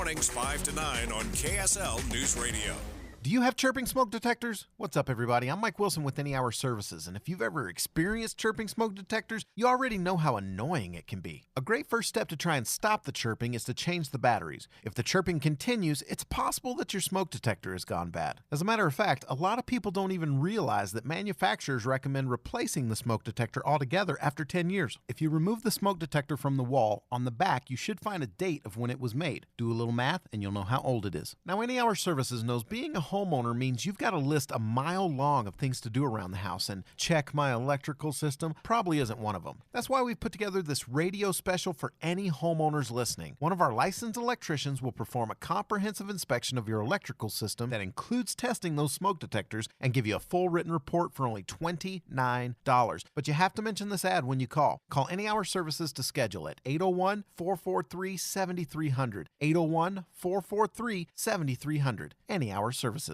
Mornings 5 to 9 on KSL News Radio. Do you have chirping smoke detectors? What's up, everybody? I'm Mike Wilson with Any Hour Services, and if you've ever experienced chirping smoke detectors, you already know how annoying it can be. A great first step to try and stop the chirping is to change the batteries. If the chirping continues, it's possible that your smoke detector has gone bad. As a matter of fact, a lot of people don't even realize that manufacturers recommend replacing the smoke detector altogether after 10 years. If you remove the smoke detector from the wall, on the back you should find a date of when it was made. Do a little math and you'll know how old it is. Now, Any Hour Services knows being a homeowner means you've got a list a mile long of things to do around the house, and check my electrical system probably isn't one of them. That's why we've put together this radio special for any homeowners listening. One of our licensed electricians will perform a comprehensive inspection of your electrical system that includes testing those smoke detectors and give you a full written report for only $29. But you have to mention this ad when you call. Call Any Hour Services to schedule at 801-443-7300. 801-443-7300. Any Hour Services.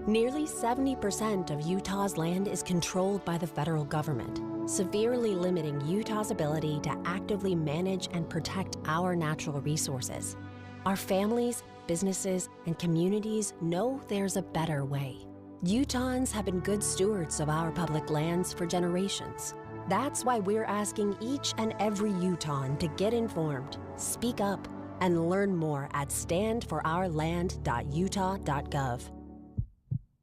Nearly 70% of Utah's land is controlled by the federal government, severely limiting Utah's ability to actively manage and protect our natural resources. Our families, businesses, and communities know there's a better way. Utahns have been good stewards of our public lands for generations. That's why we're asking each and every Utahn to get informed, speak up, and learn more at standforourland.utah.gov.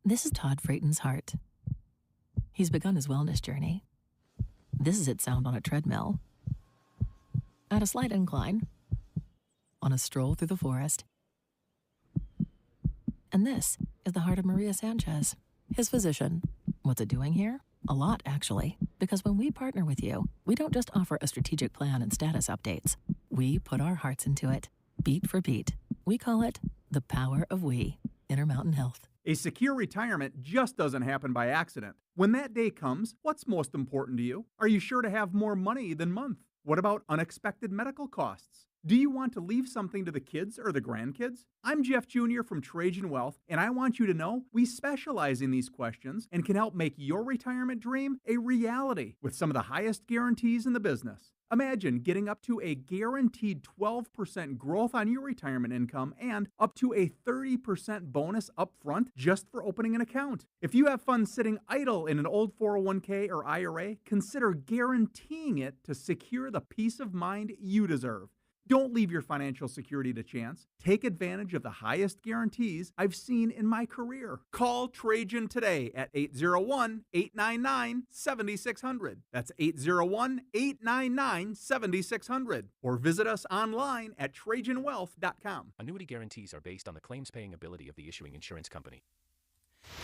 This is Todd Frayton's heart. He's begun his wellness journey. This is its sound on a treadmill, at a slight incline, on a stroll through the forest. And this is the heart of Maria Sanchez, his physician. What's it doing here? A lot, actually, because when we partner with you, we don't just offer a strategic plan and status updates. We put our hearts into it, beat for beat. We call it the power of we, Intermountain Health. A secure retirement just doesn't happen by accident. When that day comes, what's most important to you? Are you sure to have more money than month? What about unexpected medical costs? Do you want to leave something to the kids or the grandkids? I'm Jeff Jr. from Trajan Wealth, and I want you to know we specialize in these questions and can help make your retirement dream a reality with some of the highest guarantees in the business. Imagine getting up to a guaranteed 12% growth on your retirement income and up to a 30% bonus up front just for opening an account. If you have funds sitting idle in an old 401k or IRA, consider guaranteeing it to secure the peace of mind you deserve. Don't leave your financial security to chance. Take advantage of the highest guarantees I've seen in my career. Call Trajan today at 801-899-7600. That's 801-899-7600. Or visit us online at TrajanWealth.com. Annuity guarantees are based on the claims-paying ability of the issuing insurance company.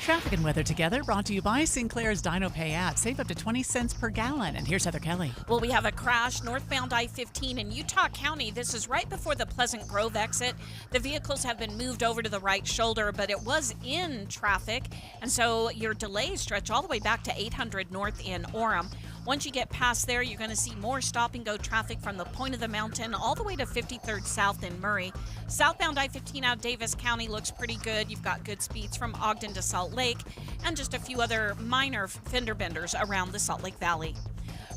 Traffic and weather together, brought to you by Sinclair's Dino Pay app. Save up to 20 cents per gallon. And here's Heather Kelly. Well, we have a crash northbound I-15 in Utah County. This is right before the Pleasant Grove exit. The vehicles have been moved over to the right shoulder, but it was in traffic. And so your delays stretch all the way back to 800 north in Orem. Once you get past there, you're going to see more stop-and-go traffic from the point of the mountain all the way to 53rd South in Murray. Southbound I-15 out of Davis County looks pretty good. You've got good speeds from Ogden to Salt Lake and just a few other minor fender benders around the Salt Lake Valley.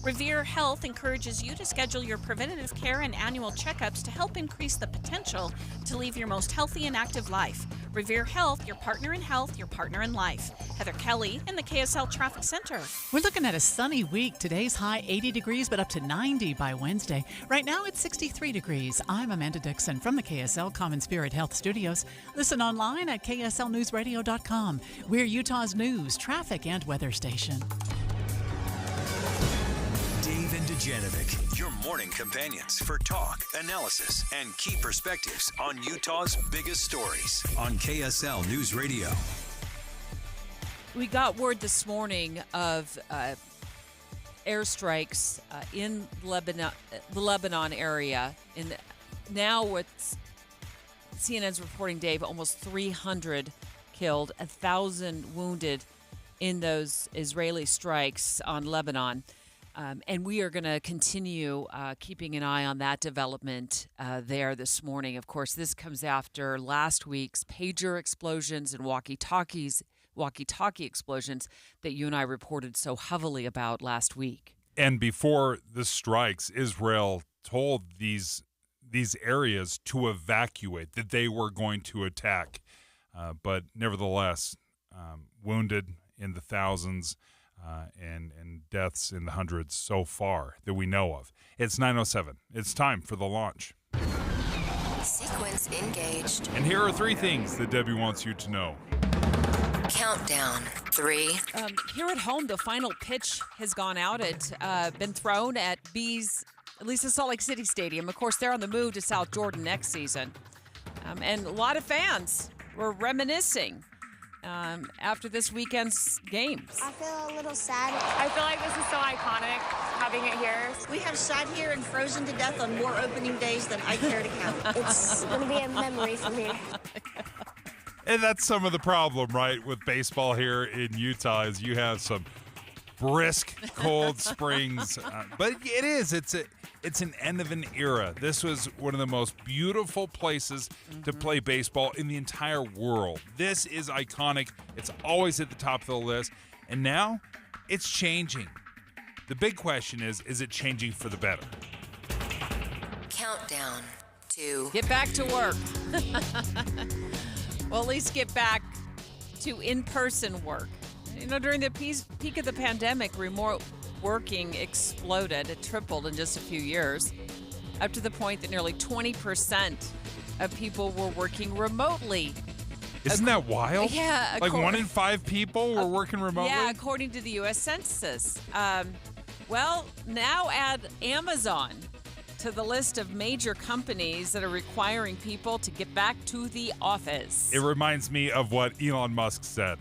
Revere Health encourages you to schedule your preventative care and annual checkups to help increase the potential to live your most healthy and active life. Revere Health, your partner in health, your partner in life. Heather Kelly in the KSL Traffic Center. We're looking at a sunny week. Today's high 80 degrees, but up to 90 by Wednesday. Right now it's 63 degrees. I'm Amanda Dixon from the KSL Common Spirit Health Studios. Listen online at kslnewsradio.com. We're Utah's news, traffic, and weather station. Dave and Dujanovic, your morning companions for talk, analysis, and key perspectives on Utah's biggest stories on KSL News Radio. We got word this morning of airstrikes in Lebanon, the Lebanon area. And now what's CNN's reporting, Dave, almost 300 killed, 1,000 wounded in those Israeli strikes on Lebanon. And we are going to continue keeping an eye on that development there this morning. Of course, this comes after last week's pager explosions and walkie-talkie explosions that you and I reported so heavily about last week. And before the strikes, Israel told these these areas to evacuate, that they were going to attack. But nevertheless, wounded in the thousands and deaths in the hundreds so far that we know of. It's 9:07. It's time for the launch. Sequence engaged. And here are 3 things that Debbie wants you to know. Countdown. 3. Here at home, the final pitch has gone out. It's been thrown at B's, at least the Salt Lake City Stadium. Of course, they're on the move to South Jordan next season. And a lot of fans were reminiscing after this weekend's games. I feel a little sad. I feel like this is so iconic, having it here. We have sat here and frozen to death on more opening days than I care to count. It's going to be a memory for me. And that's some of the problem, right, with baseball here in Utah is you have some brisk, cold springs. But it is. It's an end of an era. This was one of the most beautiful places to play baseball in the entire world. This is iconic. It's always at the top of the list. And now it's changing. The big question is it changing for the better? Countdown. 2. Get back to work. Well, at least get back to in-person work. During the peak of the pandemic, remote working exploded. It tripled in just a few years, up to the point that nearly 20% of people were working remotely. Isn't that wild? Yeah. Like 1 in 5 people were working remotely? Yeah, according to the U.S. Census. Well, now add Amazon to the list of major companies that are requiring people to get back to the office. It reminds me of what Elon Musk said.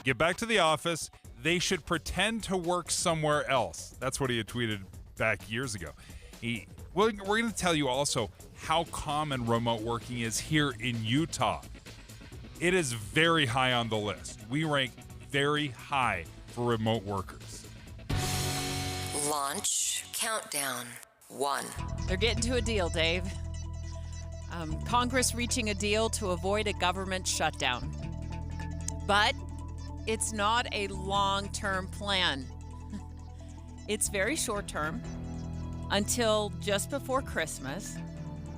Get back to the office. They should pretend to work somewhere else. That's what he had tweeted back years ago. We're going to tell you also how common remote working is here in Utah. It is very high on the list. We rank very high for remote workers. Launch countdown. 1. They're getting to a deal, Dave. Congress reaching a deal to avoid a government shutdown. But it's not a long-term plan. It's very short-term until just before Christmas.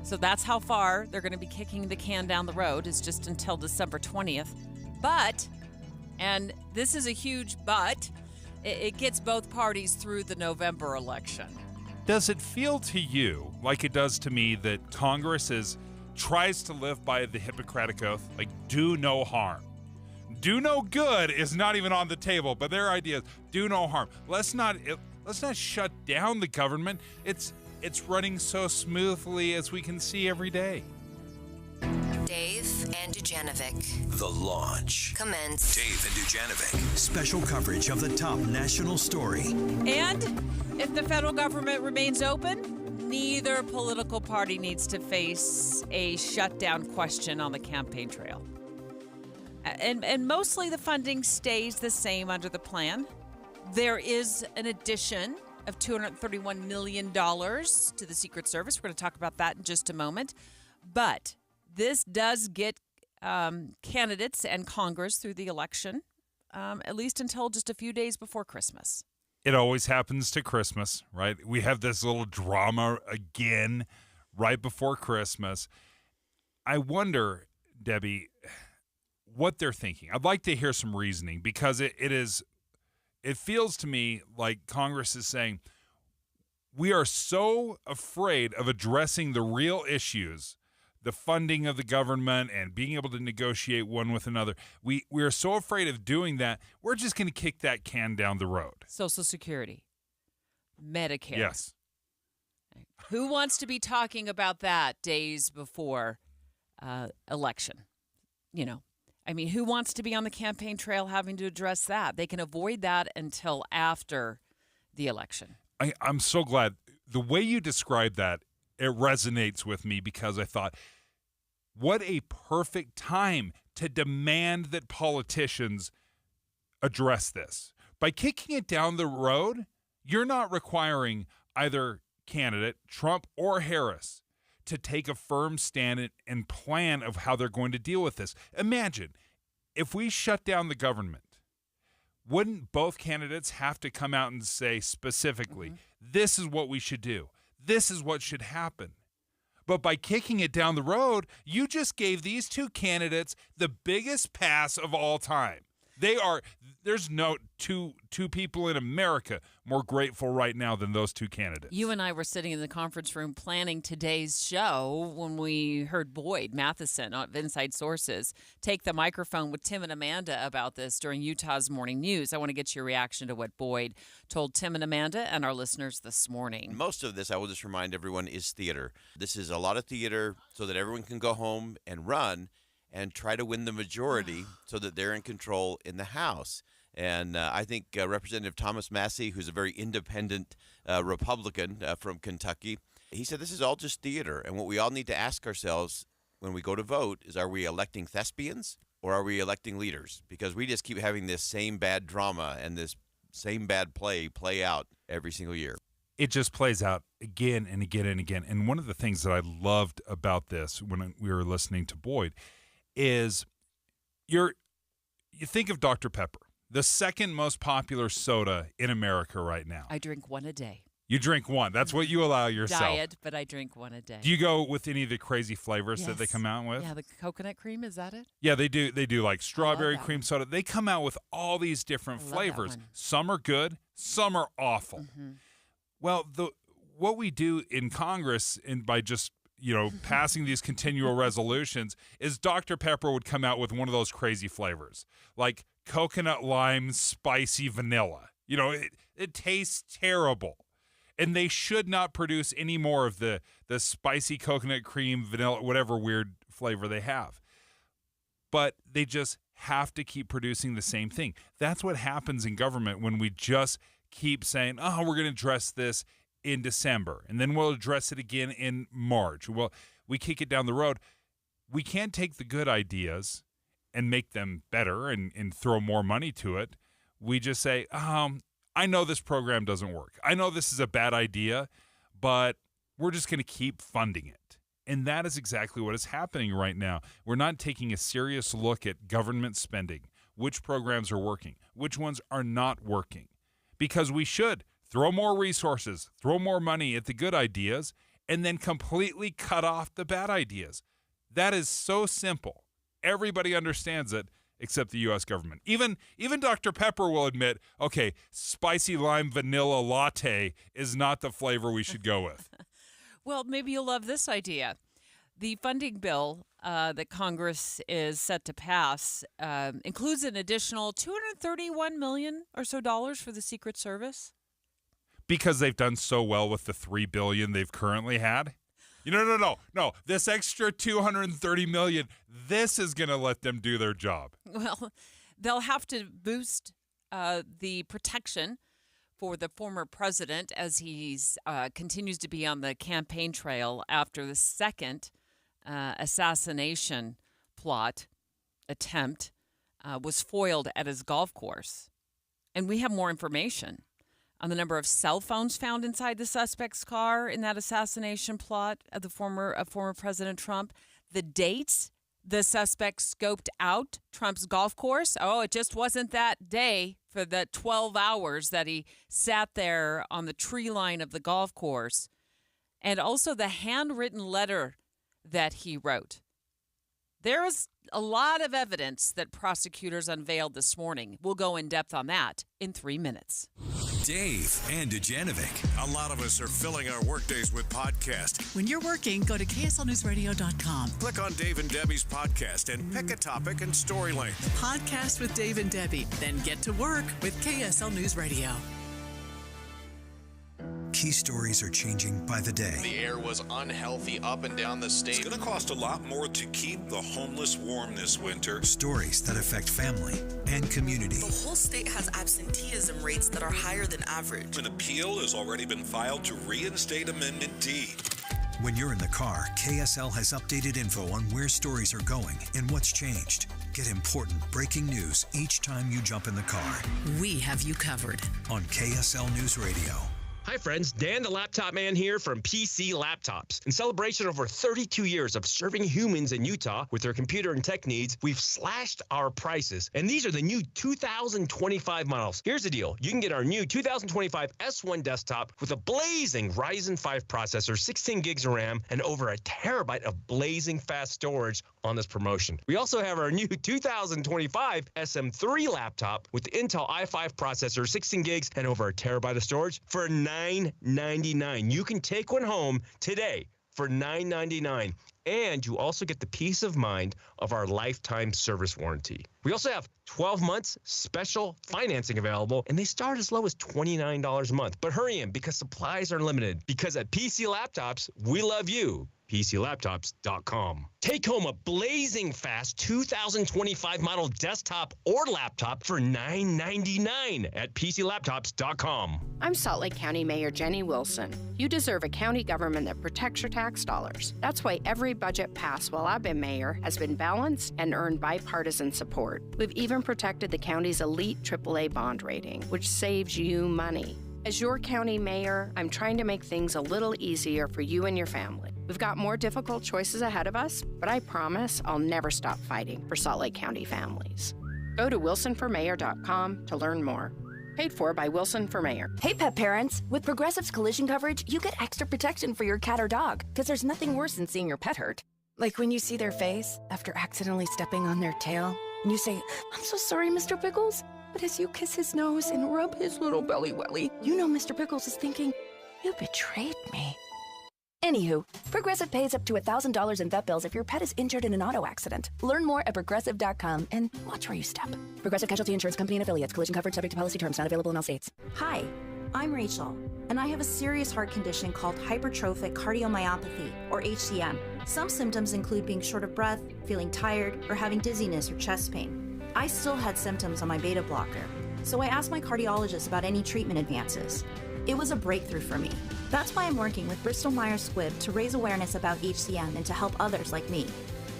So that's how far they're going to be kicking the can down the road, is just until December 20th. But, and this is a huge but, it gets both parties through the November election. Does it feel to you like it does to me that Congress tries to live by the Hippocratic Oath, like do no harm? Do no good is not even on the table, but their idea is do no harm. Let's not shut down the government. It's running so smoothly as we can see every day. Dave and Dujanovic. The launch. Commence. Dave and Dujanovic. Special coverage of the top national story. And if the federal government remains open, neither political party needs to face a shutdown question on the campaign trail. And mostly the funding stays the same under the plan. There is an addition of $231 million to the Secret Service. We're going to talk about that in just a moment. But this does get candidates and Congress through the election, at least until just a few days before Christmas. It always happens to Christmas, right? We have this little drama again right before Christmas. I wonder, Debbie, what they're thinking. I'd like to hear some reasoning because it feels to me like Congress is saying, we are so afraid of addressing the real issues, the funding of the government and being able to negotiate one with another. We are so afraid of doing that, we're just going to kick that can down the road. Social Security, Medicare. Yes. Who wants to be talking about that days before election? Who wants to be on the campaign trail having to address that? They can avoid that until after the election. I'm so glad. The way you described that, it resonates with me because I thought, what a perfect time to demand that politicians address this. By kicking it down the road, you're not requiring either candidate, Trump or Harris, to take a firm stand and plan of how they're going to deal with this. Imagine if we shut down the government, wouldn't both candidates have to come out and say specifically, this is what we should do? This is what should happen. But by kicking it down the road, you just gave these two candidates the biggest pass of all time. There's no two people in America more grateful right now than those two candidates. You and I were sitting in the conference room planning today's show when we heard Boyd Matheson of Inside Sources take the microphone with Tim and Amanda about this during Utah's Morning News. I want to get your reaction to what Boyd told Tim and Amanda and our listeners this morning. Most of this, I will just remind everyone, is theater. This is a lot of theater so that everyone can go home and run and try to win the majority so that they're in control in the House. And I think Representative Thomas Massey, who's a very independent Republican from Kentucky, he said this is all just theater. And what we all need to ask ourselves when we go to vote is, are we electing thespians or are we electing leaders? Because we just keep having this same bad drama and this same bad play out every single year. It just plays out again and again and again. And one of the things that I loved about this when we were listening to Boyd is you think of Dr. Pepper, the second most popular soda in America right now. I drink one a day. You drink one. That's what you allow yourself. Diet, but I drink one a day. Do you go with any of the crazy flavors that they come out with? Yeah, the coconut cream, is that it? Yeah, they do. They do like strawberry cream soda. They come out with all these different flavors. Some are good, some are awful. Mm-hmm. Well, what we do in Congress, and by just passing these continual resolutions, is Dr. Pepper would come out with one of those crazy flavors, like coconut lime spicy vanilla. It tastes terrible. And they should not produce any more of the spicy coconut cream, vanilla, whatever weird flavor they have. But they just have to keep producing the same thing. That's what happens in government when we just keep saying, we're going to address this in December, and then we'll address it again in March. Well, we kick it down the road. We can't take the good ideas and make them better and throw more money to it. We just say, I know this program doesn't work. I know this is a bad idea, but we're just going to keep funding it. And that is exactly what is happening right now. We're not taking a serious look at government spending, which programs are working, which ones are not working, because we should throw more resources, throw more money at the good ideas, and then completely cut off the bad ideas. That is so simple. Everybody understands it except the U.S. government. Even Dr. Pepper will admit, okay, spicy lime vanilla latte is not the flavor we should go with. Well, maybe you'll love this idea. The funding bill that Congress is set to pass includes an additional $231 million or so for the Secret Service. Because they've done so well with the $3 billion they've currently had? No. This extra $230 million, this is going to let them do their job. Well, they'll have to boost the protection for the former president as he continues to be on the campaign trail after the second assassination plot attempt was foiled at his golf course. And we have more information on the number of cell phones found inside the suspect's car in that assassination plot of the former President Trump, the dates the suspect scoped out Trump's golf course. Oh, it just wasn't that day for the 12 hours that he sat there on the tree line of the golf course, and also the handwritten letter that he wrote. There is a lot of evidence that prosecutors unveiled this morning. We'll go in depth on that in 3 minutes. Dave and Dujanovic. A lot of us are filling our workdays with podcasts. When you're working, go to KSLNewsRadio.com. Click on Dave and Debbie's podcast and pick a topic and story length. Podcast with Dave and Debbie. Then get to work with KSL News Radio. Key stories are changing by the day. The air was unhealthy up and down the state. It's going to cost a lot more to keep the homeless warm this winter. Stories that affect family and community. The whole state has absenteeism rates that are higher than average. An appeal has already been filed to reinstate Amendment D. When you're in the car, KSL has updated info on where stories are going and what's changed. Get important breaking news each time you jump in the car. We have you covered. On KSL News Radio. Hi friends, Dan the Laptop Man here from PC Laptops. In celebration of over 32 years of serving humans in Utah with their computer and tech needs, we've slashed our prices. And these are the new 2025 models. Here's the deal. You can get our new 2025 S1 desktop with a blazing Ryzen 5 processor, 16 gigs of RAM, and over a terabyte of blazing fast storage on this promotion. We also have our new 2025 SM3 laptop with the Intel i5 processor, 16 gigs, and over a terabyte of storage for $999. You can take one home today for $999. And you also get the peace of mind of our lifetime service warranty. We also have 12 months special financing available, and they start as low as $29 a month. But hurry in because supplies are limited. Because at PC Laptops, we love you. PCLaptops.com. Take home a blazing fast 2025 model desktop or laptop for $999 at PCLaptops.com. I'm Salt Lake County Mayor Jenny Wilson. You deserve a county government that protects your tax dollars. That's why every budget passed while I've been mayor has been balanced and earned bipartisan support. We've even protected the county's elite AAA bond rating, which saves you money. As your county mayor, I'm trying to make things a little easier for you and your family. We've got more difficult choices ahead of us, but I promise I'll never stop fighting for Salt Lake County families. Go to wilsonformayor.com to learn more. Paid for by Wilson for Mayor. Hey, pet parents. With Progressive's collision coverage, you get extra protection for your cat or dog, because there's nothing worse than seeing your pet hurt. Like when you see their face after accidentally stepping on their tail, and you say, "I'm so sorry, Mr. Pickles." But as you kiss his nose and rub his little belly welly, you know Mr. Pickles is thinking, "You betrayed me." Anywho, Progressive pays up to $1,000 in vet bills if your pet is injured in an auto accident. Learn more at Progressive.com and watch where you step. Progressive Casualty Insurance Company and Affiliates. Collision coverage subject to policy terms. Not available in all states. Hi, I'm Rachel, and I have a serious heart condition called hypertrophic cardiomyopathy, or HCM. Some symptoms include being short of breath, feeling tired, or having dizziness or chest pain. I still had symptoms on my beta blocker, so I asked my cardiologist about any treatment advances. It was a breakthrough for me. That's why I'm working with Bristol Myers Squibb to raise awareness about HCM and to help others like me.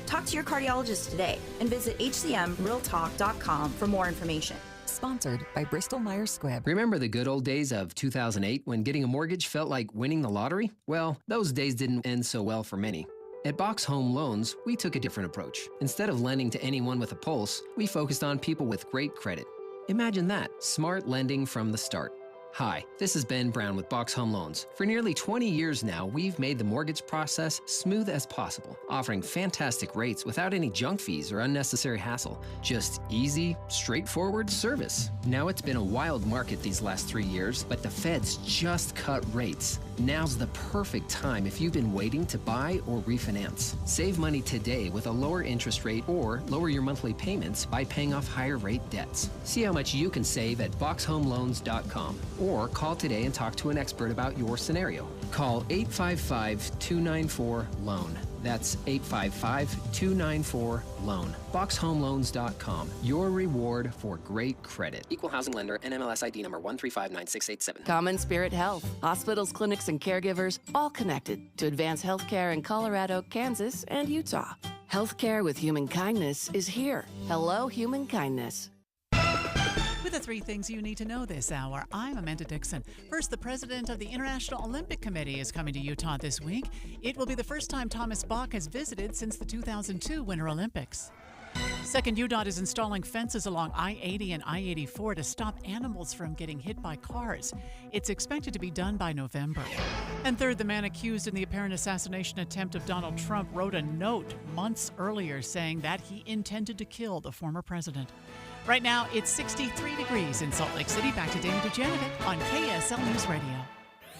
Talk to your cardiologist today and visit hcmrealtalk.com for more information. Sponsored by Bristol Myers Squibb. Remember the good old days of 2008 when getting a mortgage felt like winning the lottery? Well, those days didn't end so well for many. At Box Home Loans, we took a different approach. Instead of lending to anyone with a pulse, we focused on people with great credit. Imagine that, smart lending from the start. Hi, this is Ben Brown with Box Home Loans. For nearly 20 years now, we've made the mortgage process smooth as possible, offering fantastic rates without any junk fees or unnecessary hassle. Just easy, straightforward service. Now it's been a wild market these last 3 years, but the feds just cut rates. Now's the perfect time if you've been waiting to buy or refinance. Save money today with a lower interest rate or lower your monthly payments by paying off higher rate debts. See how much you can save at boxhomeloans.com or call today and talk to an expert about your scenario. Call 855-294-LOAN. That's 855-294-LOAN. Boxhomeloans.com. Your reward for great credit. Equal housing lender, NMLS ID number 1359687. Common Spirit Health. Hospitals, clinics, and caregivers all connected to advance healthcare in Colorado, Kansas, and Utah. Healthcare with human kindness is here. Hello, human kindness. With the three things you need to know this hour, I'm Amanda Dixon. First, the president of the International Olympic Committee is coming to Utah this week. It will be the first time Thomas Bach has visited since the 2002 Winter Olympics. Second, UDOT is installing fences along I-80 and I-84 to stop animals from getting hit by cars. It's expected to be done by November. And third, the man accused in the apparent assassination attempt of Donald Trump wrote a note months earlier saying that he intended to kill the former president. Right now, it's 63 degrees in Salt Lake City. Back to Dave Dujanovic on KSL News Radio.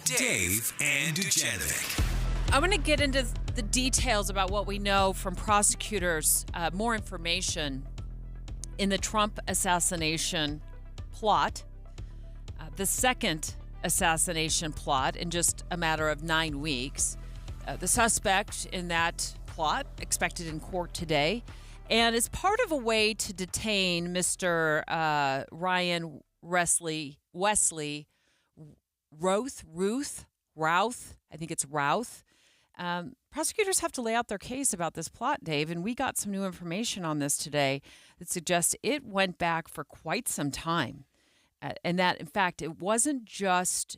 Dave and Dujanovic. I'm going to get into the details about what we know from prosecutors, more information in the Trump assassination plot, the second assassination plot in just a matter of 9 weeks. The suspect in that plot expected in court today. And as part of a way to detain Mr. Ryan Wesley Routh, I think it's Routh. Prosecutors have to lay out their case about this plot, Dave, and we got some new information on this today that suggests it went back for quite some time. And that, in fact, it wasn't just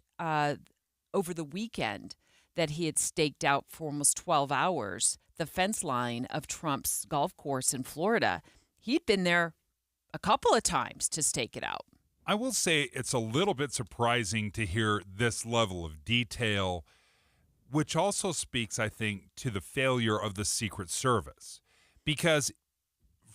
over the weekend that he had staked out for almost 12 hours the fence line of Trump's golf course in Florida. He'd been there a couple of times to stake it out. I will say it's a little bit surprising to hear this level of detail, which also speaks, I think, to the failure of the Secret Service. Because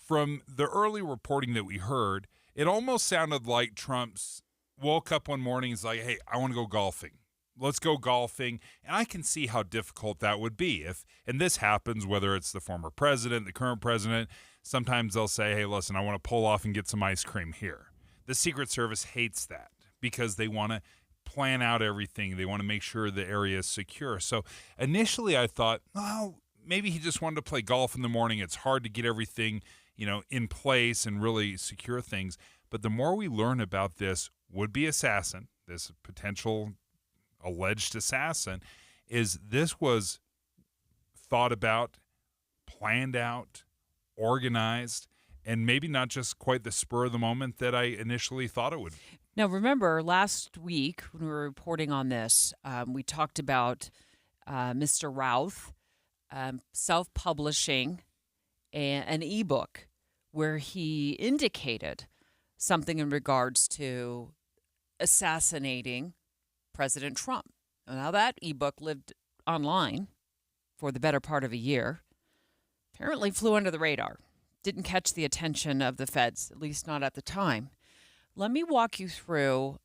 from the early reporting that we heard, it almost sounded like Trump's woke up one morning and was like, hey, I want to go golfing. Let's go golfing. And I can see how difficult that would be. And this happens, whether it's the former president, the current president, sometimes they'll say, hey, listen, I want to pull off and get some ice cream here. The Secret Service hates that because they want to plan out everything. They want to make sure the area is secure. So initially I thought, well, maybe he just wanted to play golf in the morning. It's hard to get everything, in place and really secure things. But the more we learn about this would-be assassin, this potential alleged assassin, is this was thought about, planned out, organized, and maybe not just quite the spur of the moment that I initially thought it would. Now, remember, last week when we were reporting on this, we talked about Mr. Routh self-publishing an ebook where he indicated something in regards to assassinating President Trump. Now, that ebook lived online for the better part of a year. Apparently flew under the radar. Didn't catch the attention of the feds, at least not at the time. Let me walk you through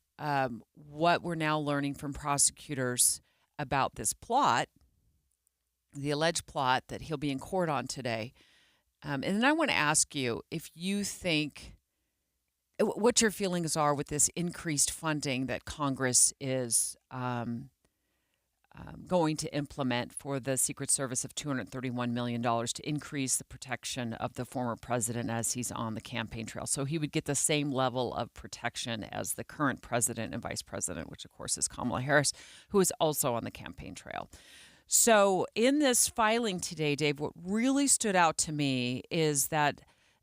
what we're now learning from prosecutors about this plot, the alleged plot that he'll be in court on today. And then I want to ask you if you think what your feelings are with this increased funding that Congress is going to implement for the Secret Service of $231 million to increase the protection of the former president as he's on the campaign trail. So he would get the same level of protection as the current president and vice president, which, of course, is Kamala Harris, who is also on the campaign trail. So in this filing today, Dave, what really stood out to me is that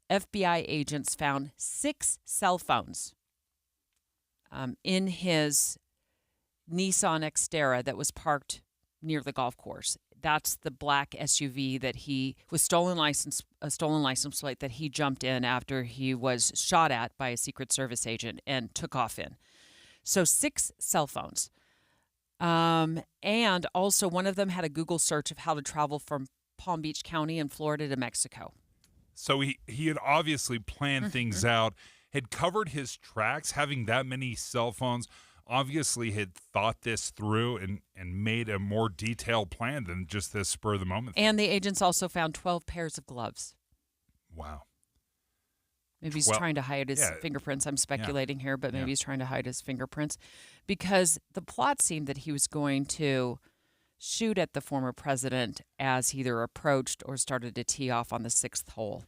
FBI agents found 6 cell phones in his Nissan Xterra that was parked near the golf course. That's the black SUV that he was a stolen license plate that he jumped in after he was shot at by a Secret Service agent and took off in. So 6 cell phones. And also one of them had a Google search of how to travel from Palm Beach County in Florida to Mexico. So he had obviously planned things out, had covered his tracks, having that many cell phones, obviously had thought this through and made a more detailed plan than just this spur of the moment thing. And the agents also found 12 pairs of gloves. Wow. Maybe he's trying to hide his fingerprints. I'm speculating here, but maybe he's trying to hide his fingerprints because the plot seemed that he was going to shoot at the former president as he either approached or started to tee off on the 6th hole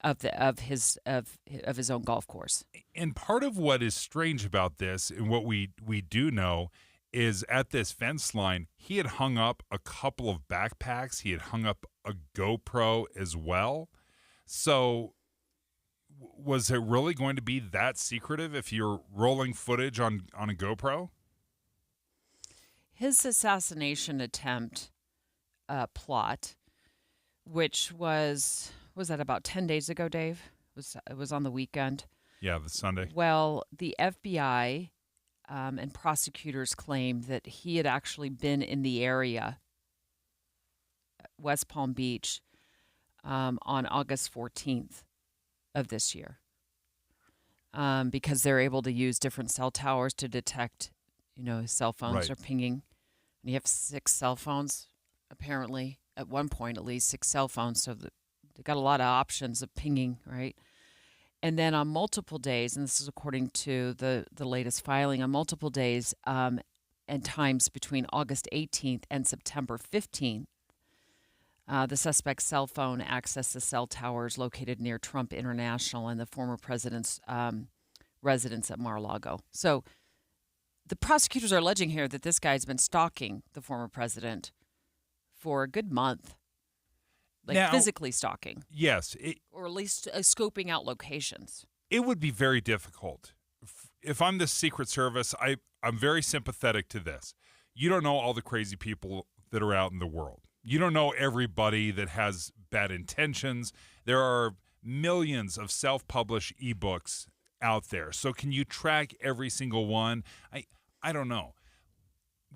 of his own golf course. And part of what is strange about this and what we do know is at this fence line, he had hung up a couple of backpacks. He had hung up a GoPro as well. So was it really going to be that secretive if you're rolling footage on a GoPro? His assassination attempt plot, which was that about 10 days ago, Dave? It was on the weekend. Yeah, the Sunday. Well, the FBI and prosecutors claim that he had actually been in the area, West Palm Beach, on August 14th of this year, because they're able to use different cell towers to detect, his cell phones are pinging. And you have 6 cell phones, apparently, at one point at least, 6 cell phones. So they've got a lot of options of pinging, right? And then on multiple days, and this is according to the latest filing, on multiple days and times between August 18th and September 15th, the suspect's cell phone accessed the cell towers located near Trump International and the former president's residence at Mar-a-Lago. So the prosecutors are alleging here that this guy's been stalking the former president for a good month, now, physically stalking. Yes. Or at least scoping out locations. It would be very difficult. If I'm the Secret Service, I'm very sympathetic to this. you don't know all the crazy people that are out in the world. You don't know everybody that has bad intentions. There are millions of self-published ebooks out there. So can you track every single one? I don't know.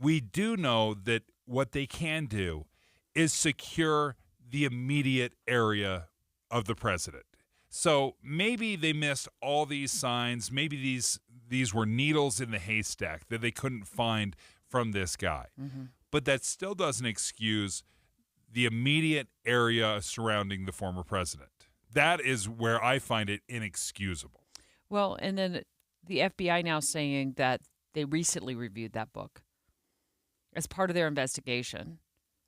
We do know that what they can do is secure the immediate area of the president. So maybe they missed all these signs. Maybe these were needles in the haystack that they couldn't find from this guy. Mm-hmm. But that still doesn't excuse the immediate area surrounding the former president. That is where I find it inexcusable. Well, and then the FBI now saying that they recently reviewed that book. As part of their investigation,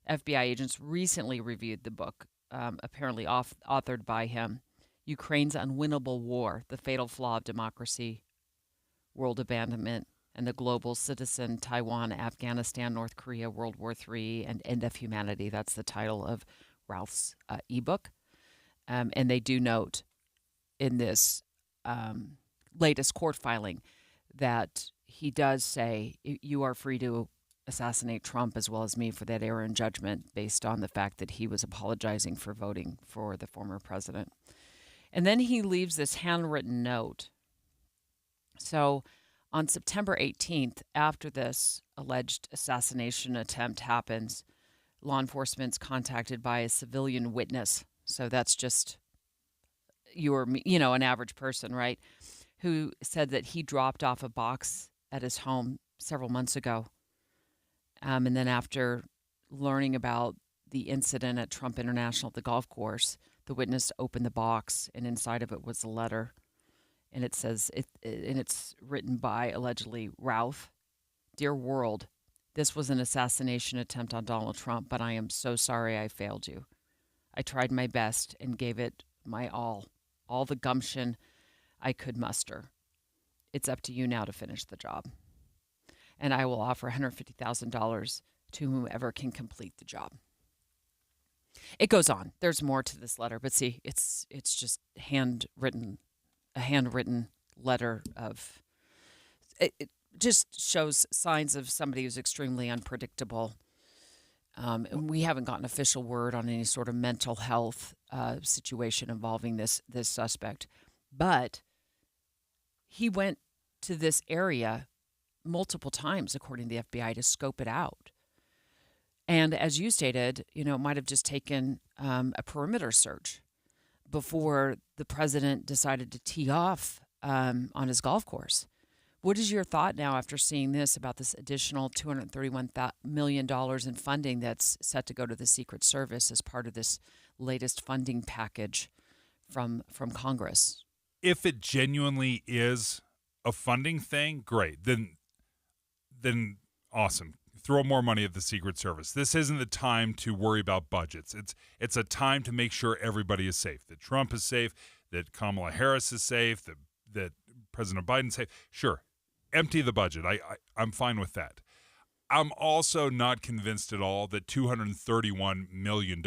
FBI agents recently reviewed the book, apparently authored by him, Ukraine's Unwinnable War, The Fatal Flaw of Democracy, World Abandonment, and the Global Citizen, Taiwan, Afghanistan, North Korea, World War III, and End of Humanity. That's the title of Ralph's ebook. And they do note in this latest court filing that he does say you are free to assassinate Trump as well as me for that error in judgment based on the fact that he was apologizing for voting for the former president. And then he leaves this handwritten note. So on September 18th, after this alleged assassination attempt happens, law enforcement's contacted by a civilian witness. So that's just an average person, right? Who said that he dropped off a box at his home several months ago. And then after learning about the incident at Trump International at the golf course, the witness opened the box, and inside of it was a letter. And it says, and it's written by, allegedly, Ralph. Dear world, this was an assassination attempt on Donald Trump, but I am so sorry I failed you. I tried my best and gave it my all the gumption I could muster. It's up to you now to finish the job. And I will offer $150,000 to whomever can complete the job. It goes on. There's more to this letter, but see, it's just a handwritten letter of. It just shows signs of somebody who's extremely unpredictable. And we haven't gotten official word on any sort of mental health situation involving this suspect, but he went to this area multiple times, according to the FBI, to scope it out. And as you stated, it might have just taken a perimeter search before the president decided to tee off on his golf course. What is your thought now after seeing this about this additional $231 million in funding that's set to go to the Secret Service as part of this latest funding package from Congress? If it genuinely is a funding thing, great. Then awesome. Throw more money at the Secret Service. This isn't the time to worry about budgets. It's a time to make sure everybody is safe, that Trump is safe, that Kamala Harris is safe, that President Biden's safe. Sure, empty the budget. I'm fine with that. I'm also not convinced at all that $231 million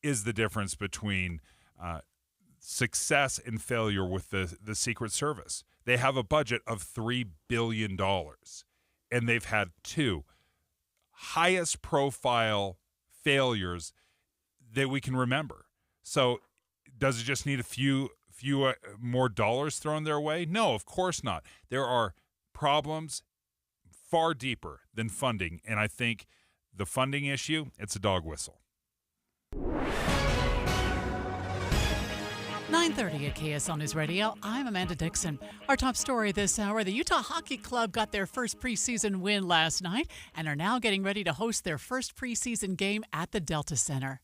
is the difference between success and failure with the Secret Service. They have a budget of $3 billion, and they've had two highest profile failures that we can remember. So does it just need a few more dollars thrown their way? No, of course not. There are problems far deeper than funding, and I think the funding issue, it's a dog whistle. 9:30 at KSL News Radio. I'm Amanda Dixon. Our top story this hour, the Utah Hockey Club got their first preseason win last night and are now getting ready to host their first preseason game at the Delta Center.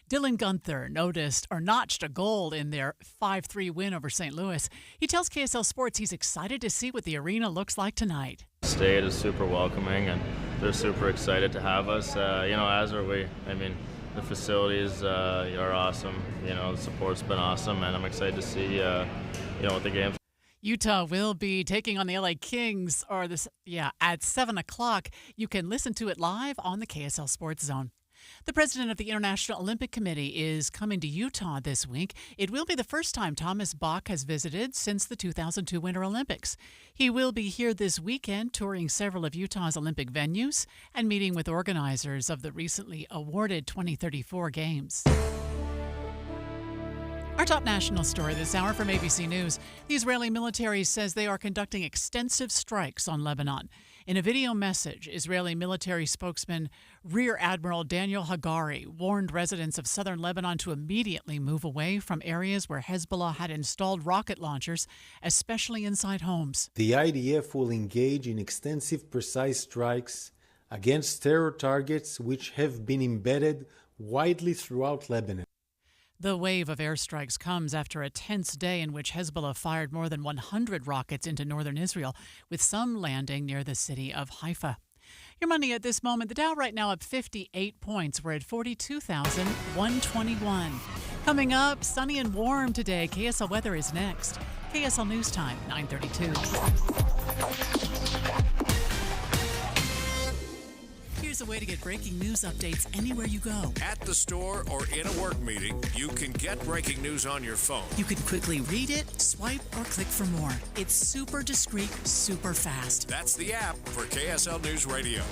Dylan Gunther notched a goal in their 5-3 win over St. Louis. He tells KSL Sports he's excited to see what the arena looks like tonight. The state is super welcoming and they're super excited to have us, as are we. The facilities are awesome. The support's been awesome, and I'm excited to see, what the game's. Utah will be taking on the LA Kings at 7 o'clock. You can listen to it live on the KSL Sports Zone. The president of the International Olympic Committee is coming to Utah this week. It will be the first time Thomas Bach has visited since the 2002 Winter Olympics. He will be here this weekend touring several of Utah's Olympic venues and meeting with organizers of the recently awarded 2034 Games. Our top national story this hour from ABC News. The Israeli military says they are conducting extensive strikes on Lebanon. In a video message, Israeli military spokesman Rear Admiral Daniel Hagari warned residents of southern Lebanon to immediately move away from areas where Hezbollah had installed rocket launchers, especially inside homes. The IDF will engage in extensive, precise strikes against terror targets which have been embedded widely throughout Lebanon. The wave of airstrikes comes after a tense day in which Hezbollah fired more than 100 rockets into northern Israel, with some landing near the city of Haifa. Your money at this moment, the Dow right now up 58 points. We're at 42,121. Coming up, sunny and warm today. KSL weather is next. KSL News Time, 9:32. Here's a way to get breaking news updates anywhere you go. At the store or in a work meeting, you can get breaking news on your phone. You can quickly read it, swipe, or click for more. It's super discreet, super fast. That's the app for KSL News Radio.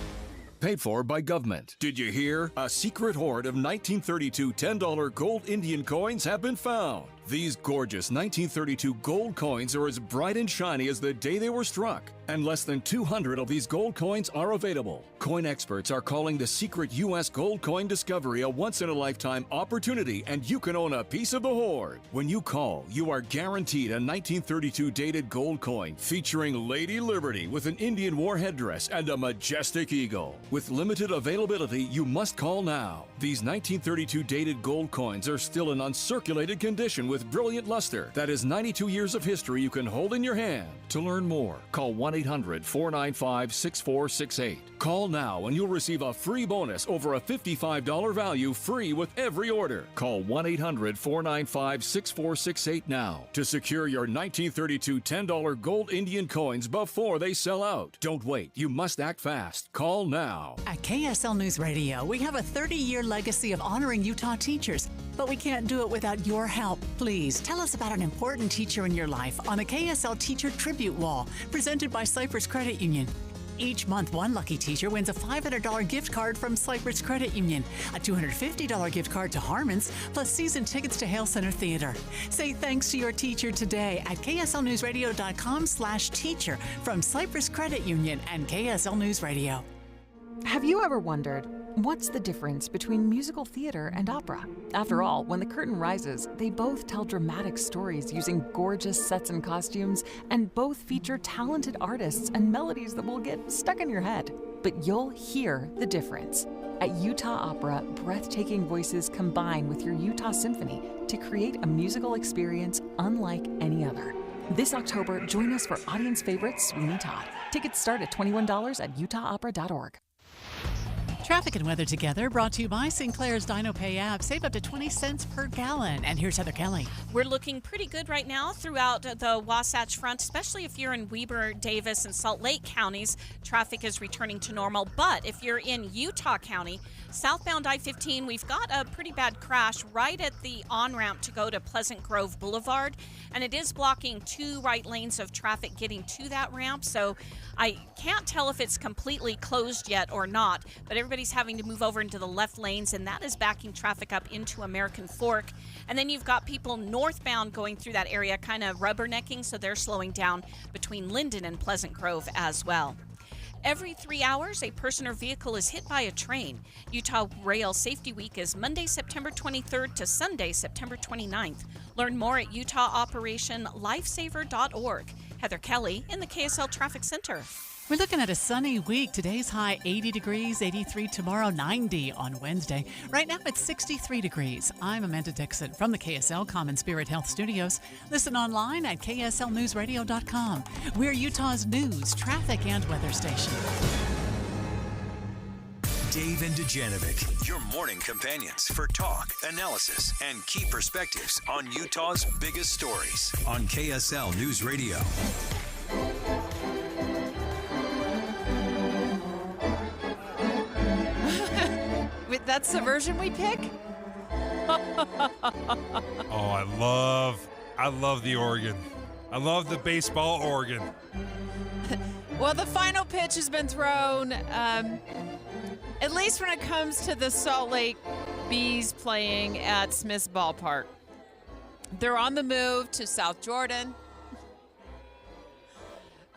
Paid for by government. Did you hear? A secret hoard of 1932 $10 gold Indian coins have been found. These gorgeous 1932 gold coins are as bright and shiny as the day they were struck, and less than 200 of these gold coins are available. Coin experts are calling the secret U.S. gold coin discovery a once-in-a-lifetime opportunity, and you can own a piece of the hoard. When you call, you are guaranteed a 1932 dated gold coin featuring Lady Liberty with an Indian war headdress and a majestic eagle. With limited availability, you must call now. These 1932 dated gold coins are still in uncirculated condition with brilliant luster. That is 92 years of history you can hold in your hand. To learn more, call 1-800-495-6468. Call now and you'll receive a free bonus over a $55 value free with every order. Call 1-800-495-6468 now to secure your 1932 $10 gold Indian coins before they sell out. Don't wait. You must act fast. Call now. At KSL News Radio, we have a 30-year legacy of honoring Utah teachers, but we can't do it without your help. Please tell us about an important teacher in your life on a KSL Teacher Tribute Wall presented by Cypress Credit Union. Each month, one lucky teacher wins a $500 gift card from Cypress Credit Union, a $250 gift card to Harmon's, plus season tickets to Hale Center Theater. Say thanks to your teacher today at kslnewsradio.com/teacher from Cypress Credit Union and KSL News Radio. Have you ever wondered, what's the difference between musical theater and opera? After all, when the curtain rises, they both tell dramatic stories using gorgeous sets and costumes, and both feature talented artists and melodies that will get stuck in your head. But you'll hear the difference. At Utah Opera, breathtaking voices combine with your Utah Symphony to create a musical experience unlike any other. This October, join us for audience favorite Sweeney Todd. Tickets start at $21 at utahopera.org. Traffic and weather together, brought to you by Sinclair's Dino Pay app. Save up to 20 cents per gallon. And here's Heather Kelly. We're looking pretty good right now throughout the Wasatch Front, especially if you're in Weber, Davis, and Salt Lake counties. Traffic is returning to normal. But if you're in Utah County, southbound I-15, we've got a pretty bad crash right at the on-ramp to go to Pleasant Grove Boulevard. And it is blocking 2 right lanes of traffic getting to that ramp. So I can't tell if it's completely closed yet or not, but everybody's having to move over into the left lanes, and that is backing traffic up into American Fork. And then you've got people northbound going through that area, kind of rubbernecking, so they're slowing down between Linden and Pleasant Grove as well. Every 3 hours, a person or vehicle is hit by a train. Utah Rail Safety Week is Monday, September 23rd to Sunday, September 29th. Learn more at utahoperationlifesaver.org. Heather Kelly in the KSL Traffic Center. We're looking at a sunny week. Today's high 80 degrees, 83 tomorrow, 90 on Wednesday. Right now it's 63 degrees. I'm Amanda Dixon from the KSL Common Spirit Health Studios. Listen online at kslnewsradio.com. We're Utah's news, traffic, and weather station. Dave and Dujanovic, your morning companions for talk, analysis, and key perspectives on Utah's biggest stories on KSL News Radio. That's the version we pick? Oh, I love the organ. I love the baseball organ. Well, the final pitch has been thrown, at least when it comes to the Salt Lake Bees playing at Smith's Ballpark. They're on the move to South Jordan.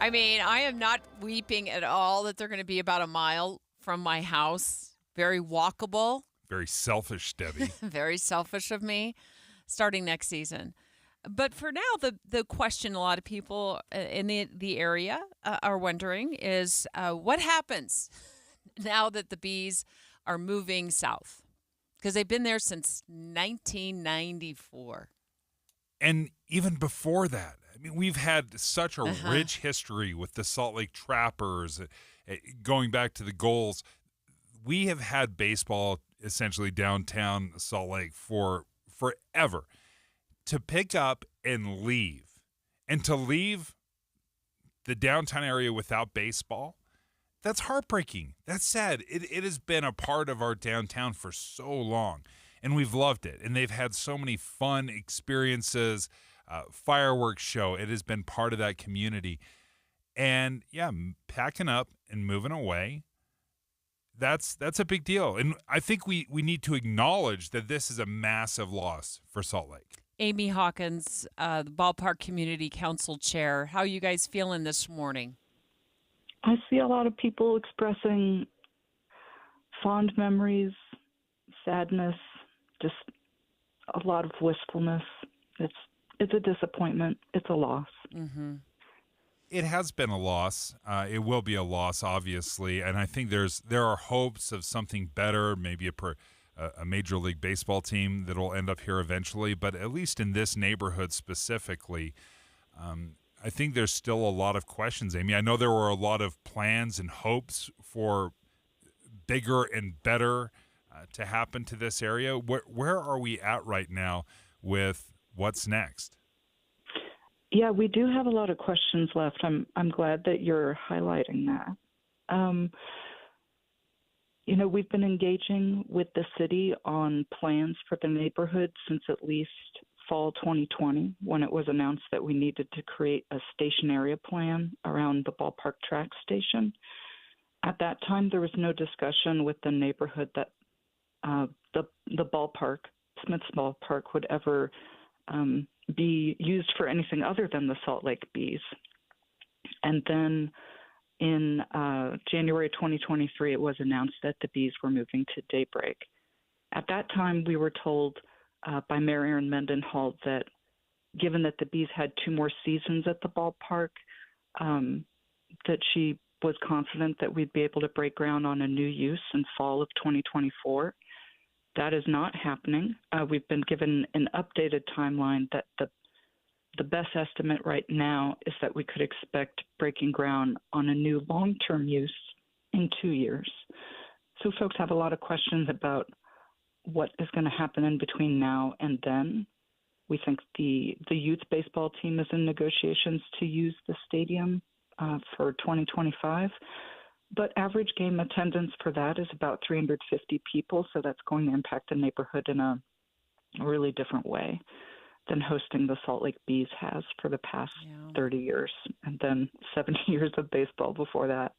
I mean, I am not weeping at all that they're going to be about a mile from my house. Very walkable. Very selfish, Debbie. Very selfish of me, starting next season. But for now, the question a lot of people in the area are wondering is what happens now that the Bees are moving south? Because they've been there since 1994. And even before that, I mean, we've had such a rich history with the Salt Lake Trappers, going back to the goals. We have had baseball essentially downtown Salt Lake for forever. To pick up and leave, and to leave the downtown area without baseball, that's heartbreaking. That's sad. It has been a part of our downtown for so long, and we've loved it. And they've had so many fun experiences, fireworks show. It has been part of that community. And, yeah, packing up and moving away, that's a big deal. And I think we need to acknowledge that this is a massive loss for Salt Lake. Amy Hawkins, the Ballpark Community Council Chair. How are you guys feeling this morning? I see a lot of people expressing fond memories, sadness, just a lot of wistfulness. It's a disappointment. It's a loss. Mm-hmm. It has been a loss. It will be a loss, obviously, and I think there are hopes of something better, maybe a Major League Baseball team that will end up here eventually. But at least in this neighborhood specifically, I think there's still a lot of questions, Amy. I know there were a lot of plans and hopes for bigger and better to happen to this area. Where are we at right now with what's next? Yeah, we do have a lot of questions left. I'm glad that you're highlighting that. We've been engaging with the city on plans for the neighborhood since at least fall 2020, when it was announced that we needed to create a station area plan around the ballpark track station. At that time, there was no discussion with the neighborhood that the ballpark, Smith's Ballpark, would ever be used for anything other than the Salt Lake Bees. And then in January 2023, it was announced that the Bees were moving to Daybreak. At that time, we were told by Mayor Erin Mendenhall that given that the Bees had 2 more seasons at the ballpark, that she was confident that we'd be able to break ground on a new use in fall of 2024. That is not happening. We've been given an updated timeline that the best estimate right now is that we could expect breaking ground on a new long-term use in 2 years. So folks have a lot of questions about what is going to happen in between now and then. We think the youth baseball team is in negotiations to use the stadium for 2025. But average game attendance for that is about 350 people, so that's going to impact the neighborhood in a really different way than hosting the Salt Lake Bees has for the past 30 years, and then 70 years of baseball before that.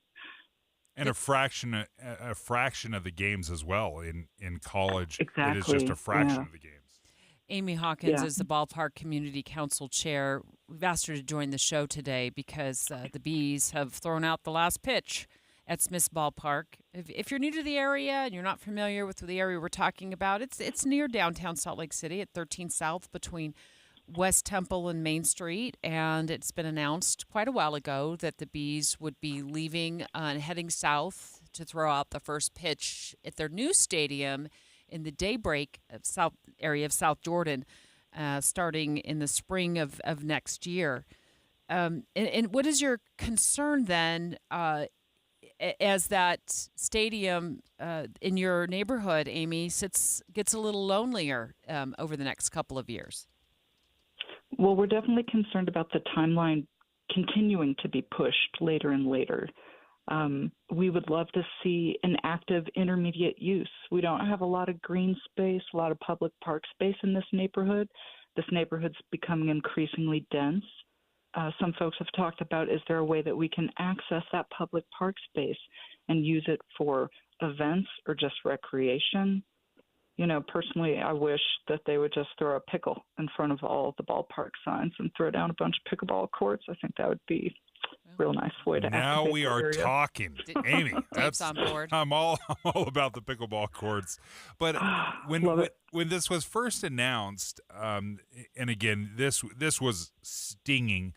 And a fraction of the games as well in college. Exactly. It is just a fraction of the games. Amy Hawkins is the Ballpark Community Council Chair. We've asked her to join the show today because the Bees have thrown out the last pitch at Smith's Ballpark. If you're new to the area and you're not familiar with the area we're talking about, it's near downtown Salt Lake City at 13 South between West Temple and Main Street, and it's been announced quite a while ago that the Bees would be leaving and heading south to throw out the first pitch at their new stadium in the Daybreak area of South Jordan, starting in the spring of next year. And what is your concern then as that stadium in your neighborhood, Amy, gets a little lonelier over the next couple of years? Well, we're definitely concerned about the timeline continuing to be pushed later and later. We would love to see an active intermediate use. We don't have a lot of green space, a lot of public park space in this neighborhood. This neighborhood's becoming increasingly dense. Some folks have talked about, is there a way that we can access that public park space and use it for events or just recreation? Personally, I wish that they would just throw a pickle in front of all the ballpark signs and throw down a bunch of pickleball courts. I think that would be a real nice way to now activate we the are area. talking, Amy. Dave's on board. I'm all about the pickleball courts. But when this was first announced, and again, this was stinging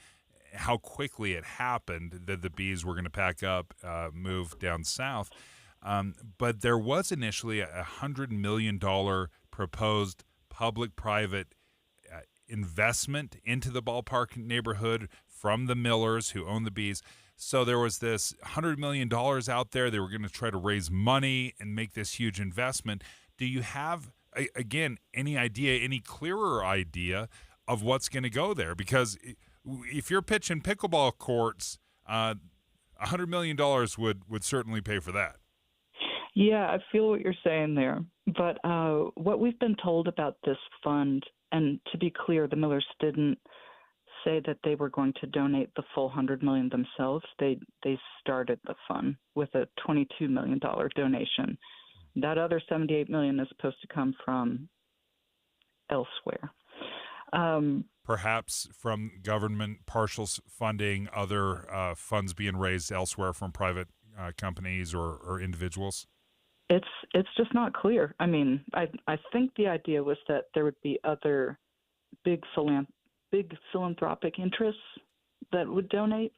how quickly it happened that the bees were going to pack up, move down south. But there was initially a $100 million proposed public-private investment into the ballpark neighborhood from the Millers who own the bees. So there was this $100 million out there. They were going to try to raise money and make this huge investment. Do you have, again, any clearer idea of what's going to go there? Because if you're pitching pickleball courts, $100 million would certainly pay for that. Yeah, I feel what you're saying there. But what we've been told about this fund, and to be clear, the Millers didn't say that they were going to donate the full $100 million themselves. They started the fund with a $22 million donation. That other $78 million is supposed to come from elsewhere. Perhaps from government partial funding, other funds being raised elsewhere from private companies or individuals? It's just not clear. I mean, I think the idea was that there would be other big philanthropic interests that would donate,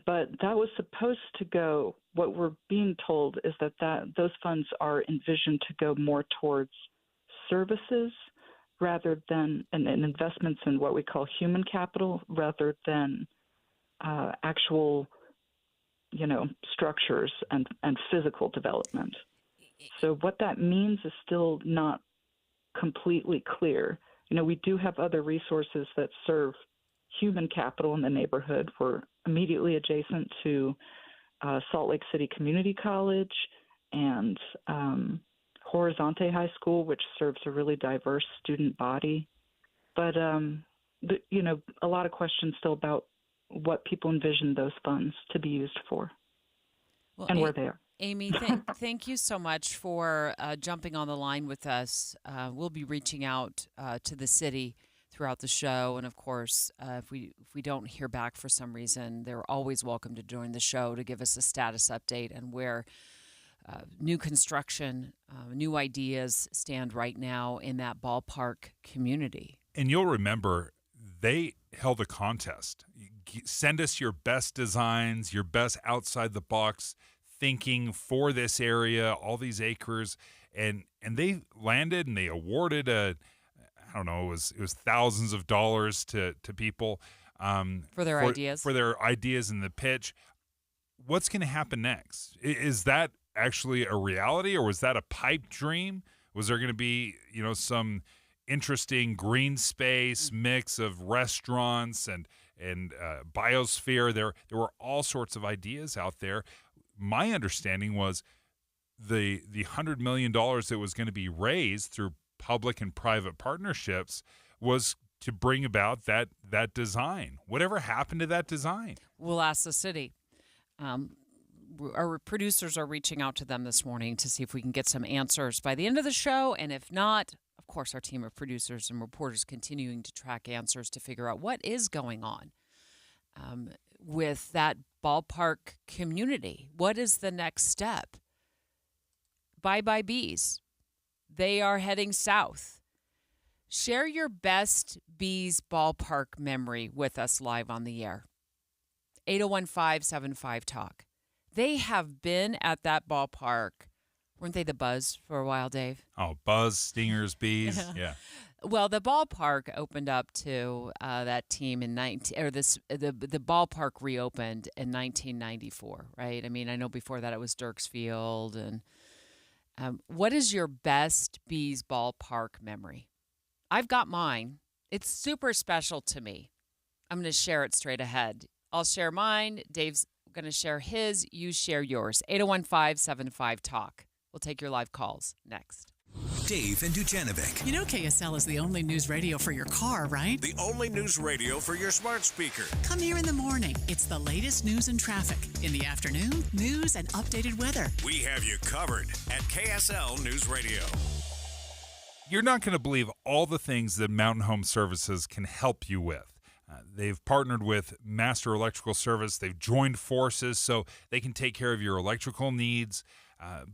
but that was supposed to go. What we're being told is that those funds are envisioned to go more towards services rather than and investments in what we call human capital rather than actual, structures and physical development. So what that means is still not completely clear. We do have other resources that serve human capital in the neighborhood. We're immediately adjacent to Salt Lake City Community College and Horizonte High School, which serves a really diverse student body. But, a lot of questions still about what people envision those funds to be used for and where they are. Amy, thank you so much for jumping on the line with us. We'll be reaching out to the city throughout the show, and of course, if we don't hear back for some reason, they're always welcome to join the show to give us a status update and where new construction, new ideas stand right now in that ballpark community. And you'll remember they held a contest. Send us your best designs, your best outside the box thinking for this area, all these acres, and they landed and they awarded it was thousands of dollars to people for their ideas in the pitch. What's going to happen next? Is that actually a reality, or was that a pipe dream? Was there going to be some interesting green space mix of restaurants and biosphere? There were all sorts of ideas out there. My understanding was the $100 million that was going to be raised through public and private partnerships was to bring about that design. Whatever happened to that design? We'll ask the city. Our producers are reaching out to them this morning to see if we can get some answers by the end of the show. And if not, of course, our team of producers and reporters continuing to track answers to figure out what is going on with that ballpark community. What is the next step? Bye-bye bees. They are heading south. Share your best bees ballpark memory with us live on the air. 801-575-TALK. They have been at that ballpark. Weren't they the Buzz for a while, Dave? Oh, Buzz, Stingers, Bees, yeah. Well, the ballpark opened up to that team in the ballpark reopened in 1994, right? I mean, I know before that it was Dirks Field. And what is your best Bees ballpark memory? I've got mine. It's super special to me. I'm going to share it straight ahead. I'll share mine. Dave's going to share his, you share yours. 801-575-TALK. We'll take your live calls next. Dave and Dujanovic. You know KSL is the only news radio for your car, right? The only news radio for your smart speaker. Come here in the morning. It's the latest news and traffic. In the afternoon, news and updated weather. We have you covered at KSL News Radio. You're not going to believe all the things that Mountain Home Services can help you with. They've partnered with Master Electrical Service. They've joined forces so they can take care of your electrical needs.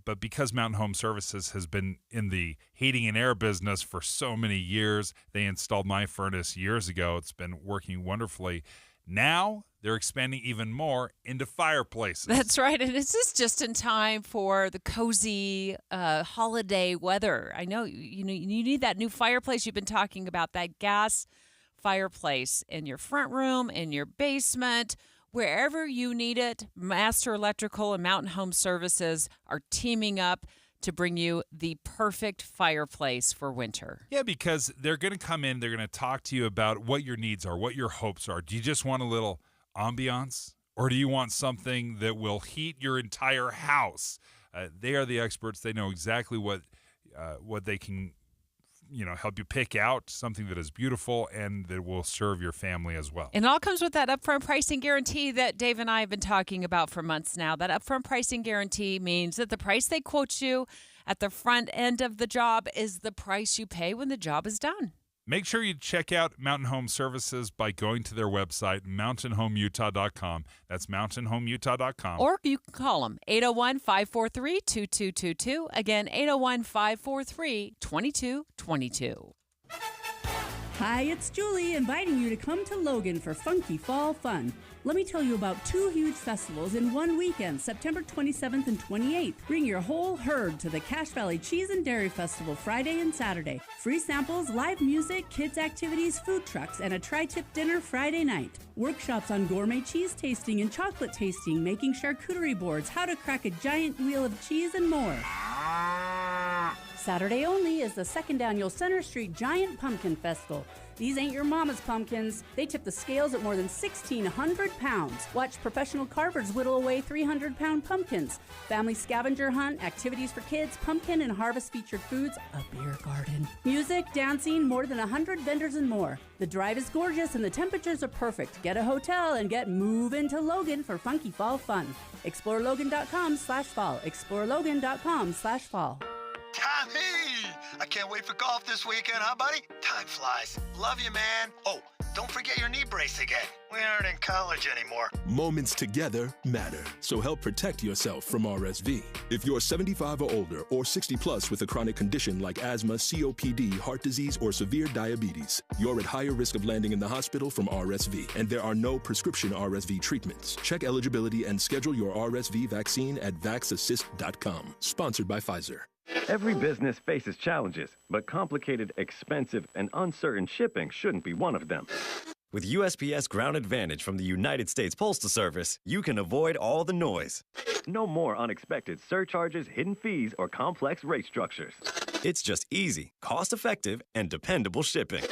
But because Mountain Home Services has been in the heating and air business for so many years, they installed my furnace years ago. It's been working wonderfully. Now they're expanding even more into fireplaces. That's right. And this is just in time for the cozy holiday weather. I know you need that new fireplace. You've been talking about that gas fireplace in your front room, in your basement. Wherever you need it, Master Electrical and Mountain Home Services are teaming up to bring you the perfect fireplace for winter. Yeah, because they're going to come in, they're going to talk to you about what your needs are, what your hopes are. Do you just want a little ambiance, or do you want something that will heat your entire house? They are the experts. They know exactly what they can help you pick out, something that is beautiful and that will serve your family as well. And it all comes with that upfront pricing guarantee that Dave and I have been talking about for months now. That upfront pricing guarantee means that the price they quote you at the front end of the job is the price you pay when the job is done. Make sure you check out Mountain Home Services by going to their website, mountainhomeutah.com. That's mountainhomeutah.com. Or you can call them, 801-543-2222. Again, 801-543-2222. Hi, it's Julie inviting you to come to Logan for Funky Fall Fun. Let me tell you about 2 huge festivals in one weekend, September 27th and 28th. Bring your whole herd to the Cache Valley Cheese and Dairy Festival Friday and Saturday. Free samples, live music, kids activities, food trucks, and a tri-tip dinner Friday night. Workshops on gourmet cheese tasting and chocolate tasting, making charcuterie boards, how to crack a giant wheel of cheese, and more. Saturday only is the second annual Center Street Giant Pumpkin Festival. These ain't your mama's pumpkins. They tip the scales at more than 1,600 pounds. Watch professional carvers whittle away 300-pound pumpkins. Family scavenger hunt, activities for kids, pumpkin and harvest-featured foods, a beer garden. Music, dancing, more than 100 vendors and more. The drive is gorgeous and the temperatures are perfect. Get a hotel and get moving to Logan for Funky Fall Fun. ExploreLogan.com/fall. ExploreLogan.com/fall. Tommy! I can't wait for golf this weekend, huh, buddy? Time flies. Love you, man. Oh, don't forget your knee brace again. We aren't in college anymore. Moments together matter, so help protect yourself from RSV. If you're 75 or older or 60 plus with a chronic condition like asthma, COPD, heart disease, or severe diabetes, you're at higher risk of landing in the hospital from RSV, and there are no prescription RSV treatments. Check eligibility and schedule your RSV vaccine at vaxassist.com. Sponsored by Pfizer. Every business faces challenges, but complicated, expensive, and uncertain shipping shouldn't be one of them. With USPS Ground Advantage from the United States Postal Service, you can avoid all the noise. No more unexpected surcharges, hidden fees, or complex rate structures. It's just easy, cost-effective, and dependable shipping.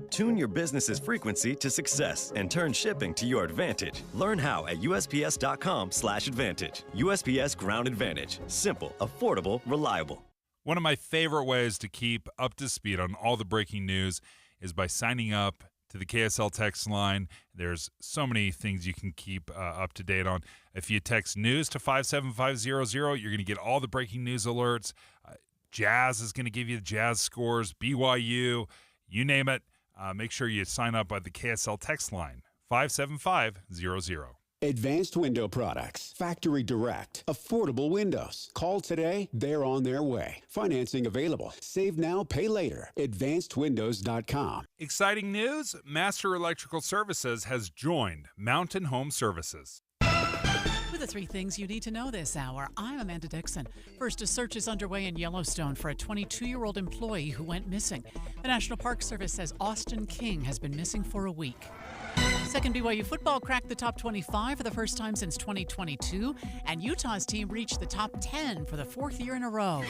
Tune your business's frequency to success and turn shipping to your advantage. Learn how at USPS.com/advantage. USPS Ground Advantage. Simple, affordable, reliable. One of my favorite ways to keep up to speed on all the breaking news is by signing up to the KSL text line. There's so many things you can keep up to date on. If you text news to 57500, you're going to get all the breaking news alerts. Jazz is going to give you the Jazz scores, BYU, you name it. Make sure you sign up by the KSL text line, 57500. Advanced Window Products. Factory direct. Affordable windows. Call today. They're on their way. Financing available. Save now, pay later. AdvancedWindows.com. Exciting news. Master Electrical Services has joined Mountain Home Services. With the 3 things you need to know this hour, I'm Amanda Dixon. First, a search is underway in Yellowstone for a 22-year-old employee who went missing. The National Park Service says Austin King has been missing for a week. Second, BYU football cracked the top 25 for the first time since 2022, and Utah's team reached the top 10 for the fourth year in a row.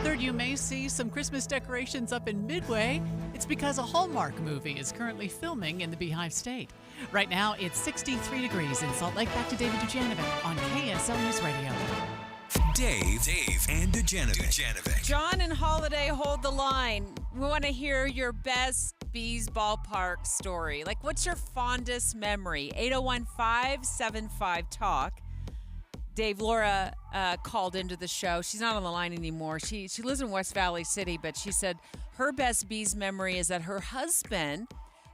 Third, you may see some Christmas decorations up in Midway. It's because a Hallmark movie is currently filming in the Beehive State. Right now, it's 63 degrees in Salt Lake. Back to David Dujanovic on KSL News Radio. Dave, and Dujanovic. John and Holiday, hold the line. We want to hear your best Bees ballpark story. Like, what's your fondest memory? 801-575-TALK. Dave, Laura called into the show. She's not on the line anymore. She lives in West Valley City, but she said her best Bees memory is that her husband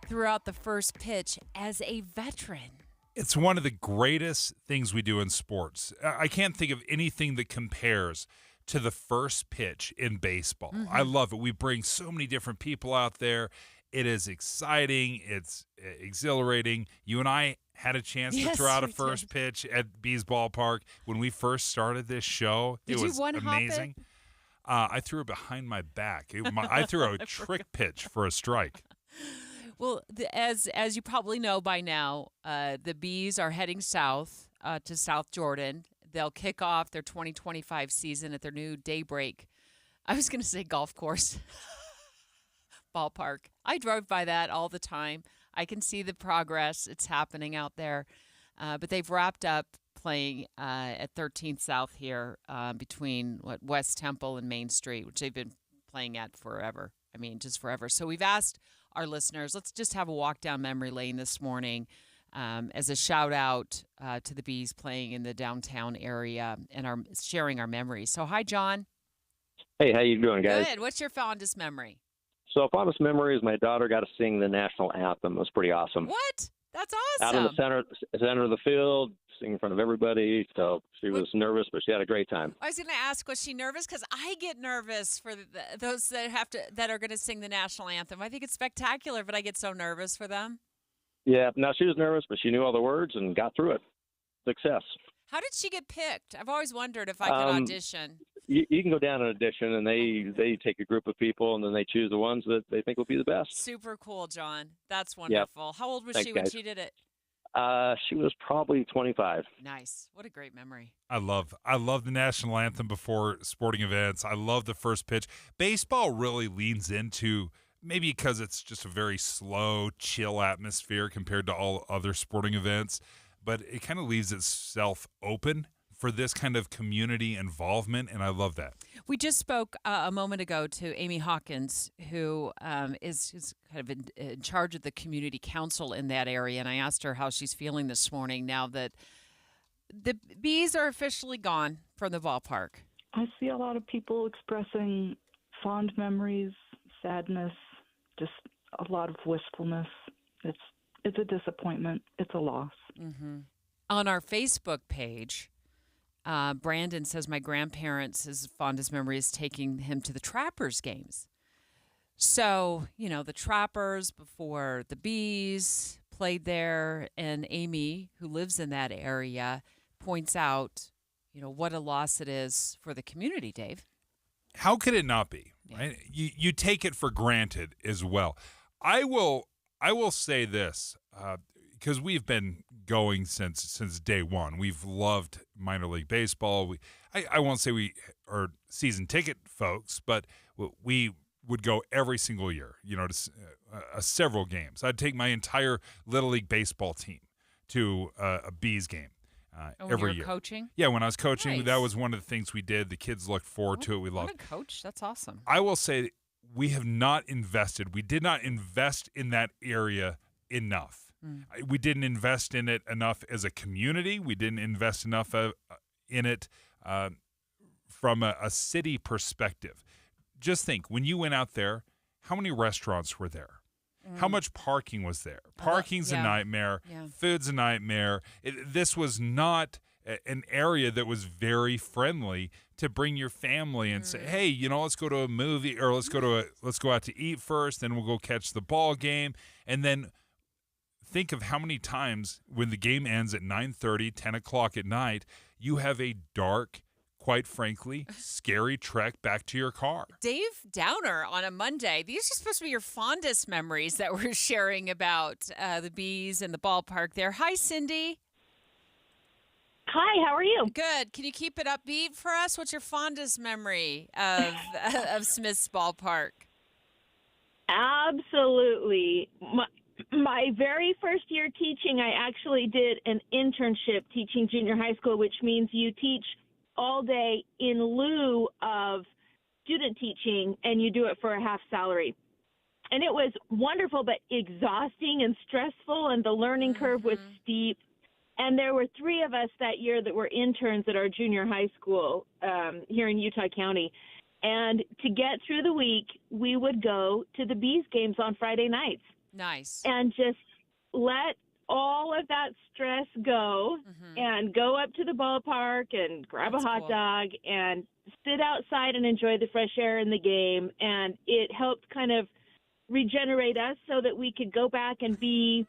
threw out the first pitch as a veteran. It's one of the greatest things we do in sports. I can't think of anything that compares to the first pitch in baseball. Mm-hmm. I love it. We bring so many different people out there. It is exciting. It's exhilarating. You and I had a chance to throw out a first pitch at Bees Ballpark when we first started this show. Did it was you one-hop amazing. I threw it behind my back. I threw a trick pitch for a strike. Well, as you probably know by now, the Bees are heading south to South Jordan. They'll kick off their 2025 season at their new Daybreak. I was going to say golf course. Ballpark. I drove by that all the time. I can see the progress. It's happening out there. But they've wrapped up playing at 13th South here between West Temple and Main Street, which they've been playing at forever. I mean, just forever. So we've asked our listeners, let's just have a walk down memory lane this morning as a shout out to the Bees playing in the downtown area and sharing our memories. So hi, John. Hey, how you doing, guys? Good. What's your fondest memory? So fondest memory is my daughter got to sing the national anthem. It was pretty awesome. What? That's awesome. Out in the center of the field, singing in front of everybody. So she was nervous, but she had a great time. I was going to ask, was she nervous? Because I get nervous for those that are going to sing the national anthem. I think it's spectacular, but I get so nervous for them. Yeah, no, she was nervous, but she knew all the words and got through it. Success. How did she get picked? I've always wondered if I could audition. You can go down and audition, and they take a group of people, and then they choose the ones that they think will be the best. Super cool, John. That's wonderful. Yep. How old was she when she did it? She was probably 25. Nice. What a great memory. I love the national anthem before sporting events. I love the first pitch. Baseball really leans into, maybe because it's just a very slow, chill atmosphere compared to all other sporting events, but it kind of leaves itself open for this kind of community involvement, and I love that. We just spoke a moment ago to Amy Hawkins, who is kind of in charge of the community council in that area, and I asked her how she's feeling this morning now that the Bees are officially gone from the ballpark. I see a lot of people expressing fond memories, sadness, just a lot of wistfulness. It's a disappointment. It's a loss. Mm-hmm. On our Facebook page, Brandon says my grandparents, his fondest memory is taking him to the Trappers games. So, the Trappers before the Bees played there, and Amy, who lives in that area, points out, what a loss it is for the community, Dave. How could it not be? Right? You take it for granted as well. I will say this, because we've been going since day one. We've loved minor league baseball. I won't say we are season ticket folks, but we would go every single year, to several games. I'd take my entire Little League baseball team to a Bees game every year. Coaching? Yeah, when I was coaching, Nice. That was one of the things we did. The kids looked forward to it. We loved it. What a coach. That's awesome. I will say we have not invested. We did not invest in that area enough. We didn't invest in it enough as a community. We didn't invest enough in it from a city perspective. Just think, when you went out there, how many restaurants were there? How much parking was there? Parking's a nightmare. Yeah. Food's a nightmare. This was not an area that was very friendly to bring your family and say, hey, let's go to a movie, or let's go out to eat first, then we'll go catch the ball game. And then think of how many times when the game ends at 9:30, 10 o'clock at night, you have a dark, quite frankly, scary trek back to your car. Dave Downer on a Monday. These are supposed to be your fondest memories that we're sharing about the bees and the ballpark there. Hi, Cindy. Hi, how are you? Good. Can you keep it upbeat for us? What's your fondest memory of Smith's Ballpark? Absolutely. My very first year teaching, I actually did an internship teaching junior high school, which means you teach all day in lieu of student teaching, and you do it for a half salary. And it was wonderful, but exhausting and stressful, and the learning curve was steep. And there were 3 of us that year that were interns at our junior high school here in Utah County. And to get through the week, we would go to the Bees games on Friday nights. Nice. And just let all of that stress go and go up to the ballpark and grab a hot dog and sit outside and enjoy the fresh air in the game. And it helped kind of regenerate us so that we could go back and be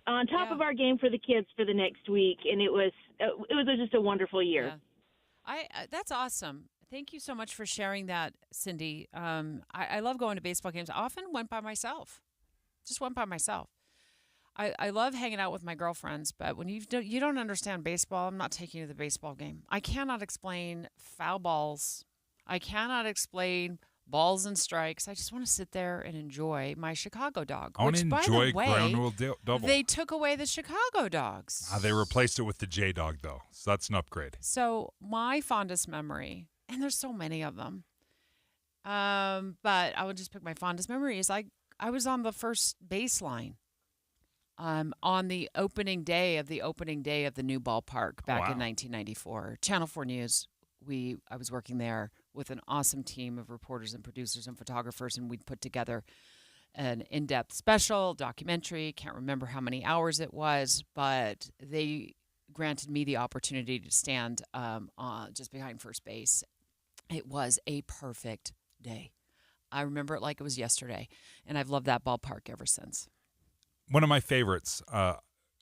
on top of our game for the kids for the next week. And it was just a wonderful year. Yeah. That's awesome. Thank you so much for sharing that, Cindy. I love going to baseball games. I often went by myself. Just went by myself. I love hanging out with my girlfriends, but when you don't understand baseball, I'm not taking you to the baseball game. I cannot explain foul balls. I cannot explain balls and strikes. I just want to sit there and enjoy my Chicago dog. I want to enjoy ground rule double. They took away the Chicago dogs. They replaced it with the J Dog, though, so that's an upgrade. So my fondest memory, and there's so many of them, but I would just pick my fondest memory is I was on the first baseline on the opening day of the new ballpark back in 1994. Channel 4 News. I was working there with an awesome team of reporters and producers and photographers, and we'd put together an in-depth special documentary. Can't remember how many hours it was, but they granted me the opportunity to stand just behind first base. It was a perfect day. I remember it like it was yesterday, and I've loved that ballpark ever since. One of my favorites,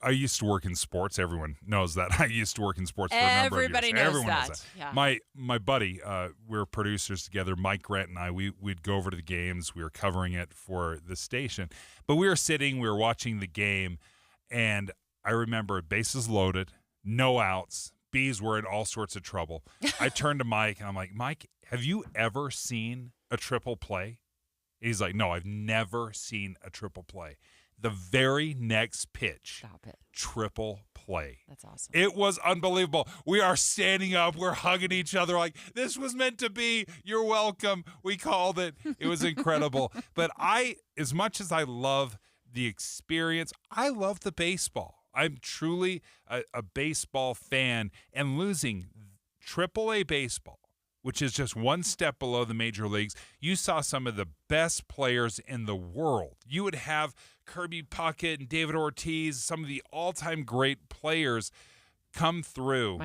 I used to work in sports. Everyone knows that. I used to work in sports for a number of years. Everybody knows that. Yeah. My buddy, we were producers together, Mike Grant and I, we'd go over to the games. We were covering it for the station. But we were watching the game, and I remember bases loaded, no outs. Bees were in all sorts of trouble. I turned to Mike, and I'm like, Mike, have you ever seen a triple play? He's like, no, I've never seen a triple play. The very next pitch, stop it, triple play. That's awesome. It was unbelievable. We are standing up. We're hugging each other like, this was meant to be. You're welcome. We called it. It was incredible. But as much as I love the experience, I love the baseball. I'm truly a baseball fan, and losing AAA baseball, which is just one step below the major leagues, you saw some of the best players in the world. You would have Kirby Puckett and David Ortiz, some of the all-time great players come through.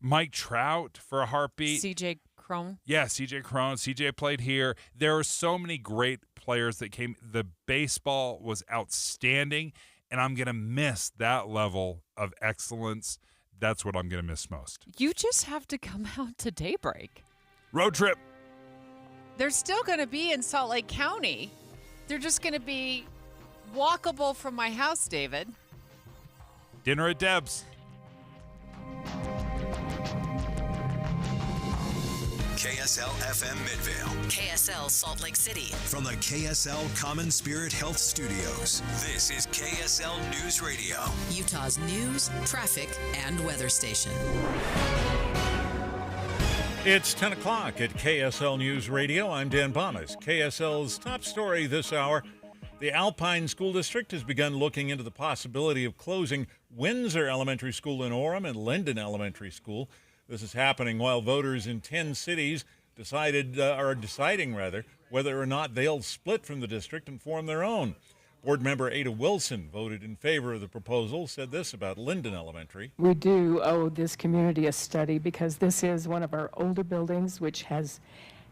Mike Trout for a heartbeat. C.J. Cron. Yeah, C.J. Cron. C.J. played here. There are so many great players that came. The baseball was outstanding, and I'm going to miss that level of excellence. That's what I'm going to miss most. You just have to come out to Daybreak. Road trip. They're still going to be in Salt Lake County. They're just going to be walkable from my house, David. Dinner at Deb's. KSL FM Midvale. KSL Salt Lake City. From the KSL Common Spirit Health Studios, this is KSL News Radio. Utah's news, traffic, and weather station. It's 10 o'clock at KSL News Radio. I'm Dan Bomas. KSL's top story this hour. The Alpine School District has begun looking into the possibility of closing Windsor Elementary School in Orem and Linden Elementary School. This is happening while voters in 10 cities are deciding whether or not they'll split from the district and form their own. Board member Ada Wilson voted in favor of the proposal, said this about Linden Elementary. We do owe this community a study because this is one of our older buildings which has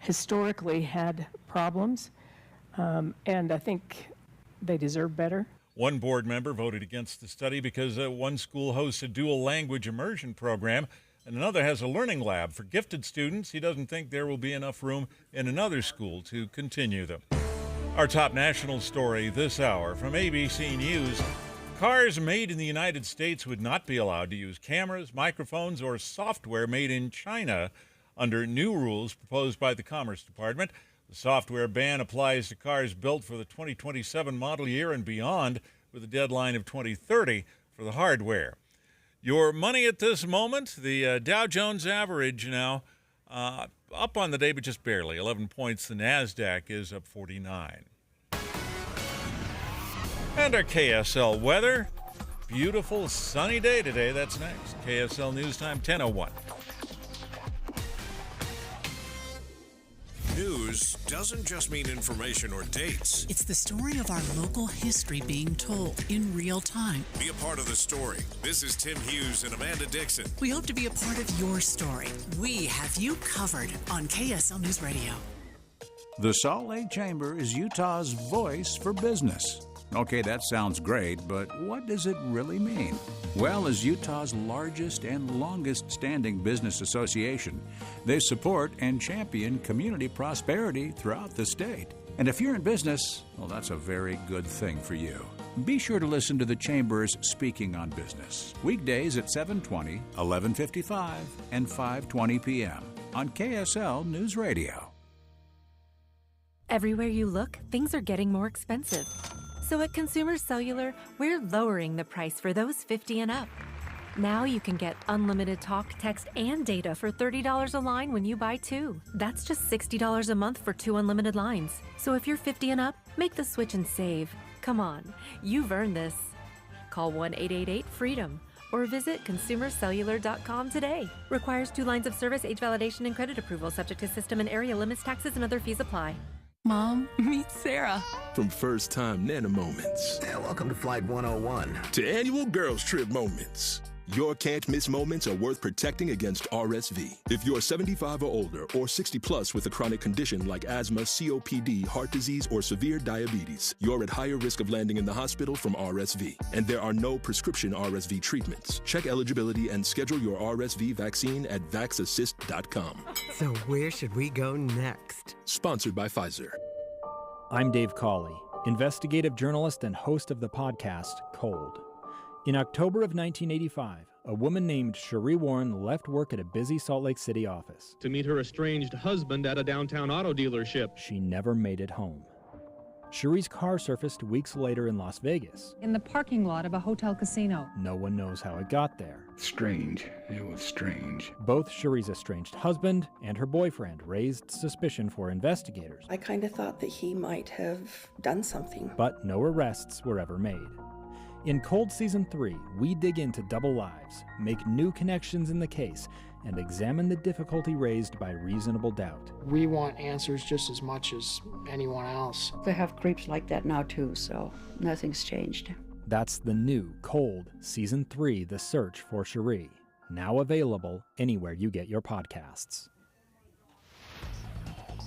historically had problems, and I think they deserve better. One board member voted against the study because one school hosts a dual language immersion program. and another has a learning lab for gifted students. He doesn't think there will be enough room in another school to continue them. Our top national story this hour from ABC News. Cars made in the United States would not be allowed to use cameras, microphones, or software made in China under new rules proposed by the Commerce Department. The software ban applies to cars built for the 2027 model year and beyond, with a deadline of 2030 for the hardware. Your money at this moment, the Dow Jones average now up on the day, but just barely, 11 points. The NASDAQ is up 49. And our KSL weather. Beautiful sunny day today. That's next. KSL News Time 10:01. News doesn't just mean information or dates. It's the story of our local history being told in real time. Be a part of the story. This is Tim Hughes and Amanda Dixon. We hope to be a part of your story. We have you covered on KSL News Radio. The Salt Lake Chamber is Utah's voice for business. Okay, that sounds great, but what does it really mean? Well, as Utah's largest and longest-standing business association, they support and champion community prosperity throughout the state. And if you're in business, well, that's a very good thing for you. Be sure to listen to the Chamber's Speaking on Business, weekdays at 7:20, 11:55, and 5:20 p.m. on KSL News Radio. Everywhere you look, things are getting more expensive. So at Consumer Cellular, we're lowering the price for those 50 and up. Now you can get unlimited talk, text, and data for $30 a line when you buy two. That's just $60 a month for 2 unlimited lines. So if you're 50 and up, make the switch and save. Come on, you've earned this. Call 1-888-FREEDOM or visit consumercellular.com today. Requires 2 lines of service, age validation, and credit approval, subject to system and area limits, taxes, and other fees apply. Mom, meet Sarah. From first-time Nana moments. Yeah, welcome to Flight 101. To annual girls trip moments. Your can't-miss moments are worth protecting against RSV. If you're 75 or older or 60 plus with a chronic condition like asthma, COPD, heart disease, or severe diabetes, you're at higher risk of landing in the hospital from RSV. And there are no prescription RSV treatments. Check eligibility and schedule your RSV vaccine at vaxassist.com. So where should we go next? Sponsored by Pfizer. I'm Dave Cawley, investigative journalist and host of the podcast Cold. In October of 1985, a woman named Cherie Warren left work at a busy Salt Lake City office to meet her estranged husband at a downtown auto dealership. She never made it home. Cherie's car surfaced weeks later in Las Vegas. In the parking lot of a hotel casino. No one knows how it got there. Strange. It was strange. Both Cherie's estranged husband and her boyfriend raised suspicion for investigators. I kind of thought that he might have done something. But no arrests were ever made. In Cold Season 3, we dig into double lives, make new connections in the case, and examine the difficulty raised by reasonable doubt. We want answers just as much as anyone else. They have creeps like that now too, so nothing's changed. That's the new Cold Season 3, The Search for Cherie, now available anywhere you get your podcasts.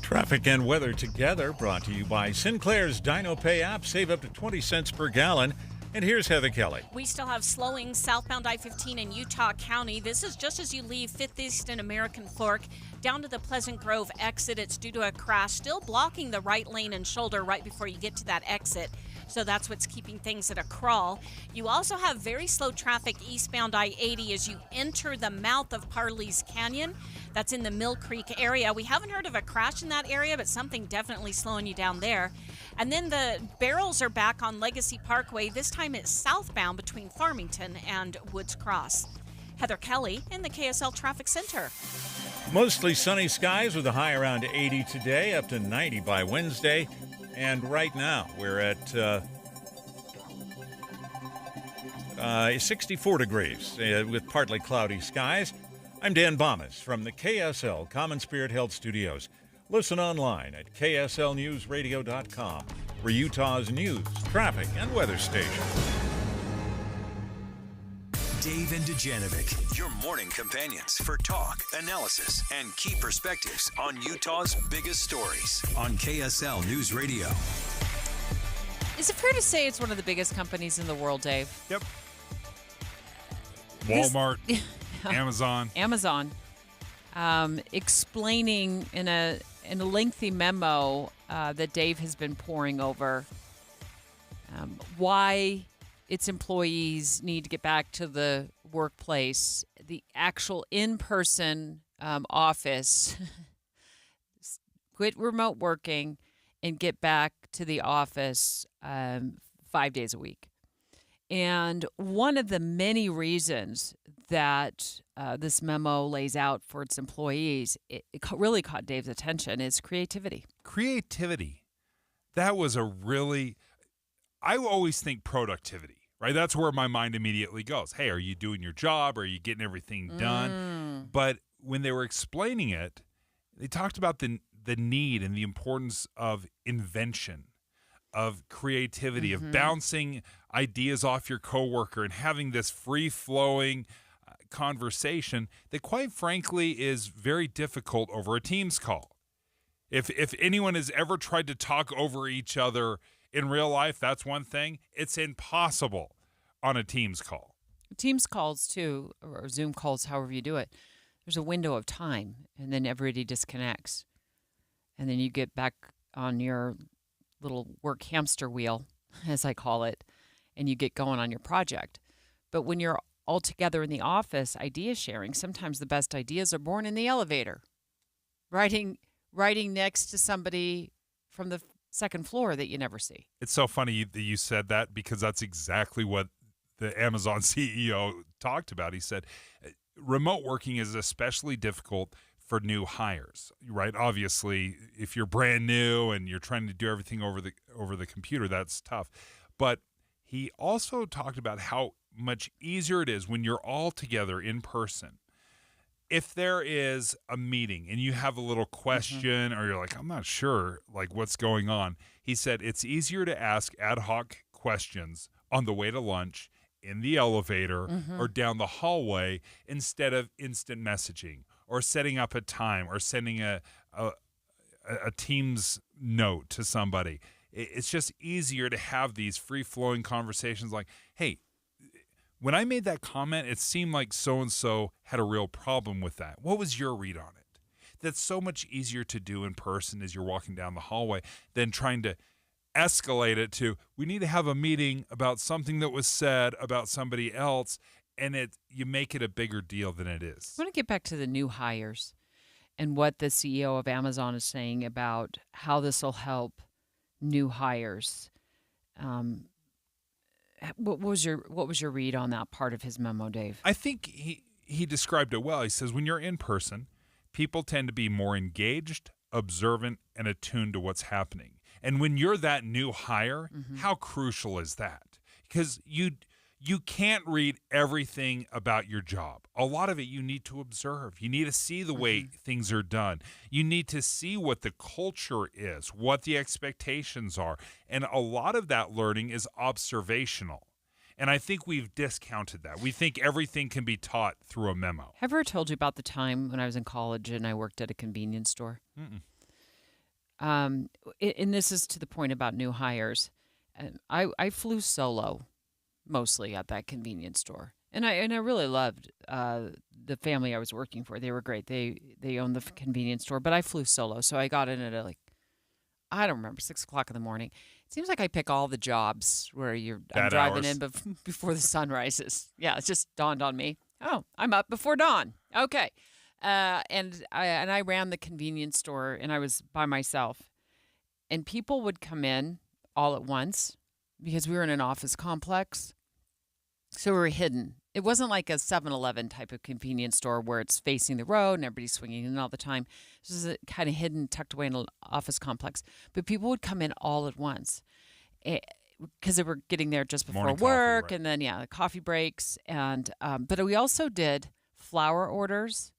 Traffic and weather together, brought to you by Sinclair's DinoPay app. Save up to 20 cents per gallon. And here's Heather Kelly. We still have slowing southbound I-15 in Utah County. This is just as you leave 5th East and American Fork down to the Pleasant Grove exit. It's due to a crash, still blocking the right lane and shoulder right before you get to that exit. So that's what's keeping things at a crawl. You also have very slow traffic eastbound I-80 as you enter the mouth of Parley's Canyon. That's in the Mill Creek area. We haven't heard of a crash in that area, but something definitely slowing you down there. And then the barrels are back on Legacy Parkway. This time it's southbound between Farmington and Woods Cross. Heather Kelly in the KSL Traffic Center. Mostly sunny skies with a high around 80 today, up to 90 by Wednesday. And right now we're at 64 degrees with partly cloudy skies. I'm Dan Bomas from the KSL Common Spirit Health Studios. Listen online at kslnewsradio.com for Utah's news, traffic, and weather station. Dave and Dujanovic, your morning companions for talk, analysis, and key perspectives on Utah's biggest stories on KSL News Radio. Is it fair to say it's one of the biggest companies in the world, Dave? Yep. Walmart. Amazon. Explaining in a lengthy memo that Dave has been poring over why its employees need to get back to the workplace, the actual in-person office, quit remote working, and get back to the office 5 days a week. And one of the many reasons that this memo lays out for its employees, it really caught Dave's attention, is creativity. Creativity. That was I always think productivity, right? That's where my mind immediately goes. Hey, are you doing your job? Are you getting everything done? But when they were explaining it, they talked about the need and the importance of invention, of creativity, of bouncing ideas off your coworker and having this free-flowing conversation that, quite frankly, is very difficult over a Teams call. If anyone has ever tried to talk over each other in real life, that's one thing. It's impossible on a Teams call. Teams calls, too, or Zoom calls, however you do it, there's a window of time, and then everybody disconnects. And then you get back on your little work hamster wheel, as I call it, and you get going on your project. But when you're all together in the office, idea sharing, sometimes the best ideas are born in the elevator, writing next to somebody from the second floor that you never see. It's so funny that you said that, because that's exactly what the Amazon CEO talked about. He said remote working is especially difficult for new hires, right? Obviously, if you're brand new and you're trying to do everything over the computer, that's tough. But he also talked about how much easier it is when you're all together in person. If there is a meeting and you have a little question or you're like, I'm not sure, like, what's going on, he said it's easier to ask ad hoc questions on the way to lunch, in the elevator, or down the hallway, instead of instant messaging or setting up a time or sending a Teams note to somebody. It's just easier to have these free-flowing conversations like, hey, when I made that comment, it seemed like so-and-so had a real problem with that. What was your read on it? That's so much easier to do in person as you're walking down the hallway than trying to escalate it to, we need to have a meeting about something that was said about somebody else, and you make it a bigger deal than it is. I want to get back to the new hires and what the CEO of Amazon is saying about how this will help new hires. What was your read on that part of his memo, Dave? I think he described it well. He says when you're in person, people tend to be more engaged, observant, and attuned to what's happening. And when you're that new hire, how crucial is that? Because you can't read everything about your job. A lot of it you need to observe. You need to see the way things are done. You need to see what the culture is, what the expectations are. And a lot of that learning is observational. And I think we've discounted that. We think everything can be taught through a memo. Have I ever told you about the time when I was in college and I worked at a convenience store? And this is to the point about new hires. I flew solo mostly at that convenience store. And I really loved the family I was working for. They were great. They owned the convenience store, but I flew solo. So I got in at I don't remember, 6 o'clock in the morning. It seems like I pick all the jobs where I'm driving in before the sun rises. Yeah, it just dawned on me. Oh, I'm up before dawn. Okay. And I ran the convenience store, and I was by myself. And people would come in all at once because we were in an office complex. So we were hidden. It wasn't like a 7-Eleven type of convenience store where it's facing the road and everybody's swinging in all the time. This is kind of hidden, tucked away in an office complex. But people would come in all at once because they were getting there just before Morning work, coffee, right. And then, the coffee breaks. And but we also did flower orders.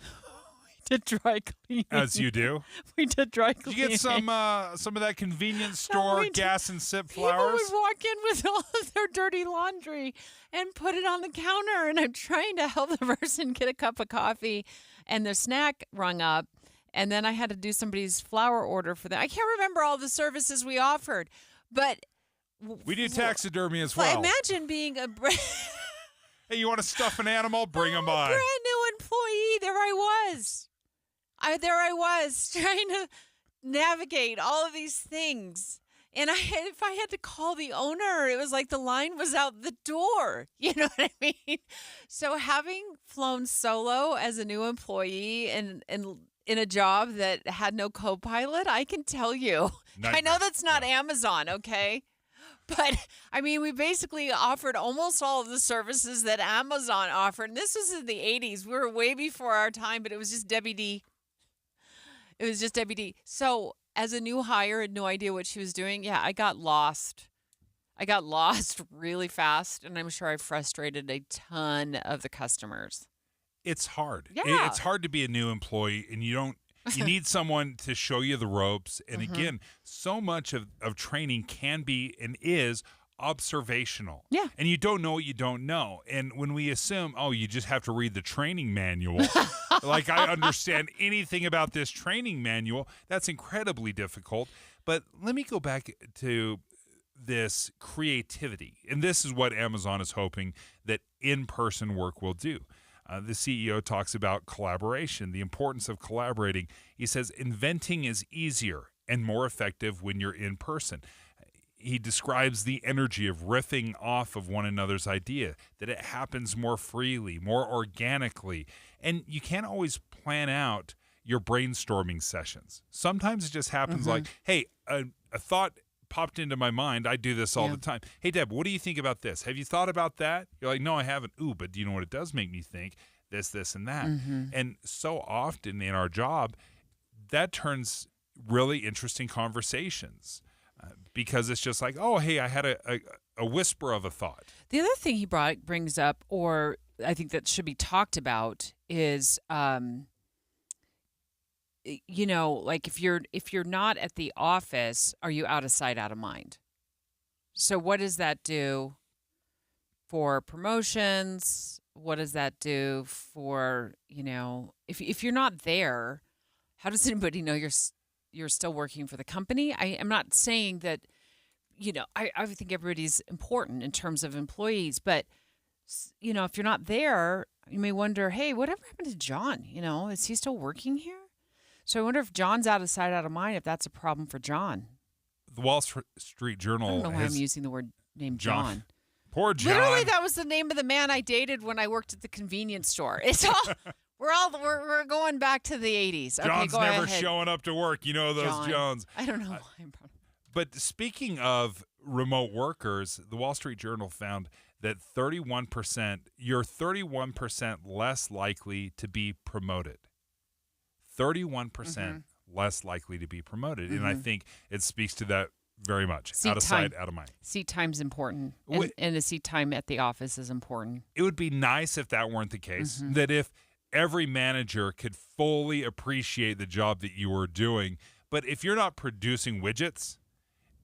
We did dry cleaning. As you do. We did dry cleaning. Did you get some of that convenience store gas and sip flowers? People would walk in with all of their dirty laundry and put it on the counter, and I'm trying to help the person get a cup of coffee and their snack rung up, and then I had to do somebody's flower order for them. I can't remember all the services we offered, but we do taxidermy as well. Imagine being Hey, you want to stuff an animal? Bring him by. Brand new employee. There I was trying to navigate all of these things. And if I had to call the owner, it was like the line was out the door. You know what I mean? So having flown solo as a new employee and in a job that had no co-pilot, I can tell you. Nightmare. I know that's not Amazon, okay? But, I mean, we basically offered almost all of the services that Amazon offered. And this was in the 80s. We were way before our time, but it was just Debbie D. So as a new hire, had no idea what she was doing. Yeah, I got lost. Really fast, and I'm sure I frustrated a ton of the customers. It's hard. Yeah. It's hard to be a new employee, and you need someone to show you the ropes. And again, so much of training can be and is observational. Yeah. And you don't know what you don't know. And when we assume, you just have to read the training manual, like I understand anything about this training manual, that's incredibly difficult. But let me go back to this creativity. And this is what Amazon is hoping that in-person work will do. The CEO talks about collaboration, the importance of collaborating. He says inventing is easier and more effective when you're in person. He describes the energy of riffing off of one another's idea, that it happens more freely, more organically. And you can't always plan out your brainstorming sessions. Sometimes it just happens like, hey, a thought popped into my mind. I do this all the time. Hey, Deb, what do you think about this? Have you thought about that? You're like, no, I haven't. Ooh, but do you know what it does make me think? This, and that. And so often in our job, that turns really interesting conversations because it's just like, oh, hey, I had a whisper of a thought. The other thing he brings up, or I think that should be talked about, is like if you're not at the office, are you out of sight, out of mind? So what does that do for promotions? What does that do for, if you're not there, how does anybody know you're still working for the company? I am not saying that, I think everybody's important in terms of employees, but if you're not there, you may wonder, hey, whatever happened to John? Is he still working here? So I wonder if John's out of sight, out of mind, if that's a problem for John. The Wall Street Journal. I don't know why I'm using the word name John. Poor John. Literally, that was the name of the man I dated when I worked at the convenience store. It's all we're going back to the 80s. John's okay, never ahead. showing up to work. You know those Johns. I don't know why I'm probably. But speaking of remote workers, the Wall Street Journal found that 31% less likely to be promoted. 31% less likely to be promoted. And I think it speaks to that very much. Out of sight, out of mind. Seat time's important. And the seat time at the office is important. It would be nice if that weren't the case, that if every manager could fully appreciate the job that you were doing. But if you're not producing widgets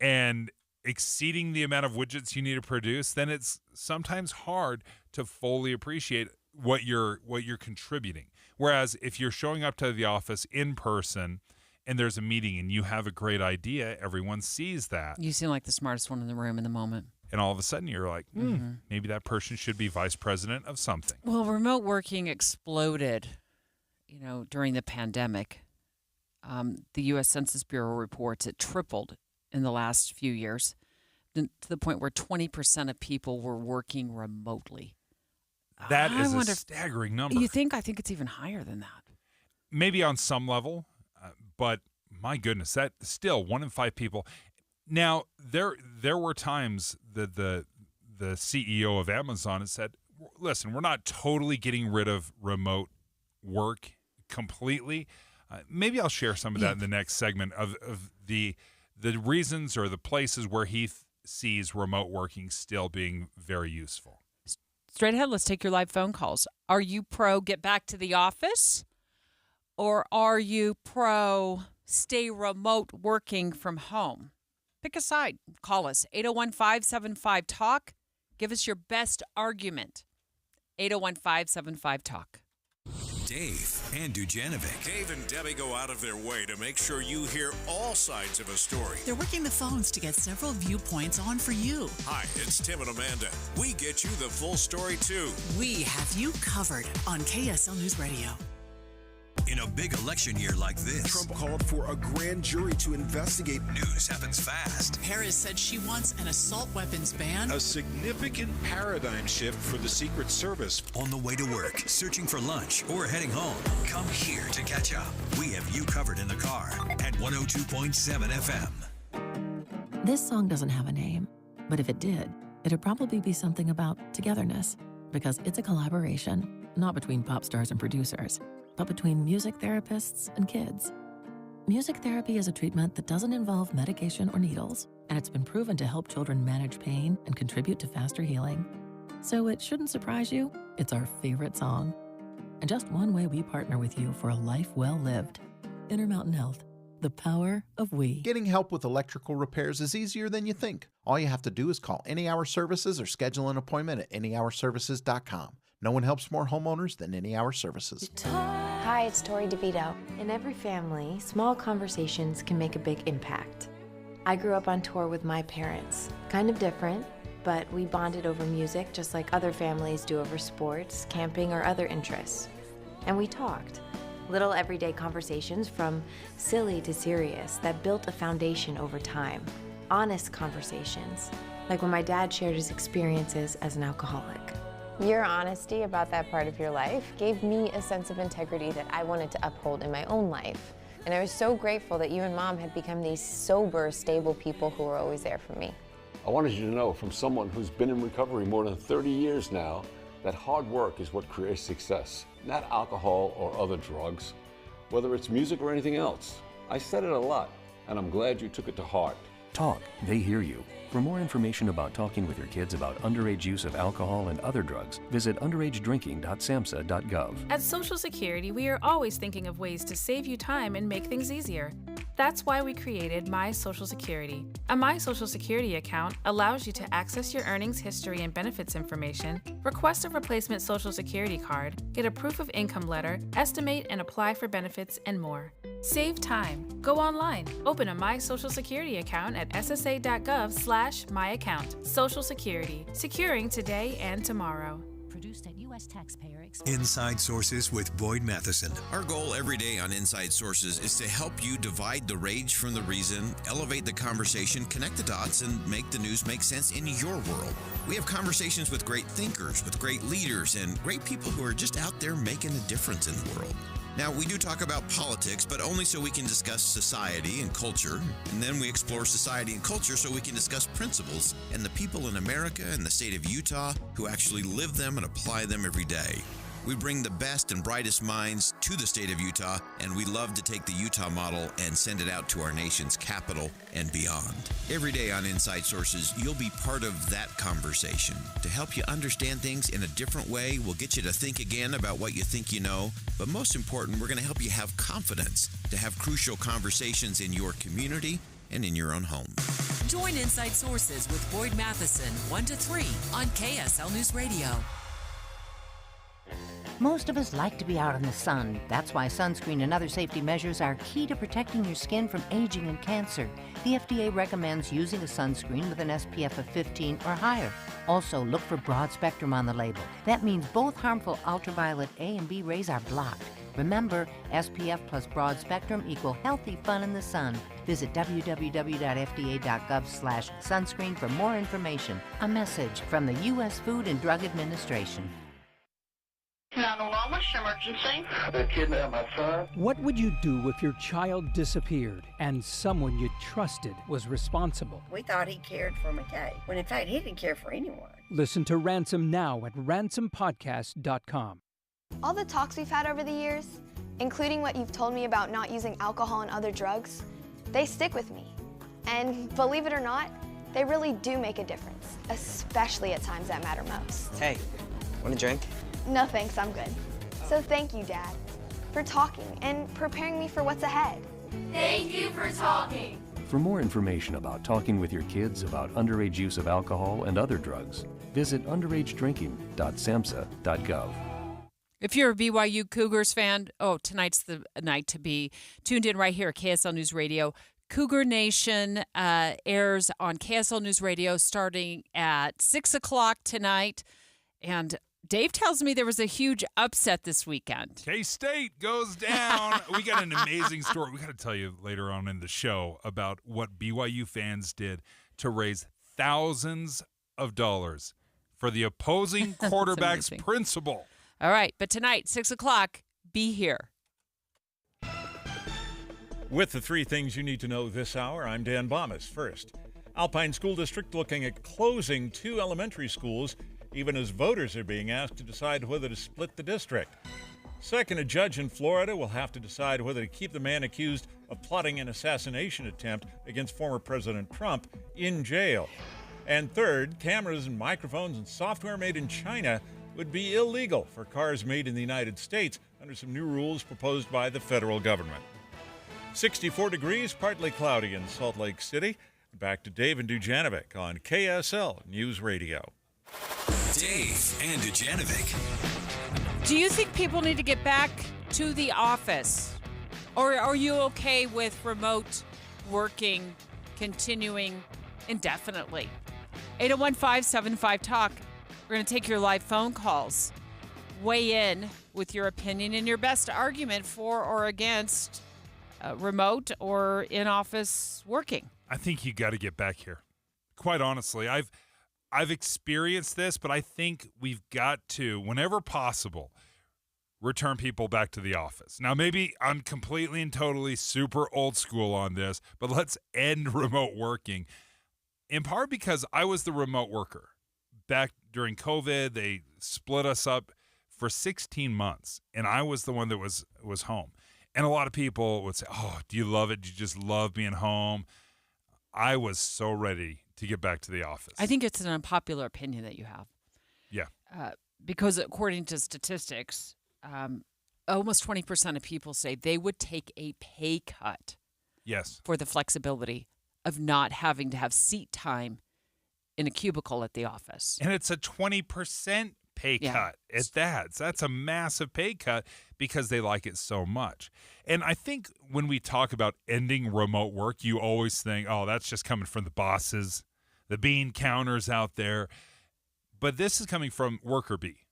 and exceeding the amount of widgets you need to produce, then it's sometimes hard to fully appreciate what you're contributing. Whereas if you're showing up to the office in person and there's a meeting and you have a great idea, everyone sees that. You seem like the smartest one in the room in the moment. And all of a sudden you're like, maybe that person should be vice president of something. Well, remote working exploded, during the pandemic. The U.S. Census Bureau reports it tripled in the last few years to the point where 20% of people were working remotely. That is a staggering number. You think? I think it's even higher than that. Maybe on some level, but my goodness, that still 1 in 5 people. Now, there were times that the CEO of Amazon has said, listen, we're not totally getting rid of remote work completely. Maybe I'll share some of that in the next segment of the reasons or the places where he sees remote working still being very useful. Straight ahead, let's take your live phone calls. Are you pro get back to the office? Or are you pro stay remote working from home? Pick a side. Call us, 801-575-TALK. Give us your best argument, 801-575-TALK. Dave and Dujanovic. Dave and Debbie go out of their way to make sure you hear all sides of a story. They're working the phones to get several viewpoints on for you. Hi, it's Tim and Amanda. We get you the full story, too. We have you covered on KSL News Radio. In a big election year like this, Trump called for a grand jury to investigate. News happens fast. Harris said she wants an assault weapons ban. A significant paradigm shift for the Secret Service. On the way to work, searching for lunch, or heading home, come here to catch up. We have you covered in the car at 102.7 FM. This song doesn't have a name, but if it did, it'd probably be something about togetherness, because it's a collaboration, not between pop stars and producers, but between music therapists and kids. Music therapy is a treatment that doesn't involve medication or needles, and it's been proven to help children manage pain and contribute to faster healing. So it shouldn't surprise you, it's our favorite song. And just one way we partner with you for a life well lived. Intermountain Health, the power of we. Getting help with electrical repairs is easier than you think. All you have to do is call Any Hour Services or schedule an appointment at anyhourservices.com. No one helps more homeowners than Any Hour Services. Hi, it's Tori DeVito. In every family, small conversations can make a big impact. I grew up on tour with my parents. Kind of different, but we bonded over music just like other families do over sports, camping, or other interests. And we talked. Little everyday conversations from silly to serious that built a foundation over time. Honest conversations, like when my dad shared his experiences as an alcoholic. Your honesty about that part of your life gave me a sense of integrity that I wanted to uphold in my own life. And I was so grateful that you and Mom had become these sober, stable people who were always there for me. I wanted you to know from someone who's been in recovery more than 30 years now that hard work is what creates success, not alcohol or other drugs, whether it's music or anything else. I said it a lot, and I'm glad you took it to heart. Talk, they hear you. For more information about talking with your kids about underage use of alcohol and other drugs, visit underagedrinking.samhsa.gov. At Social Security, we are always thinking of ways to save you time and make things easier. That's why we created My Social Security. A My Social Security account allows you to access your earnings history and benefits information, request a replacement Social Security card, get a proof of income letter, estimate and apply for benefits, and more. Save time. Go online. Open a My Social Security account at ssa.gov/myaccount. Social Security. Securing today and tomorrow. Produced at U.S. taxpayer expense. Inside Sources with Boyd Matheson. Our goal every day on Inside Sources is to help you divide the rage from the reason, elevate the conversation, connect the dots, and make the news make sense in your world. We have conversations with great thinkers, with great leaders, and great people who are just out there making a difference in the world. Now, we do talk about politics, but only so we can discuss society and culture. And then we explore society and culture so we can discuss principles and the people in America and the state of Utah who actually live them and apply them every day. We bring the best and brightest minds to the state of Utah, and we love to take the Utah model and send it out to our nation's capital and beyond. Every day on Inside Sources, you'll be part of that conversation. To help you understand things in a different way, we'll get you to think again about what you think you know, but most important, we're going to help you have confidence to have crucial conversations in your community and in your own home. Join Inside Sources with Boyd Matheson, 1 to 3 on KSL News Radio. Most of us like to be out in the sun. That's why sunscreen and other safety measures are key to protecting your skin from aging and cancer. The FDA recommends using a sunscreen with an SPF of 15 or higher. Also, look for broad spectrum on the label. That means both harmful ultraviolet A and B rays are blocked. Remember, SPF plus broad spectrum equal healthy fun in the sun. Visit www.fda.gov/sunscreen for more information. A message from the U.S. Food and Drug Administration. 911, what's your emergency? They kidnapped my son. What would you do if your child disappeared and someone you trusted was responsible? We thought he cared for McKay, when in fact he didn't care for anyone. Listen to Ransom now at ransompodcast.com. All the talks we've had over the years, including what you've told me about not using alcohol and other drugs, they stick with me. And believe it or not, they really do make a difference, especially at times that matter most. Hey, want a drink? No thanks, I'm good. So thank you, Dad, for talking and preparing me for what's ahead. Thank you for talking. For more information about talking with your kids about underage use of alcohol and other drugs, visit underagedrinking.samhsa.gov. If you're a BYU Cougars fan, tonight's the night to be tuned in right here at KSL News Radio. Cougar Nation airs on KSL News Radio starting at 6 o'clock tonight. And Dave tells me there was a huge upset this weekend. K-State goes down. We got an amazing story. We got to tell you later on in the show about what BYU fans did to raise thousands of dollars for the opposing quarterback's principal. All right, but tonight, 6 o'clock, be here. With the three things you need to know this hour, I'm Dan Bomas. First, Alpine School District looking at closing 2 elementary schools, even as voters are being asked to decide whether to split the district. Second, a judge in Florida will have to decide whether to keep the man accused of plotting an assassination attempt against former President Trump in jail. And third, cameras and microphones and software made in China would be illegal for cars made in the United States under some new rules proposed by the federal government. 64 degrees, partly cloudy in Salt Lake City. Back to Dave and Dujanovic on KSL News Radio. Dave and Dujanovic. Do you think people need to get back to the office? Or are you okay with remote working continuing indefinitely? 801-575-TALK. We're going to take your live phone calls. Weigh in with your opinion and your best argument for or against remote or in-office working. I think you got to get back here. Quite honestly, I've experienced this, but I think we've got to, whenever possible, return people back to the office. Now, maybe I'm completely and totally super old school on this, but let's end remote working. In part because I was the remote worker. Back during COVID, they split us up for 16 months, and I was the one that was home. And a lot of people would say, oh, do you love it? Do you just love being home? I was so ready to get back to the office. I think it's an unpopular opinion that you have. Yeah. Because according to statistics, almost 20% of people say they would take a pay cut. Yes. For the flexibility of not having to have seat time in a cubicle at the office. And it's a 20% pay cut at that. So that's a massive pay cut because they like it so much. And I think when we talk about ending remote work, you always think, oh, that's just coming from the bosses, the bean counters out there. But this is coming from worker bee,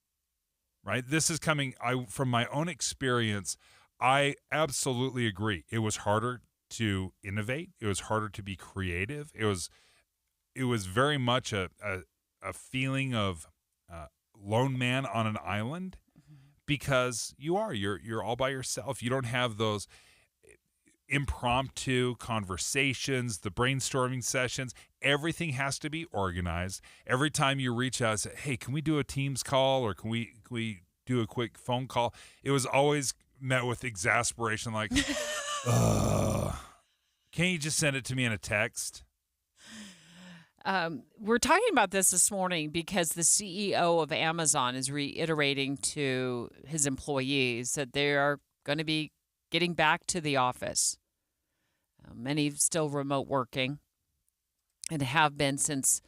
right? This is coming from my own experience. I absolutely agree. It was harder to innovate. It was harder to be creative. It was very much a feeling of lone man on an island because you're all by yourself. You don't have those impromptu conversations, the brainstorming sessions. Everything has to be organized. Every time you reach out and say, hey, can we do a Teams call or can we do a quick phone call? It was always met with exasperation like, can't you just send it to me in a text? We're talking about this morning because the CEO of Amazon is reiterating to his employees that they are going to be getting back to the office. Many still remote working and have been since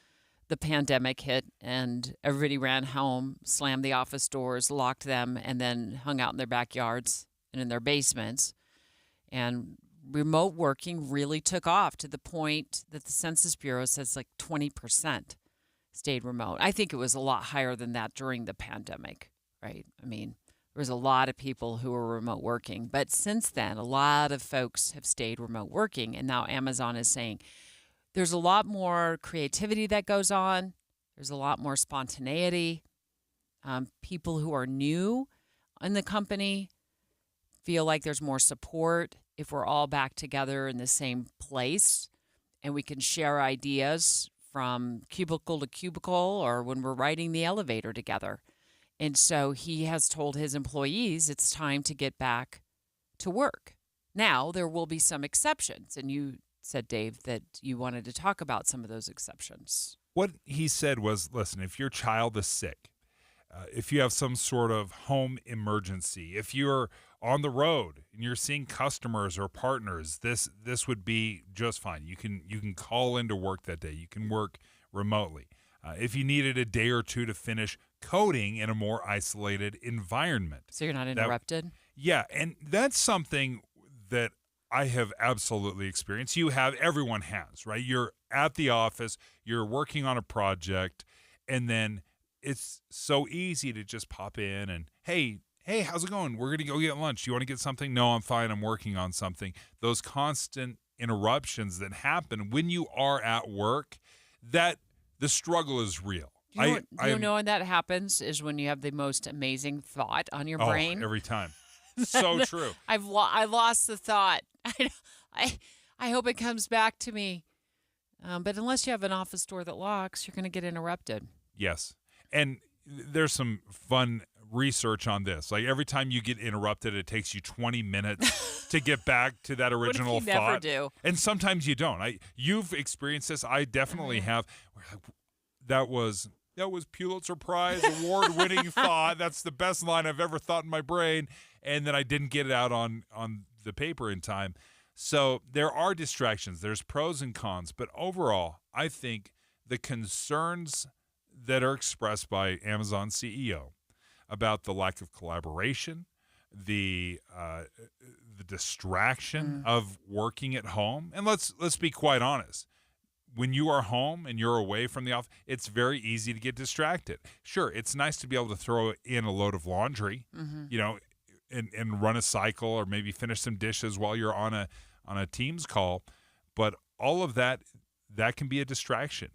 the pandemic hit and everybody ran home, slammed the office doors, locked them, and then hung out in their backyards and in their basements. And remote working really took off to the point that the Census Bureau says like 20% stayed remote. I think it was a lot higher than that during the pandemic, right? I mean, there was a lot of people who were remote working. But since then, a lot of folks have stayed remote working. And now Amazon is saying there's a lot more creativity that goes on. There's a lot more spontaneity. People who are new in the company feel like there's more support if we're all back together in the same place and we can share ideas from cubicle to cubicle or when we're riding the elevator together. And so he has told his employees it's time to get back to work. Now, there will be some exceptions. And you said, Dave, that you wanted to talk about some of those exceptions. What he said was, listen, if your child is sick, if you have some sort of home emergency, if you're on the road and you're seeing customers or partners, this would be just fine. You can call into work that day. You can work remotely. if you needed a day or two to finish coding in a more isolated environment. So you're not interrupted? And that's something that I have absolutely experienced. Everyone has, right? You're at the office, you're working on a project, and then it's so easy to just pop in and, hey, how's it going? We're going to go get lunch. You want to get something? No, I'm fine. I'm working on something. Those constant interruptions that happen when you are at work, that the struggle is real. You know when that happens is when you have the most amazing thought on your brain. Every time. So true. I lost the thought. I hope it comes back to me. But unless you have an office door that locks, you're going to get interrupted. Yes. And there's some fun research on this. Like every time you get interrupted, it takes you 20 minutes to get back to that original what if you thought. Never do. And sometimes you don't. You've experienced this. I definitely have. That was Pulitzer Prize award-winning thought. That's the best line I've ever thought in my brain. And then I didn't get it out on the paper in time. So there are distractions. There's pros and cons. But overall, I think the concerns that are expressed by Amazon CEO about the lack of collaboration, the distraction of working at home, and let's be quite honest. When you are home and you're away from the office, it's very easy to get distracted. Sure, it's nice to be able to throw in a load of laundry, and run a cycle or maybe finish some dishes while you're on a Teams call, but all of that can be a distraction.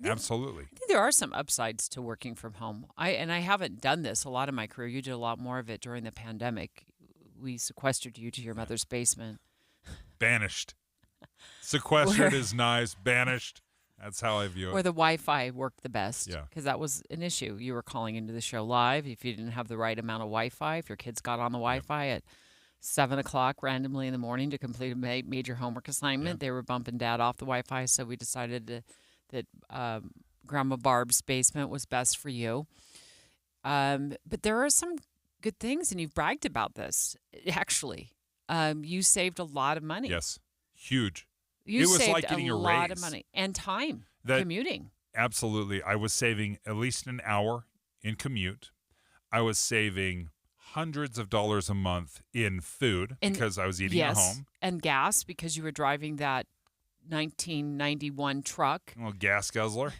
Absolutely. I think there are some upsides to working from home. I haven't done this a lot in my career. You did a lot more of it during the pandemic. We sequestered you to your mother's basement. Banished. Sequestered is nice. Banished. That's how I view it. Where the Wi-Fi worked the best. Yeah. Because that was an issue. You were calling into the show live. If you didn't have the right amount of Wi-Fi, if your kids got on the Wi-Fi at 7 o'clock randomly in the morning to complete a major homework assignment, they were bumping Dad off the Wi-Fi. So we decided that Grandma Barb's basement was best for you. But there are some good things, and you've bragged about this, actually. You saved a lot of money. Yes. Huge. You it was saved like getting a a lot raise. of money and time commuting. Absolutely. I was saving at least an hour in commute. I was saving hundreds of dollars a month in food because I was eating at home. And gas because you were driving that 1991 truck. A little gas guzzler.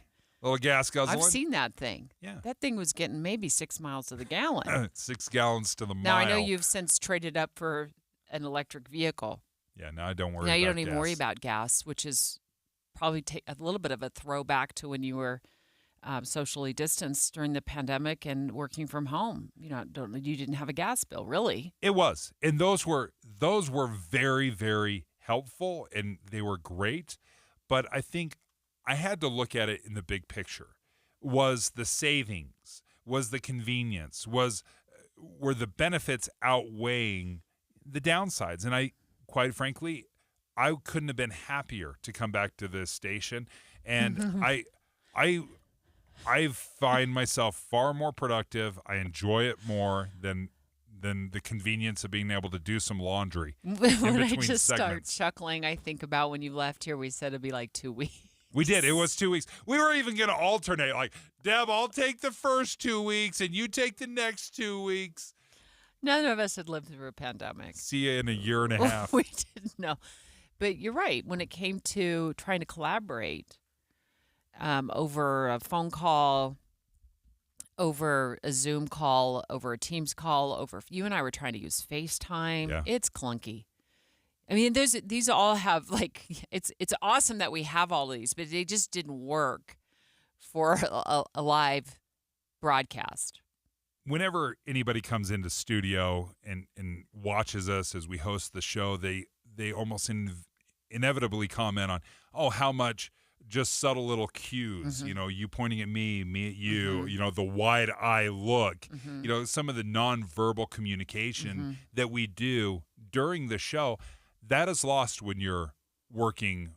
I've seen that thing. Yeah. That thing was getting maybe 6 miles to the gallon. 6 gallons to the mile. Now, I know you've since traded up for an electric vehicle. Yeah, now I don't worry about gas. Now you don't even worry about gas, which is probably a little bit of a throwback to when you were socially distanced during the pandemic and working from home. You didn't have a gas bill, really. It was. And those were very, very helpful, and they were great. But I think I had to look at it in the big picture. Was the savings, was the convenience, were the benefits outweighing the downsides? And quite frankly, I couldn't have been happier to come back to this station. And I find myself far more productive. I enjoy it more than the convenience of being able to do some laundry in between I just segments. start chuckling, I think about when you left here, we said it'd be like 2 weeks. We did. It was 2 weeks. We were even going to alternate. Like, Deb, I'll take the first 2 weeks, and you take the next 2 weeks. None of us had lived through a pandemic. See you in a year and a half. We didn't know. But you're right. When it came to trying to collaborate over a phone call, over a Zoom call, over a Teams call, you and I were trying to use FaceTime. Yeah. It's clunky. I mean, these all have it's awesome that we have all of these, but they just didn't work for a live broadcast. Whenever anybody comes into studio and watches us as we host the show, they almost inevitably comment on, how much just subtle little cues, you pointing at me at you, the wide eye look, some of the nonverbal communication that we do during the show, that is lost when you're working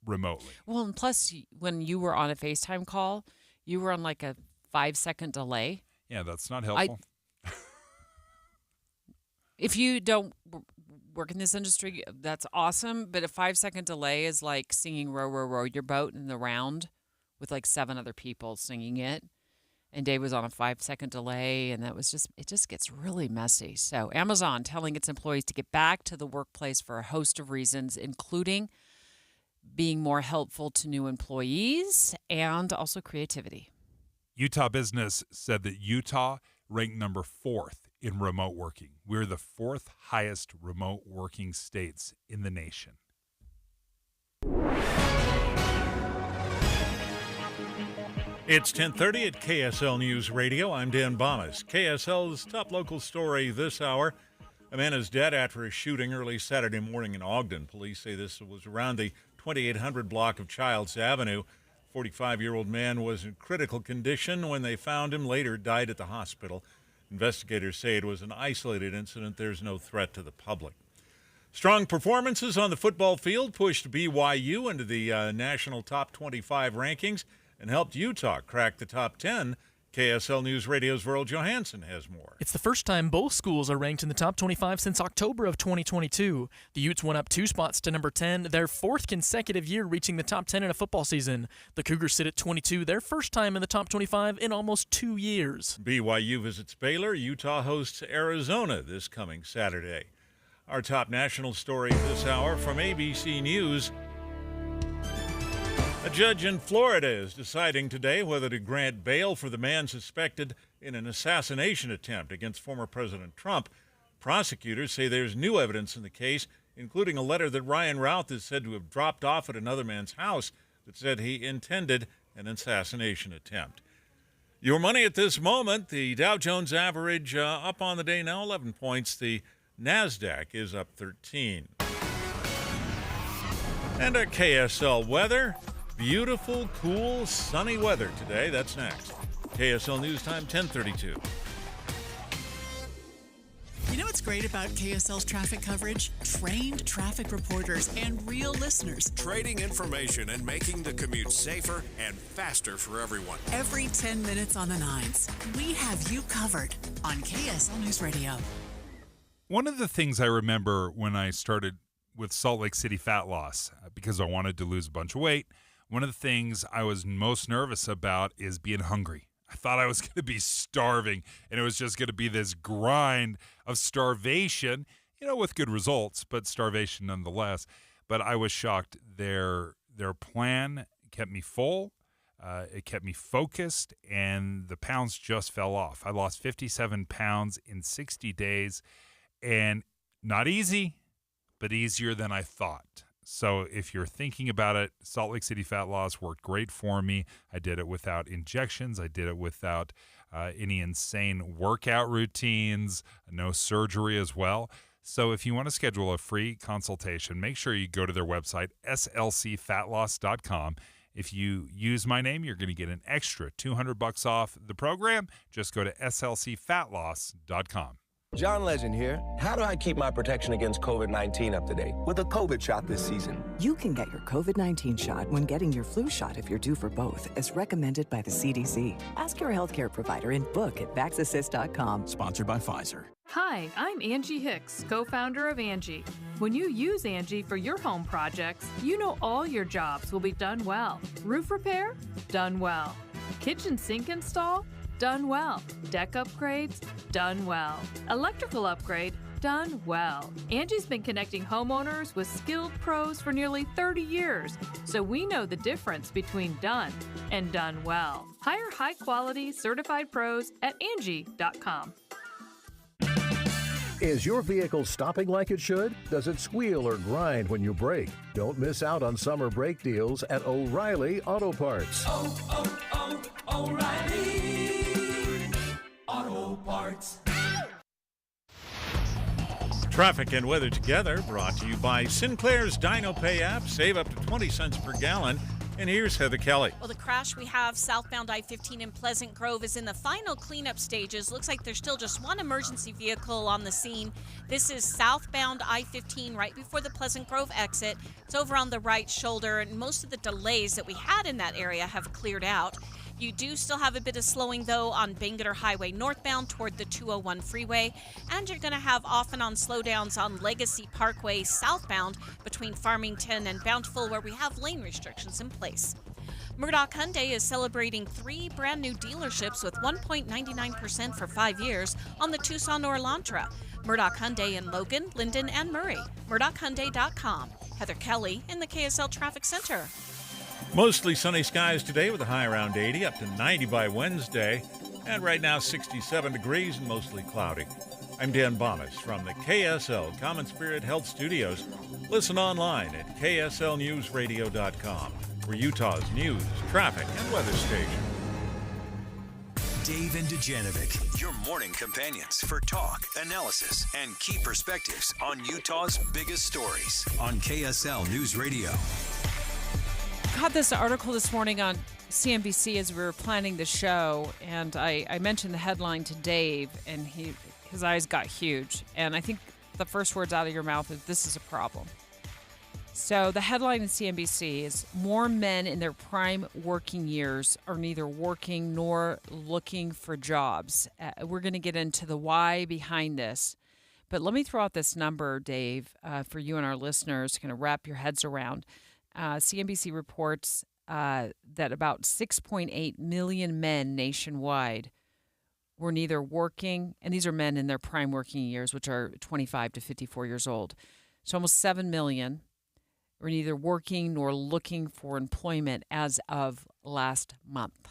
remotely. Well, and plus when you were on a FaceTime call, you were on like a 5-second delay. Yeah, that's not helpful. If you don't work in this industry, that's awesome. But a 5-second delay is like singing "Row, Row, Row Your Boat" in the round with like 7 other people singing it. And Dave was on a 5-second delay, and it just gets really messy. So Amazon telling its employees to get back to the workplace for a host of reasons, including being more helpful to new employees and also creativity. Utah Business said that Utah ranked number 4th in remote working. We're the 4th highest remote working states in the nation. It's 10:30 at KSL News Radio. I'm Dan Bomas. KSL's top local story this hour. A man is dead after a shooting early Saturday morning in Ogden. Police say this was around the 2800 block of Childs Avenue. 45-year-old man was in critical condition when they found him. Later died at the hospital. Investigators say it was an isolated incident. There's no threat to the public. Strong performances on the football field pushed BYU into the national top 25 rankings and helped Utah crack the top 10. KSL News Radio's Verl Johansson has more. It's the first time both schools are ranked in the top 25 since October of 2022. The Utes went up 2 spots to number 10, their 4th consecutive year reaching the top 10 in a football season. The Cougars sit at 22, their first time in the top 25 in almost 2 years. BYU visits Baylor. Utah hosts Arizona this coming Saturday. Our top national story this hour from ABC News. A judge in Florida is deciding today whether to grant bail for the man suspected in an assassination attempt against former President Trump. Prosecutors say there's new evidence in the case, including a letter that Ryan Routh is said to have dropped off at another man's house that said he intended an assassination attempt. Your money at this moment, the Dow Jones average up on the day now, 11 points. The NASDAQ is up 13. And our KSL weather. Beautiful, cool, sunny weather today. That's next. KSL News Time, 10:32. You know what's great about KSL's traffic coverage? Trained traffic reporters and real listeners. Trading information and making the commute safer and faster for everyone. Every 10 minutes on the 9s, we have you covered on KSL News Radio. One of the things I remember when I started with Salt Lake City fat loss, because I wanted to lose a bunch of weight, one of the things I was most nervous about is being hungry. I thought I was going to be starving, and it was just going to be this grind of starvation, with good results, but starvation nonetheless. But I was shocked. Their plan kept me full. It kept me focused, and the pounds just fell off. I lost 57 pounds in 60 days, and not easy, but easier than I thought. So if you're thinking about it, Salt Lake City fat loss worked great for me. I did it without injections. I did it without any insane workout routines, no surgery as well. So if you want to schedule a free consultation, make sure you go to their website, slcfatloss.com. If you use my name, you're going to get an extra $200 off the program. Just go to slcfatloss.com. John Legend here. How do I keep my protection against COVID-19 up to date? With a COVID shot this season. You can get your COVID-19 shot when getting your flu shot if you're due for both, as recommended by the CDC. Ask your healthcare provider and book at vaxassist.com. Sponsored by Pfizer. Hi, I'm Angie Hicks, co-founder of Angie. When you use Angie for your home projects, you know all your jobs will be done well. Roof repair? Done well. Kitchen sink install? Done well. Deck upgrades? Done well. Electrical upgrade? Done well. Angie's been connecting homeowners with skilled pros for nearly 30 years, so we know the difference between done and done well. Hire high-quality, certified pros at Angie.com. Is your vehicle stopping like it should? Does it squeal or grind when you brake? Don't miss out on summer brake deals at O'Reilly Auto Parts. O'Reilly Auto Parts. Traffic and weather together, brought to you by Sinclair's DinoPay app. Save up to 20 cents per gallon. And here's Heather Kelly. Well, the crash we have southbound I-15 in Pleasant Grove is in the final cleanup stages. Looks like there's still just one emergency vehicle on the scene. This is southbound I-15 right before the Pleasant Grove exit. It's over on the right shoulder, and most of the delays that we had in that area have cleared out. You do still have a bit of slowing, though, on Bangerter Highway northbound toward the 201 freeway. And you're going to have off and on slowdowns on Legacy Parkway southbound between Farmington and Bountiful, where we have lane restrictions in place. Murdoch Hyundai is celebrating 3 brand new dealerships with 1.99% for 5 years on the Tucson or Elantra. Murdoch Hyundai in Logan, Linden, and Murray. MurdochHyundai.com. Heather Kelly in the KSL Traffic Center. Mostly sunny skies today with a high around 80, up to 90 by Wednesday. And right now 67 degrees and mostly cloudy. I'm Dan Bomas from the KSL Common Spirit Health Studios. Listen online at kslnewsradio.com for Utah's news, traffic, and weather station. Dave and Dujanovic, your morning companions for talk, analysis, and key perspectives on Utah's biggest stories on KSL News Radio. Caught this article this morning on CNBC as we were planning the show, and I mentioned the headline to Dave, and his eyes got huge. And I think the first words out of your mouth is, "This is a problem." So the headline in CNBC is, "More men in their prime working years are neither working nor looking for jobs." We're going to get into the why behind this. But let me throw out this number, Dave, for you and our listeners to kind of wrap your heads around. CNBC reports that about 6.8 million men nationwide were neither working, and these are men in their prime working years, which are 25 to 54 years old. So almost 7 million were neither working nor looking for employment as of last month.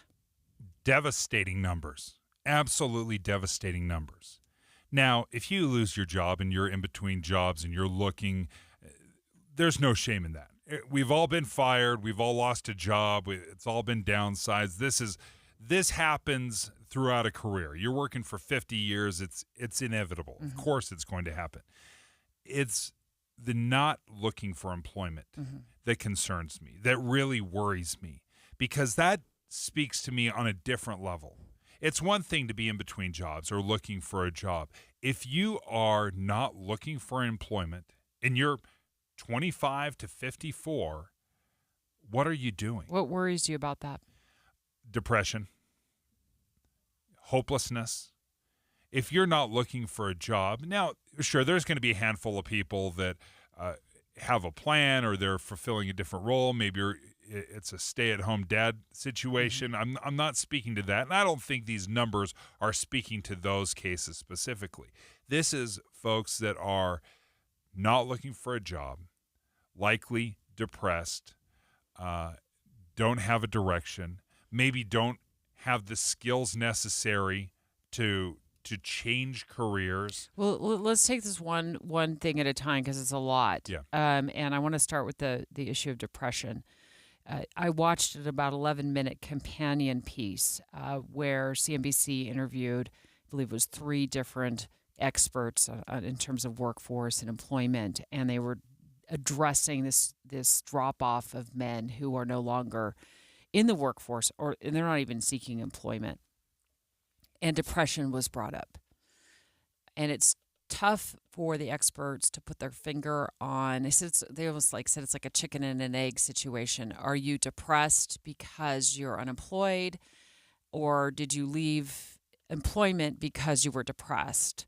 Devastating numbers. Absolutely devastating numbers. Now, if you lose your job and you're in between jobs and you're looking, there's no shame in that. We've all been fired. We've all lost a job. It's all been downsized. This happens throughout a career. You're working for 50 years. It's inevitable. Mm-hmm. Of course it's going to happen. It's the not looking for employment that concerns me, that really worries me, because that speaks to me on a different level. It's one thing to be in between jobs or looking for a job. If you are not looking for employment and you're 25 to 54, what are you doing? What worries you about that? Depression, hopelessness. If you're not looking for a job, now, sure, there's going to be a handful of people that have a plan or they're fulfilling a different role. Maybe it's a stay-at-home dad situation. I'm not speaking to that, and I don't think these numbers are speaking to those cases specifically. This is folks that are not looking for a job, likely depressed, don't have a direction, maybe don't have the skills necessary to change careers. Well, let's take this one thing at a time because it's a lot. Yeah. And I want to start with the issue of depression. I watched an about 11-minute companion piece where CNBC interviewed, I believe it was 3 different experts in terms of workforce and employment, and they were addressing this drop-off of men who are no longer in the workforce and they're not even seeking employment. And depression was brought up. And it's tough for the experts to put their finger on. They almost said it's like a chicken and an egg situation. Are you depressed because you're unemployed, or did you leave employment because you were depressed?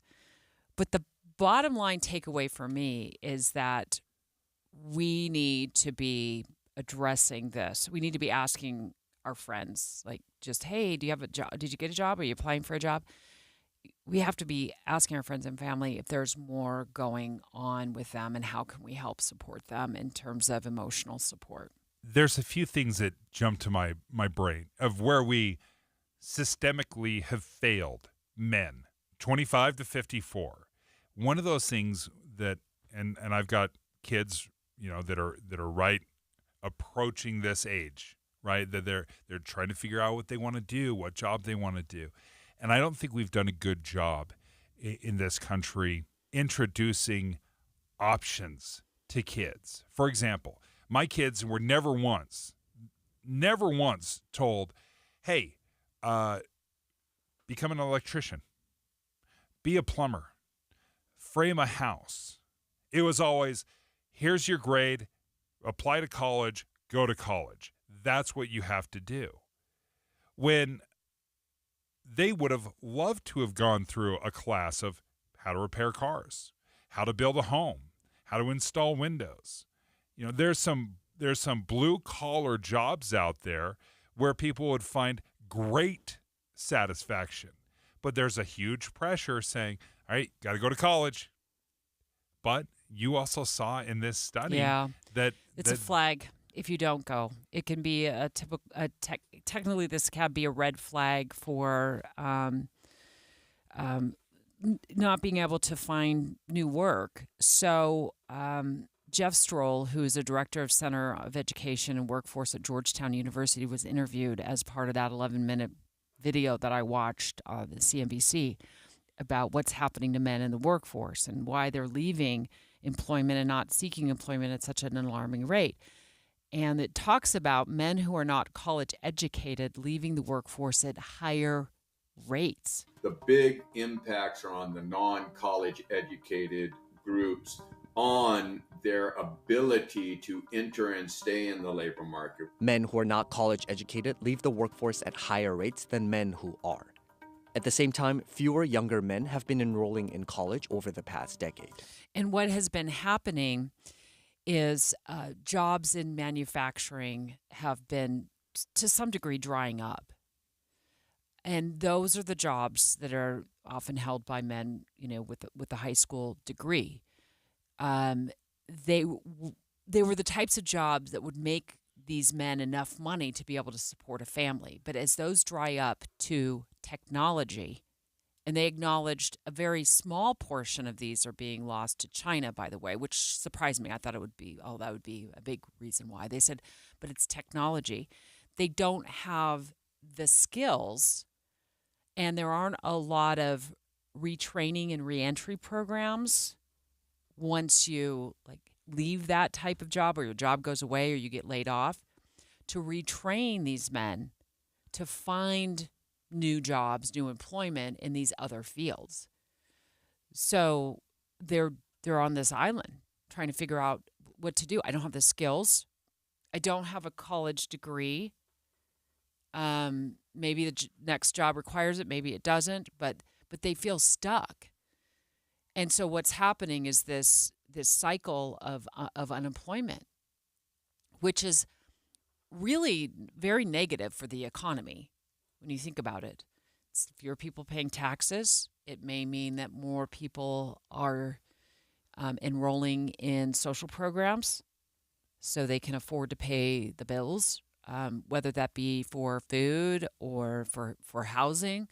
But the bottom line takeaway for me is that we need to be addressing this. We need to be asking our friends, just, hey, do you have a job? Did you get a job? Are you applying for a job? We have to be asking our friends and family if there's more going on with them and how can we help support them in terms of emotional support. There's a few things that jump to my brain of where we systemically have failed men, 25 to 54. One of those things that, and I've got kids, that are right approaching this age, right? That they're trying to figure out what they want to do, what job they want to do. And I don't think we've done a good job in this country introducing options to kids. For example, my kids were never once told, hey, become an electrician, be a plumber, frame a house. It was always, here's your grade, apply to college, go to college. That's what you have to do. When they would have loved to have gone through a class of how to repair cars, how to build a home, how to install windows. There's some blue collar jobs out there where people would find great satisfaction. But there's a huge pressure saying, all right, got to go to college. But you also saw in this study that it's a flag if you don't go. It can be technically this can be a red flag for not being able to find new work. So Jeff Stroll, who is a director of Center of Education and Workforce at Georgetown University, was interviewed as part of that 11-minute video that I watched on the CNBC about what's happening to men in the workforce and why they're leaving employment and not seeking employment at such an alarming rate. And it talks about men who are not college educated leaving the workforce at higher rates. The big impacts are on the non-college educated groups on their ability to enter and stay in the labor market. Men who are not college educated leave the workforce at higher rates than men who are. At the same time, fewer younger men have been enrolling in college over the past decade. And what has been happening is jobs in manufacturing have been, to some degree, drying up. And those are the jobs that are often held by men, with a high school degree. They were the types of jobs that would make these men enough money to be able to support a family. But as those dry up to technology, and they acknowledged a very small portion of these are being lost to China, by the way, which surprised me. I thought it would be, that would be a big reason why. They said, but it's technology. They don't have the skills, and there aren't a lot of retraining and reentry programs once you leave that type of job or your job goes away or you get laid off, to retrain these men to find new jobs, new employment in these other fields. So they're on this island trying to figure out what to do. I don't have the skills. I don't have a college degree. Maybe the next job requires it, maybe it doesn't, but they feel stuck. And so what's happening is this cycle of unemployment, which is really very negative for the economy when you think about it. It's fewer people paying taxes. It may mean that more people are enrolling in social programs so they can afford to pay the bills, whether that be for food or for housing.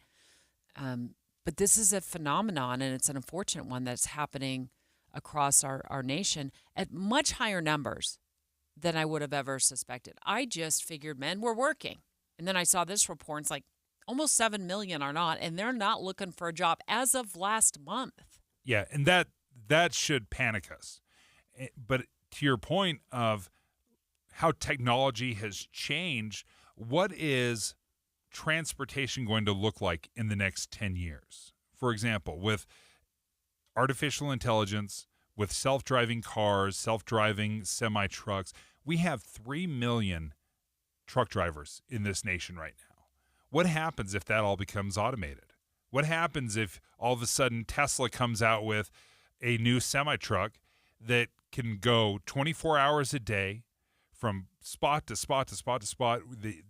But this is a phenomenon, and it's an unfortunate one that's happening across our nation at much higher numbers than I would have ever suspected. I just figured men were working. And then I saw this report, and it's like almost 7 million are not, and they're not looking for a job as of last month. Yeah, and that should panic us. But to your point of how technology has changed, what is transportation going to look like in the next 10 years? For example, with artificial intelligence, with self-driving cars, self-driving semi-trucks, we have 3 million truck drivers in this nation right now. What happens if that all becomes automated? What happens if all of a sudden Tesla comes out with a new semi-truck that can go 24 hours a day from spot to spot to spot to spot,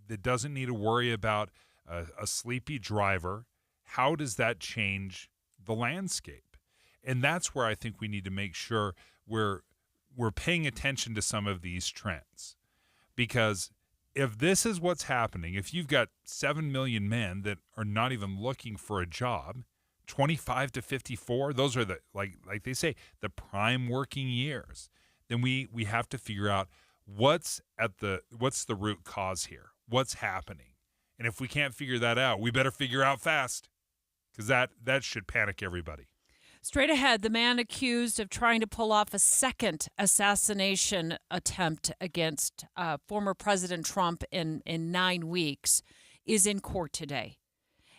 that doesn't need to worry about a sleepy driver? How does that change the landscape? And that's where I think we need to make sure we're paying attention to some of these trends. Because if this is what's happening, if you've got 7 million men that are not even looking for a job, 25 to 54, those are the, like they say, the prime working years, then we have to figure out what's the root cause here? What's happening? And if we can't figure that out, we better figure out fast, because that should panic everybody. Straight ahead, the man accused of trying to pull off a second assassination attempt against former President Trump in 9 weeks is in court today.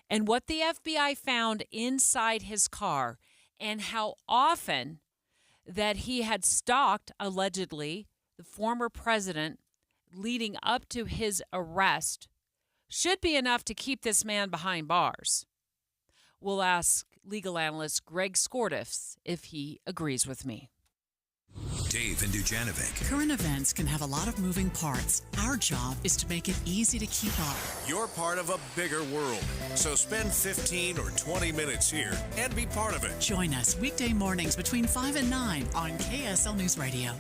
And what the FBI found inside his car and how often that he had stalked, allegedly, the former president leading up to his arrest should be enough to keep this man behind bars. We'll ask legal analyst Greg Skordas if he agrees with me. Dave and Dujanovic. Current events can have a lot of moving parts. Our job is to make it easy to keep up. You're part of a bigger world, so spend 15 or 20 minutes here and be part of it. Join us weekday mornings between 5 and 9 on KSL News Radio.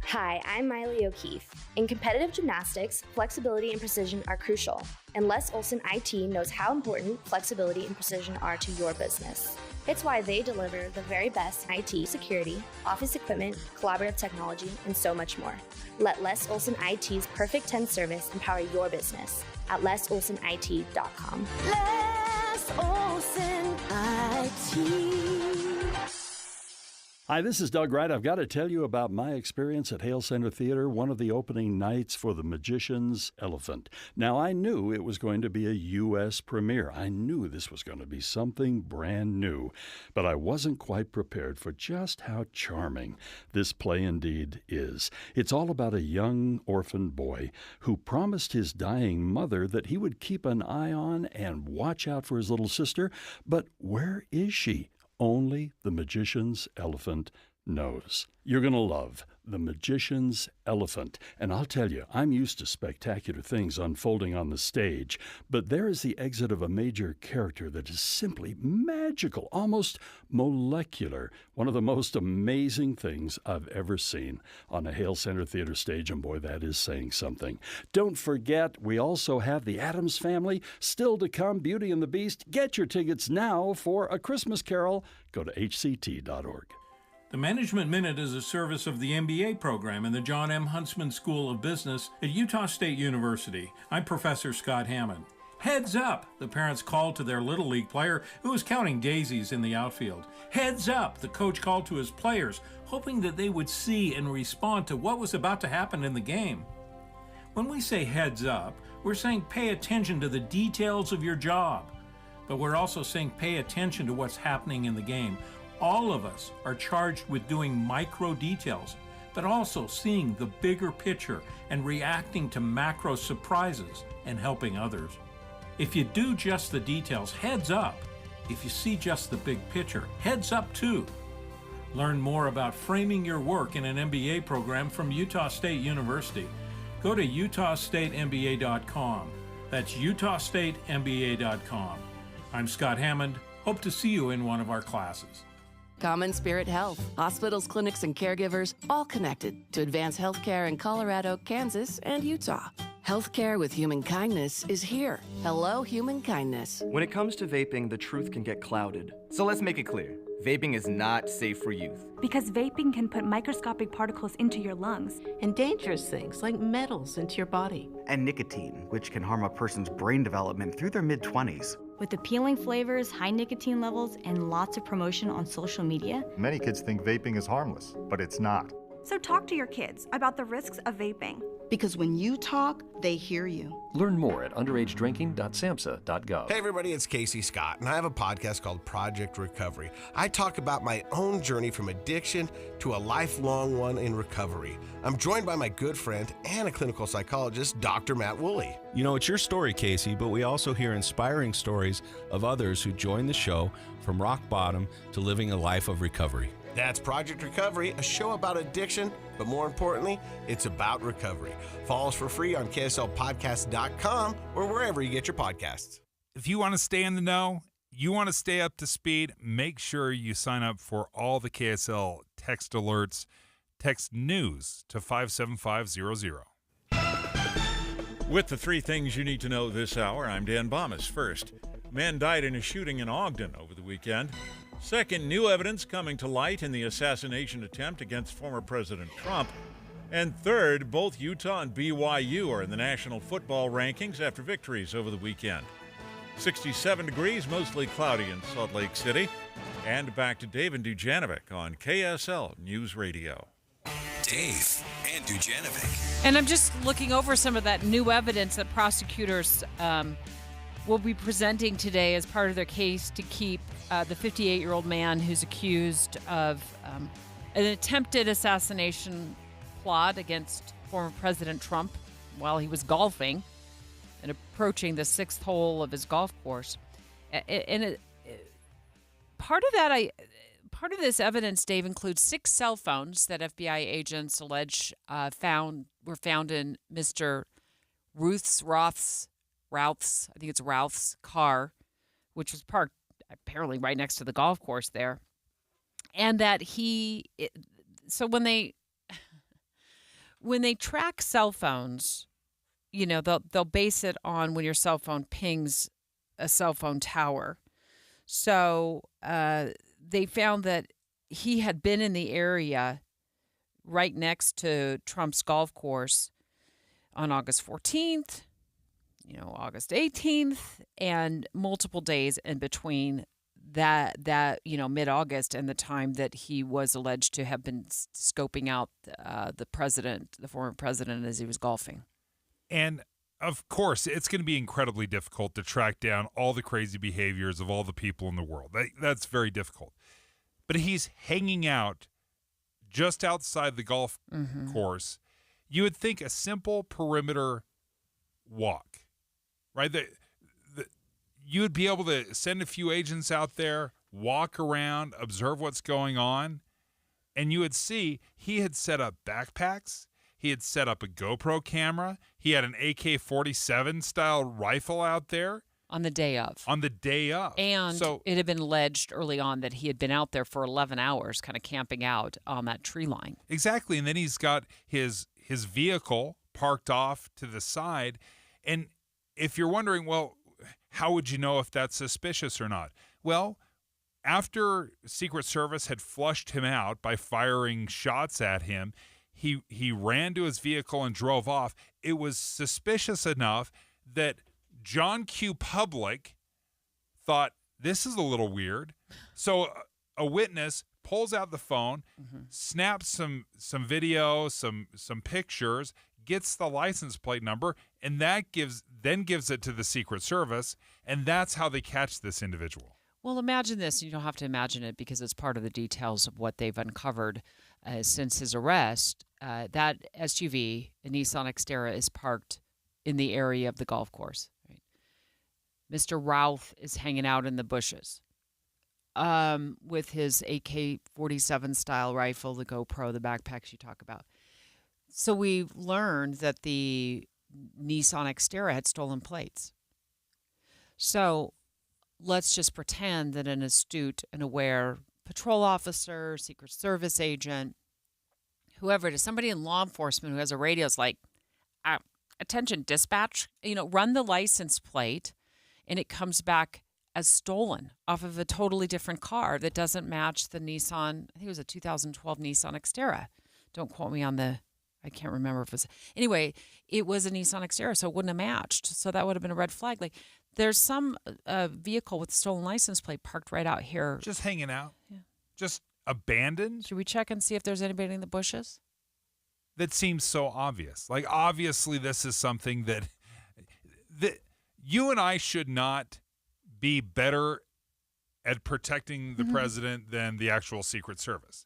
Hi, I'm Miley O'Keefe. In competitive gymnastics, flexibility and precision are crucial, and Les Olson IT knows how important flexibility and precision are to your business. It's why they deliver the very best IT security, office equipment, collaborative technology, and so much more. Let Les Olson IT's Perfect 10 service empower your business at lesolsonit.com. Les Olson IT. Hi, this is Doug Wright. I've got to tell you about my experience at Hale Center Theater, one of the opening nights for The Magician's Elephant. Now, I knew it was going to be a U.S. premiere. I knew this was going to be something brand new, but I wasn't quite prepared for just how charming this play indeed is. It's all about a young orphan boy who promised his dying mother that he would keep an eye on and watch out for his little sister, but where is she? Only the magician's elephant knows. You're going to love The Magician's Elephant. And I'll tell you, I'm used to spectacular things unfolding on the stage, but there is the exit of a major character that is simply magical, almost molecular. One of the most amazing things I've ever seen on a Hale Center Theater stage, and boy, that is saying something. Don't forget, we also have The Addams Family, still to come, Beauty and the Beast. Get your tickets now for A Christmas Carol. Go to hct.org. The Management Minute is a service of the MBA program in the John M. Huntsman School of Business at Utah State University. I'm Professor Scott Hammond. Heads up! The parents called to their Little League player who was counting daisies in the outfield. Heads up! The coach called to his players, hoping that they would see and respond to what was about to happen in the game. When we say heads up, we're saying pay attention to the details of your job. But we're also saying pay attention to what's happening in the game. All of us are charged with doing micro details, but also seeing the bigger picture and reacting to macro surprises and helping others. If you do just the details, heads up. If you see just the big picture, heads up too. Learn more about framing your work in an MBA program from Utah State University. Go to utahstatemba.com. That's utahstatemba.com. I'm Scott Hammond. Hope to see you in one of our classes. Common Spirit Health. Hospitals, clinics, and caregivers all connected to advance healthcare in Colorado, Kansas, and Utah. Healthcare with human kindness is here. Hello, human kindness. When it comes to vaping, the truth can get clouded. So let's make it clear. Vaping is not safe for youth. Because vaping can put microscopic particles into your lungs. And dangerous things like metals into your body. And nicotine, which can harm a person's brain development through their mid-20s. With appealing flavors, high nicotine levels, and lots of promotion on social media. Many kids think vaping is harmless, but it's not. So talk to your kids about the risks of vaping. Because when you talk, they hear you. Learn more at underagedrinking.samhsa.gov. Hey everybody, it's Casey Scott, and I have a podcast called Project Recovery. I talk about my own journey from addiction to a lifelong one in recovery. I'm joined by my good friend and a clinical psychologist, Dr. Matt Woolley. You know, it's your story, Casey, but we also hear inspiring stories of others who joined the show from rock bottom to living a life of recovery. That's Project Recovery, a show about addiction, but more importantly, it's about recovery. Follow us for free on KSLpodcast.com or wherever you get your podcasts. If you want to stay in the know, you want to stay up to speed, make sure you sign up for all the KSL text alerts. Text news to 57500. With the three things you need to know this hour, I'm Dan Bomas. First, man died in a shooting in Ogden over the weekend. Second, new evidence coming to light in the assassination attempt against former President Trump. And third, both Utah and BYU are in the national football rankings after victories over the weekend. 67 degrees, mostly cloudy in Salt Lake City. And back to Dave and Dujanovic on KSL News Radio. Dave and Dujanovic. And I'm just looking over some of that new evidence that prosecutors will be presenting today as part of their case to keep the 58-year-old man who's accused of an attempted assassination plot against former President Trump while he was golfing and approaching the sixth hole of his golf course. And part of part of this evidence, Dave, includes 6 cell phones that FBI agents allege were found in Mr. Routh's, I think it's Routh's car, which was parked apparently right next to the golf course there. And that so when they track cell phones, they'll base it on when your cell phone pings a cell phone tower. So they found that he had been in the area right next to Trump's golf course on August 14th, August 18th, and multiple days in between that mid-August and the time that he was alleged to have been scoping out the former president, as he was golfing. And of course, it's going to be incredibly difficult to track down all the crazy behaviors of all the people in the world. That's very difficult. But he's hanging out just outside the golf course. You would think a simple perimeter walk, right? You would be able to send a few agents out there, walk around, observe what's going on, and you would see he had set up backpacks. He had set up a GoPro camera. He had an AK-47 style rifle out there. On the day of. And so, it had been alleged early on that he had been out there for 11 hours kind of camping out on that tree line. Exactly. And then he's got his vehicle parked off to the side. And if you're wondering, well, how would you know if that's suspicious or not? Well, after Secret Service had flushed him out by firing shots at him, he ran to his vehicle and drove off. It was suspicious enough that John Q. Public thought, this is a little weird. So a witness pulls out the phone, snaps some video, some pictures, gets the license plate number, and that gives it to the Secret Service, and that's how they catch this individual. Well, imagine this. You don't have to imagine it because it's part of the details of what they've uncovered since his arrest. That SUV, a Nissan Xterra, is parked in the area of the golf course. Right? Mr. Routh is hanging out in the bushes with his AK-47 style rifle, the GoPro, the backpacks you talk about. So we learned that the Nissan Xterra had stolen plates. So let's just pretend that an astute and aware patrol officer, Secret Service agent, whoever it is, somebody in law enforcement who has a radio is like, attention dispatch, run the license plate, and it comes back as stolen off of a totally different car that doesn't match the Nissan. I think it was a 2012 Nissan Xterra. Don't quote me on I can't remember if it was. Anyway, it was a Nissan Xterra, so it wouldn't have matched. So that would have been a red flag. Like, there's some vehicle with a stolen license plate parked right out here. Just hanging out. Yeah. Just abandoned. Should we check and see if there's anybody in the bushes? That seems so obvious. Like, obviously, this is something that you and I should not be better at protecting the president than the actual Secret Service.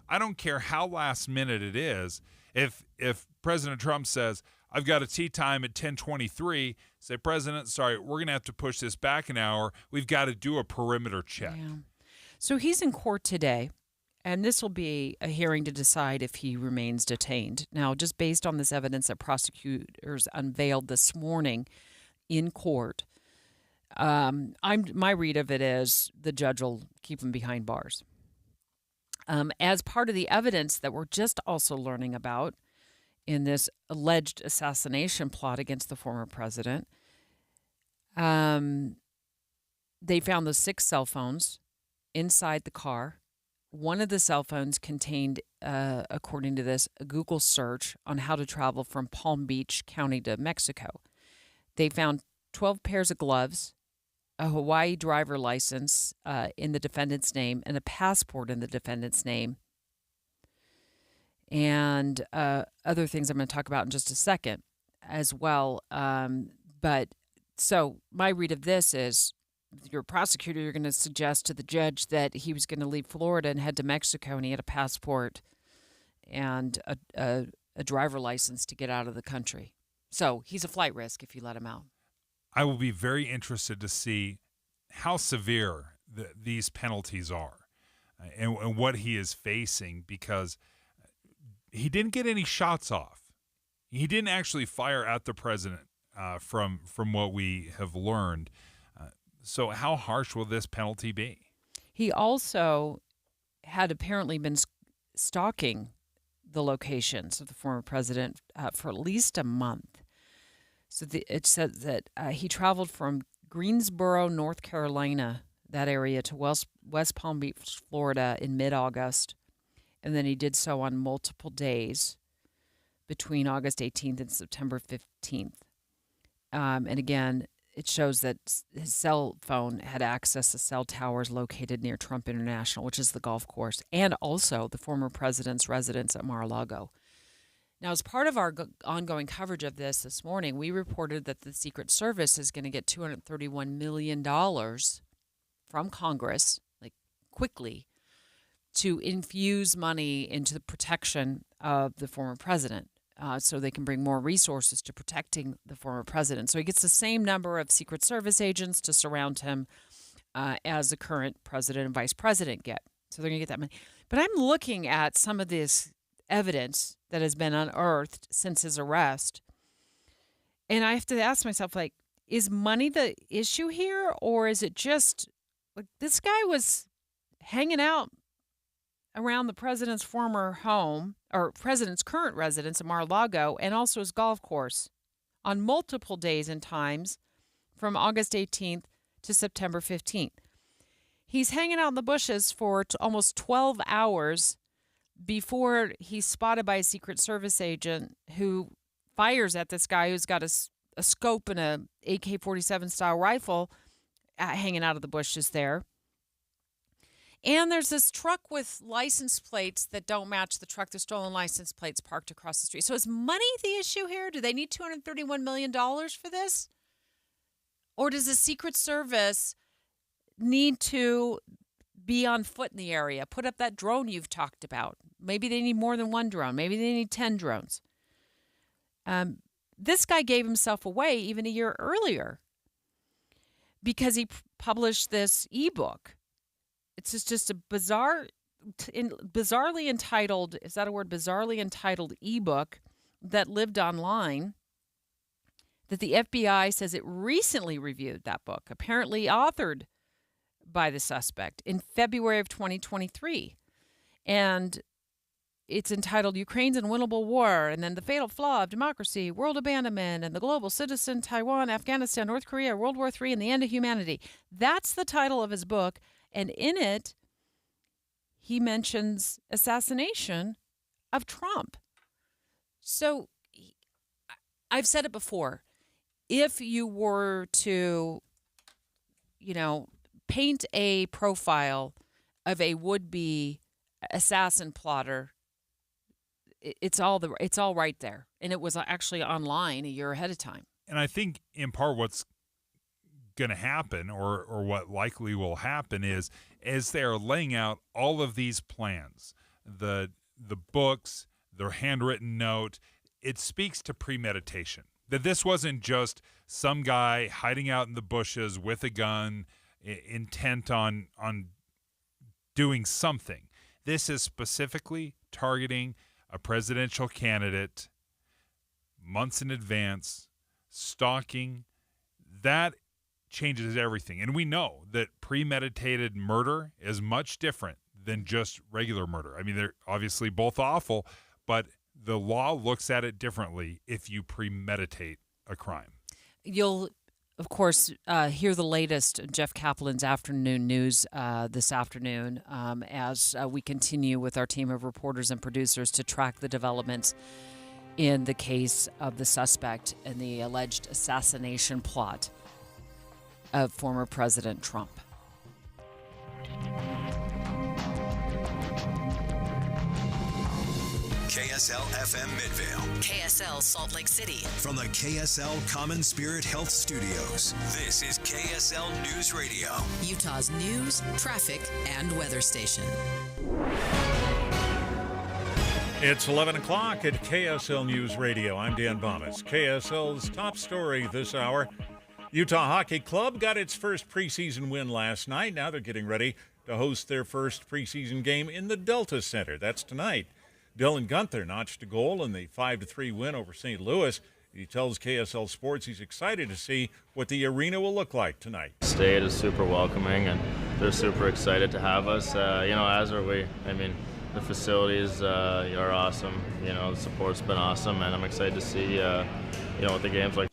I don't care how last minute it is. If President Trump says, I've got a tea time at 10:23, say, President, sorry, we're going to have to push this back an hour. We've got to do a perimeter check. Yeah. So he's in court today, and this will be a hearing to decide if he remains detained. Now, just based on this evidence that prosecutors unveiled this morning in court, my read of it is the judge will keep him behind bars. As part of the evidence that we're just also learning about in this alleged assassination plot against the former president, they found those 6 cell phones inside the car. One of the cell phones contained, according to this, a Google search on how to travel from Palm Beach County to Mexico. They found 12 pairs of gloves, a Hawaii driver license in the defendant's name, and a passport in the defendant's name, and other things I'm going to talk about in just a second as well. But so my read of this is, if you're a prosecutor, you're going to suggest to the judge that he was going to leave Florida and head to Mexico, and he had a passport and a driver license to get out of the country. So he's a flight risk if you let him out. I will be very interested to see how severe these penalties are. and what he is facing, because he didn't get any shots off. He didn't actually fire at the president, from what we have learned. So how harsh will this penalty be? He also had apparently been stalking the locations of the former president for at least a month. So it said that he traveled from Greensboro, North Carolina, that area, to West Palm Beach, Florida in mid-August. And then he did so on multiple days between August 18th and September 15th. And again, it shows that his cell phone had access to cell towers located near Trump International, which is the golf course, and also the former president's residence at Mar-a-Lago. Now, as part of our ongoing coverage of this morning, we reported that the Secret Service is going to get $231 million from Congress, like quickly, to infuse money into the protection of the former president. So they can bring more resources to protecting the former president. So he gets the same number of Secret Service agents to surround him as the current president and vice president get. So they're going to get that money. But I'm looking at some of this evidence that has been unearthed since his arrest, and I have to ask myself, like, is money the issue here, or is it just like this guy was hanging out around the president's former home, or president's current residence at Mar-a-Lago, and also his golf course on multiple days and times from August 18th to September 15th. He's hanging out in the bushes for almost 12 hours before he's spotted by a Secret Service agent who fires at this guy who's got a scope and a AK-47 style rifle hanging out of the bushes there. And there's this truck with license plates that don't match the truck, the stolen license plates parked across the street. So is money the issue here? Do they need $231 million for this? Or does the Secret Service need to be on foot in the area, put up that drone you've talked about? Maybe they need more than one drone. Maybe they need 10 drones. This guy gave himself away even a year earlier because he published this ebook. It's just a bizarrely entitled, is that a word? Bizarrely entitled ebook that lived online that the FBI says it recently reviewed that book, apparently authored by the suspect in February of 2023. And it's entitled Ukraine's Unwinnable War, and then The Fatal Flaw of Democracy, World Abandonment, and the Global Citizen, Taiwan, Afghanistan, North Korea, World War III, and the End of Humanity. That's the title of his book. And in it, he mentions assassination of Trump. So I've said it before. If you were to, paint a profile of a would-be assassin plotter, it's all right there. And it was actually online a year ahead of time. And I think in part what's going to happen, or what likely will happen, is as they are laying out all of these plans, the books, their handwritten note, it speaks to premeditation. That this wasn't just some guy hiding out in the bushes with a gun, intent on doing something. This is specifically targeting a presidential candidate months in advance, stalking. That changes everything. And we know that premeditated murder is much different than just regular murder. I mean, they're obviously both awful, but the law looks at it differently if you premeditate a crime. You'll, of course, hear the latest Jeff Kaplan's afternoon news this afternoon as we continue with our team of reporters and producers to track the developments in the case of the suspect in the alleged assassination plot of former President Trump. KSL FM Midvale. KSL Salt Lake City. From the KSL Common Spirit Health Studios, this is KSL News Radio. Utah's news, traffic, and weather station. It's 11 o'clock at KSL News Radio. I'm Dan Bomas. KSL's top story this hour. Utah Hockey Club got its first preseason win last night. Now they're getting ready to host their first preseason game in the Delta Center. That's tonight. Dylan Gunther notched a goal in the 5-3 win over St. Louis. He tells KSL Sports he's excited to see what the arena will look like tonight. State is super welcoming, and they're super excited to have us. As are we. I mean, the facilities are awesome. The support's been awesome, and I'm excited to see, what the game's like.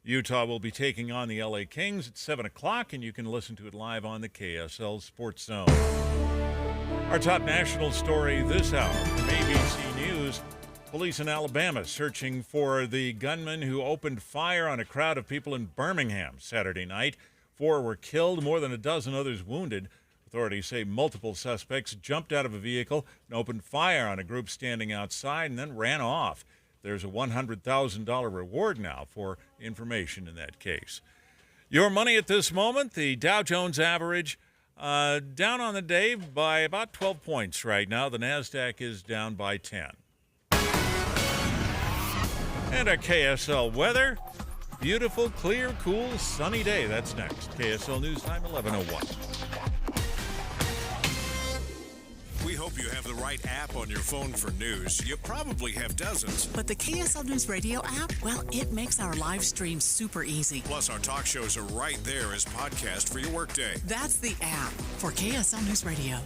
Utah will be taking on the LA Kings at 7 o'clock, and you can listen to it live on the KSL Sports Zone. Our top national story this hour from ABC News. Police in Alabama searching for the gunman who opened fire on a crowd of people in Birmingham Saturday night. 4 were killed, more than a dozen others wounded. Authorities say multiple suspects jumped out of a vehicle and opened fire on a group standing outside and then ran off. There's a $100,000 reward now for information in that case. Your money at this moment, the Dow Jones average down on the day by about 12 points right now. The NASDAQ is down by 10. And our KSL weather, beautiful, clear, cool, sunny day. That's next. KSL News Time, 11:01. We hope you have the right app on your phone for news. You probably have dozens. But the KSL News Radio app, well, it makes our live stream super easy. Plus, our talk shows are right there as podcast for your workday. That's the app for KSL News Radio.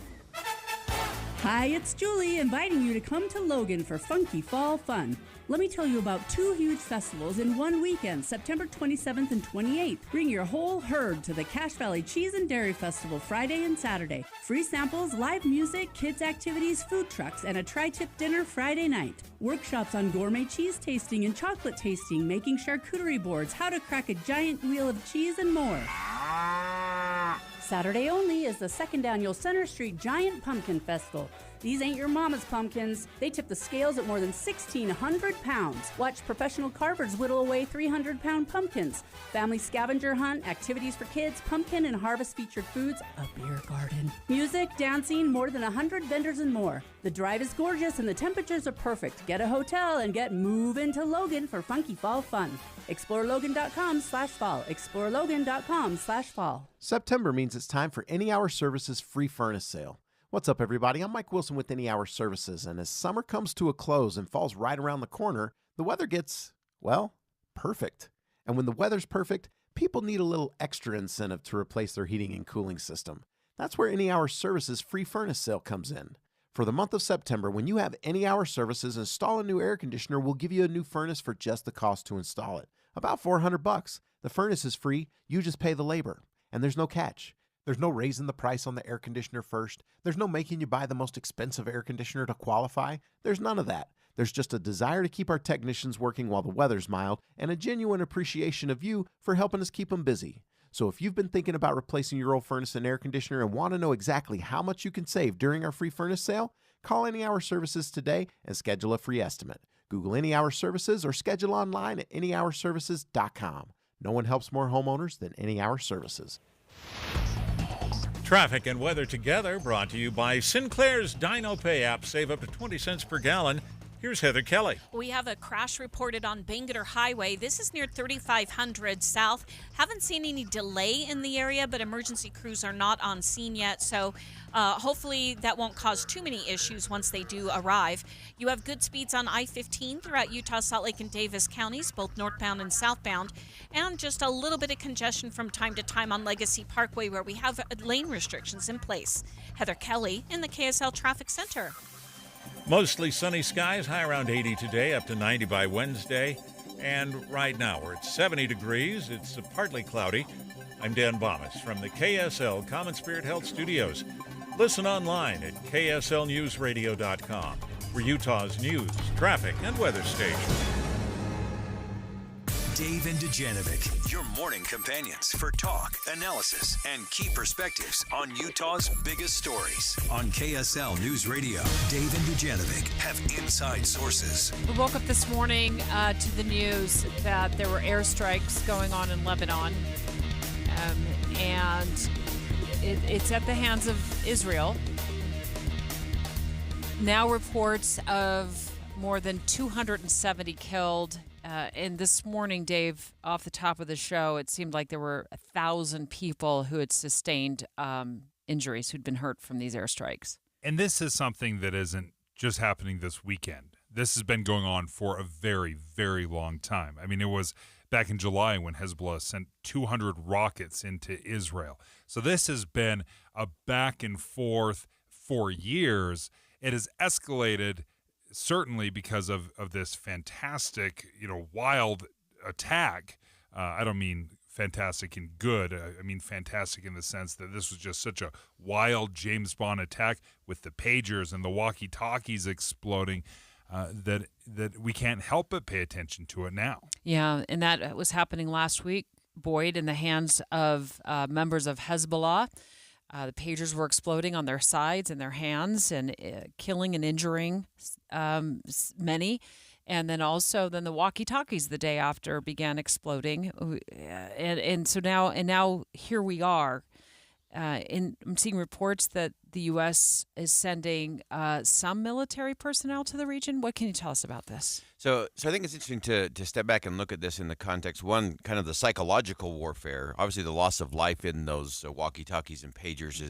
Hi, it's Julie inviting you to come to Logan for Funky Fall Fun. Let me tell you about 2 huge festivals in one weekend, September 27th and 28th. Bring your whole herd to the Cache Valley Cheese and Dairy Festival Friday and Saturday. Free samples, live music, kids activities, food trucks, and a tri-tip dinner Friday night. Workshops on gourmet cheese tasting and chocolate tasting, making charcuterie boards, how to crack a giant wheel of cheese, and more. Saturday only is the second annual Center Street Giant Pumpkin Festival. These ain't your mama's pumpkins. They tip the scales at more than 1,600 pounds. Watch professional carvers whittle away 300-pound pumpkins. Family scavenger hunt, activities for kids, pumpkin and harvest-featured foods, a beer garden. Music, dancing, more than 100 vendors and more. The drive is gorgeous and the temperatures are perfect. Get a hotel and get moving to Logan for Funky Fall Fun. ExploreLogan.com/fall. ExploreLogan.com/fall. September means it's time for Any Hour Services free furnace sale. What's up, everybody? I'm Mike Wilson with Any Hour Services, and as summer comes to a close and falls right around the corner, the weather gets, well, perfect. And when the weather's perfect, people need a little extra incentive to replace their heating and cooling system. That's where Any Hour Services free furnace sale comes in. For the month of September, when you have Any Hour Services install a new air conditioner, we'll give you a new furnace for just the cost to install it. About $400. The furnace is free, you just pay the labor. And there's no catch. There's no raising the price on the air conditioner first. There's no making you buy the most expensive air conditioner to qualify. There's none of that. There's just a desire to keep our technicians working while the weather's mild and a genuine appreciation of you for helping us keep them busy. So if you've been thinking about replacing your old furnace and air conditioner and want to know exactly how much you can save during our free furnace sale, call Any Hour Services today and schedule a free estimate. Google Any Hour Services or schedule online at anyhourservices.com. No one helps more homeowners than Any Hour Services. Traffic and weather together brought to you by Sinclair's Dino Pay app. Save up to 20 cents per gallon. Here's Heather Kelly. We have a crash reported on Bangerter Highway. This is near 3500 South. Haven't seen any delay in the area, but emergency crews are not on scene yet, so hopefully that won't cause too many issues once they do arrive. You have good speeds on I-15 throughout Utah, Salt Lake, and Davis counties, both northbound and southbound, and just a little bit of congestion from time to time on Legacy Parkway where we have lane restrictions in place. Heather Kelly in the KSL Traffic Center. Mostly sunny skies, high around 80 today, up to 90 by Wednesday. And right now we're at 70 degrees. It's partly cloudy. I'm Dan Bomas from the KSL Common Spirit Health Studios. Listen online at kslnewsradio.com for Utah's news, traffic, and weather station. Dave and Dujanovic, your morning companions for talk, analysis, and key perspectives on Utah's biggest stories. On KSL News Radio, Dave and Dujanovic have inside sources. We woke up this morning to the news that there were airstrikes going on in Lebanon, and it's at the hands of Israel. Now reports of more than 270 killed. And this morning, Dave, off the top of the show, it seemed like there were 1,000 people who had sustained injuries who'd been hurt from these airstrikes. And this is something that isn't just happening this weekend. This has been going on for a very, very long time. I mean, it was back in July when Hezbollah sent 200 rockets into Israel. So this has been a back and forth for years. It has escalated certainly because of this fantastic, wild attack. I don't mean fantastic and good. I mean fantastic in the sense that this was just such a wild James Bond attack with the pagers and the walkie-talkies exploding that we can't help but pay attention to it now. Yeah, and that was happening last week, Boyd, in the hands of members of Hezbollah. The pagers were exploding on their sides and their hands and killing and injuring many. And then also the walkie-talkies the day after began exploding. And so now here we are. I'm seeing reports that the U.S. is sending some military personnel to the region. What can you tell us about this? So I think it's interesting to step back and look at this in the context, one, kind of the psychological warfare. Obviously, the loss of life in those walkie-talkies and pagers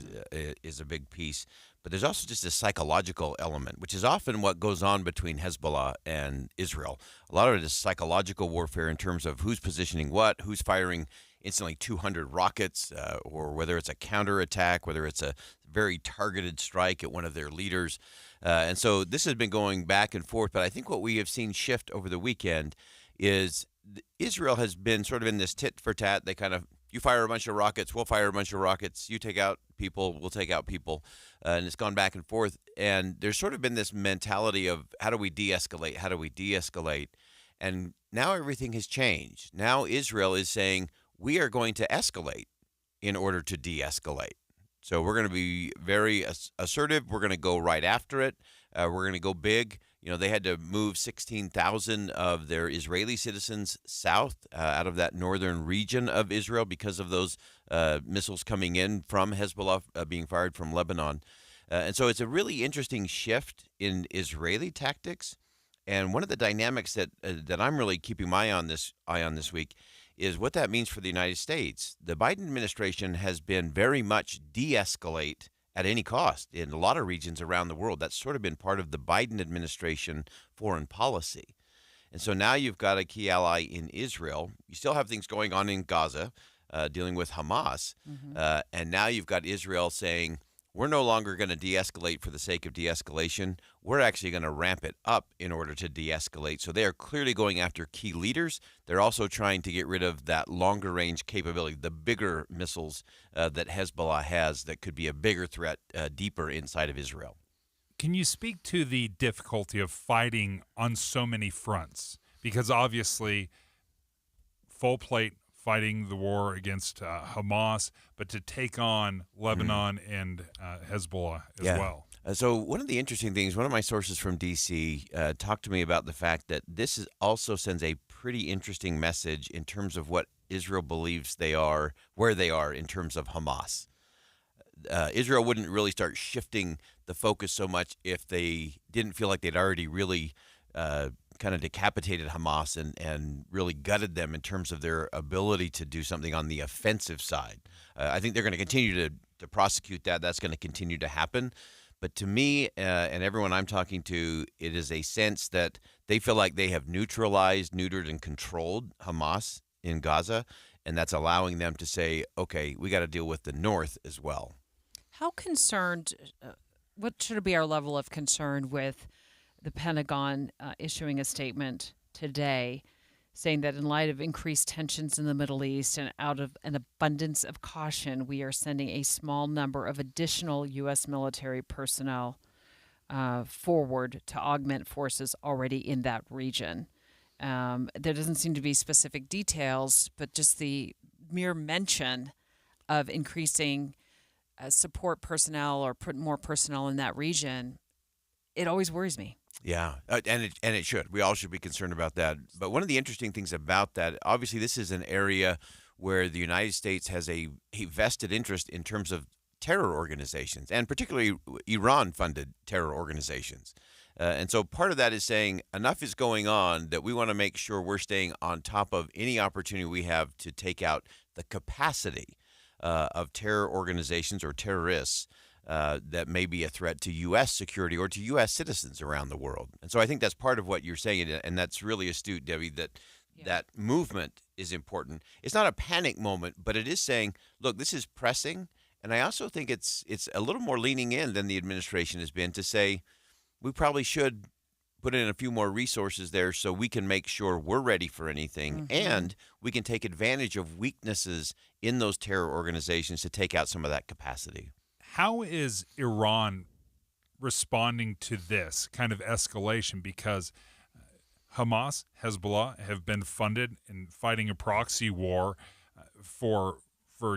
is a big piece. But there's also just a psychological element, which is often what goes on between Hezbollah and Israel. A lot of it is psychological warfare in terms of who's positioning what, who's firing instantly 200 rockets, or whether it's a counterattack, whether it's a very targeted strike at one of their leaders. And so this has been going back and forth. But I think what we have seen shift over the weekend is Israel has been sort of in this tit for tat. They kind of, you fire a bunch of rockets, we'll fire a bunch of rockets. You take out people, we'll take out people. And it's gone back and forth. And there's sort of been this mentality of how do we de-escalate? How do we de-escalate? And now everything has changed. Now Israel is saying, we are going to escalate in order to de-escalate. So we're going to be very assertive. We're going to go right after it. We're going to go big. They had to move 16,000 of their Israeli citizens south out of that northern region of Israel because of those missiles coming in from Hezbollah being fired from Lebanon. And so it's a really interesting shift in Israeli tactics. And one of the dynamics that I'm really keeping my eye on this week is what that means for the United States. The Biden administration has been very much de-escalate at any cost in a lot of regions around the world. That's sort of been part of the Biden administration foreign policy. And so now you've got a key ally in Israel. You still have things going on in Gaza, dealing with Hamas. Mm-hmm. And now you've got Israel saying, we're no longer going to de-escalate for the sake of de-escalation. We're actually going to ramp it up in order to de-escalate. So they are clearly going after key leaders. They're also trying to get rid of that longer range capability, the bigger missiles that Hezbollah has that could be a bigger threat deeper inside of Israel. Can you speak to the difficulty of fighting on so many fronts? Because obviously, full plate fighting the war against Hamas, but to take on Lebanon and Hezbollah as well. So one of the interesting things, one of my sources from D.C. Talked to me about the fact that this also sends a pretty interesting message in terms of what Israel believes they are, where they are in terms of Hamas. Israel wouldn't really start shifting the focus so much if they didn't feel like they'd already really kind of decapitated Hamas and really gutted them in terms of their ability to do something on the offensive side. I think they're going to continue to prosecute that. That's going to continue to happen. But to me and everyone I'm talking to, it is a sense that they feel like they have neutralized, neutered, and controlled Hamas in Gaza, and that's allowing them to say, okay, we got to deal with the north as well. How concerned, what should be our level of concern with the Pentagon issuing a statement today saying that in light of increased tensions in the Middle East and out of an abundance of caution, we are sending a small number of additional U.S. military personnel forward to augment forces already in that region. There doesn't seem to be specific details, but just the mere mention of increasing support personnel or put more personnel in that region, it always worries me. Yeah, and it should. We all should be concerned about that. But one of the interesting things about that, obviously, this is an area where the United States has a vested interest in terms of terror organizations, and particularly Iran-funded terror organizations. And so part of that is saying enough is going on that we want to make sure we're staying on top of any opportunity we have to take out the capacity of terror organizations or terrorists that may be a threat to U.S. security or to U.S. citizens around the world. And so I think that's part of what you're saying, and that's really astute, Debbie, that movement is important. It's not a panic moment, but it is saying, look, this is pressing. And I also think it's a little more leaning in than the administration has been to say we probably should put in a few more resources there so we can make sure we're ready for anything, and we can take advantage of weaknesses in those terror organizations to take out some of that capacity. How is Iran responding to this kind of escalation? Because Hamas, Hezbollah have been funded in fighting a proxy war for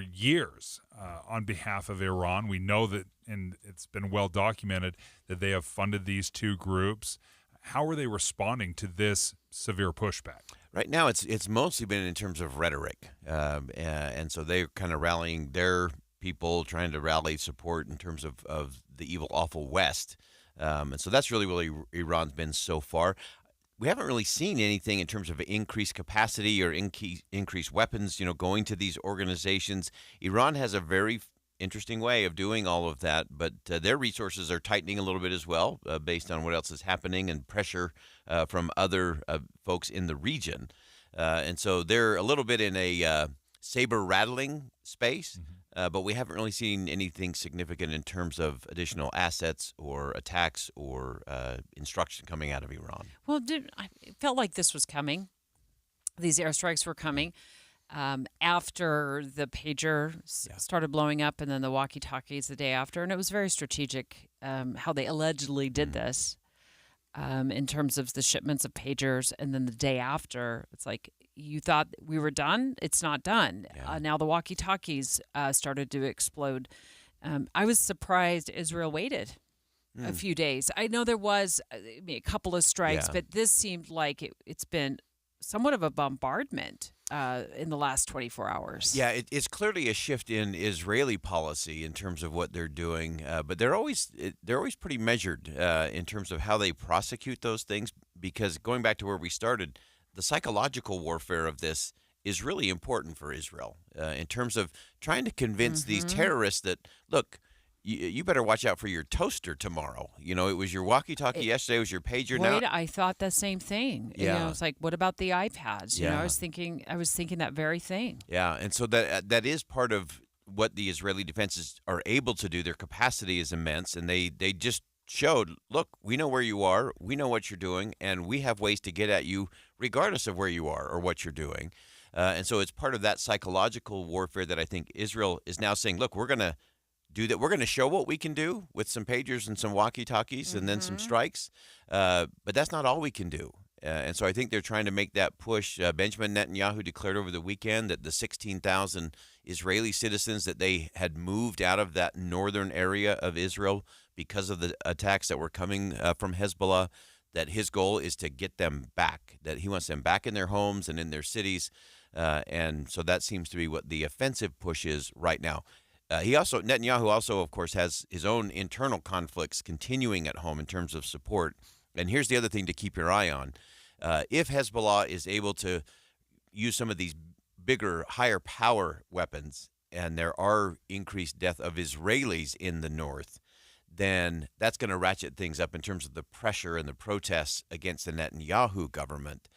years on behalf of Iran. We know that, and it's been well documented, that they have funded these two groups. How are they responding to this severe pushback? Right now, it's mostly been in terms of rhetoric, and so they're kind of rallying their people, trying to rally support in terms of the evil, awful West. And so that's really Iran's been so far. We haven't really seen anything in terms of increased capacity or increased weapons, going to these organizations. Iran has a very interesting way of doing all of that, but their resources are tightening a little bit as well, based on what else is happening and pressure from other folks in the region. And so they're a little bit in a saber rattling space. But we haven't really seen anything significant in terms of additional assets or attacks or instruction coming out of Iran. Well, it felt like this was coming. These airstrikes were coming after the pager started blowing up, and then the walkie-talkies the day after. And it was very strategic how they allegedly did this in terms of the shipments of pagers. And then the day after, it's like, you thought we were done? It's not done. Now the walkie-talkies started to explode. I was surprised Israel waited a few days. I know there was a couple of strikes, but this seemed like it's been somewhat of a bombardment in the last 24 hours. Yeah, it's clearly a shift in Israeli policy in terms of what they're doing, but they're always pretty measured in terms of how they prosecute those things, because going back to where we started, the psychological warfare of this is really important for Israel in terms of trying to convince these terrorists that, look, you better watch out for your toaster tomorrow. It was your walkie-talkie yesterday, it was your pager now. I thought the same thing. Yeah. It's like, what about the iPads? I was thinking that very thing. Yeah, and so that is part of what the Israeli defenses are able to do. Their capacity is immense, and they just showed, look, we know where you are, we know what you're doing, and we have ways to get at you regardless of where you are or what you're doing. And so it's part of that psychological warfare that I think Israel is now saying, look, we're going to do that. We're going to show what we can do with some pagers and some walkie-talkies and then some strikes. But that's not all we can do. And so I think they're trying to make that push. Benjamin Netanyahu declared over the weekend that the 16,000 Israeli citizens that they had moved out of that northern area of Israel because of the attacks that were coming from Hezbollah, that his goal is to get them back, that he wants them back in their homes and in their cities. And so that seems to be what the offensive push is right now. Netanyahu also, of course, has his own internal conflicts continuing at home in terms of support. And here's the other thing to keep your eye on. If Hezbollah is able to use some of these bigger, higher power weapons, and there are increased death of Israelis in the north, then that's going to ratchet things up in terms of the pressure and the protests against the Netanyahu government.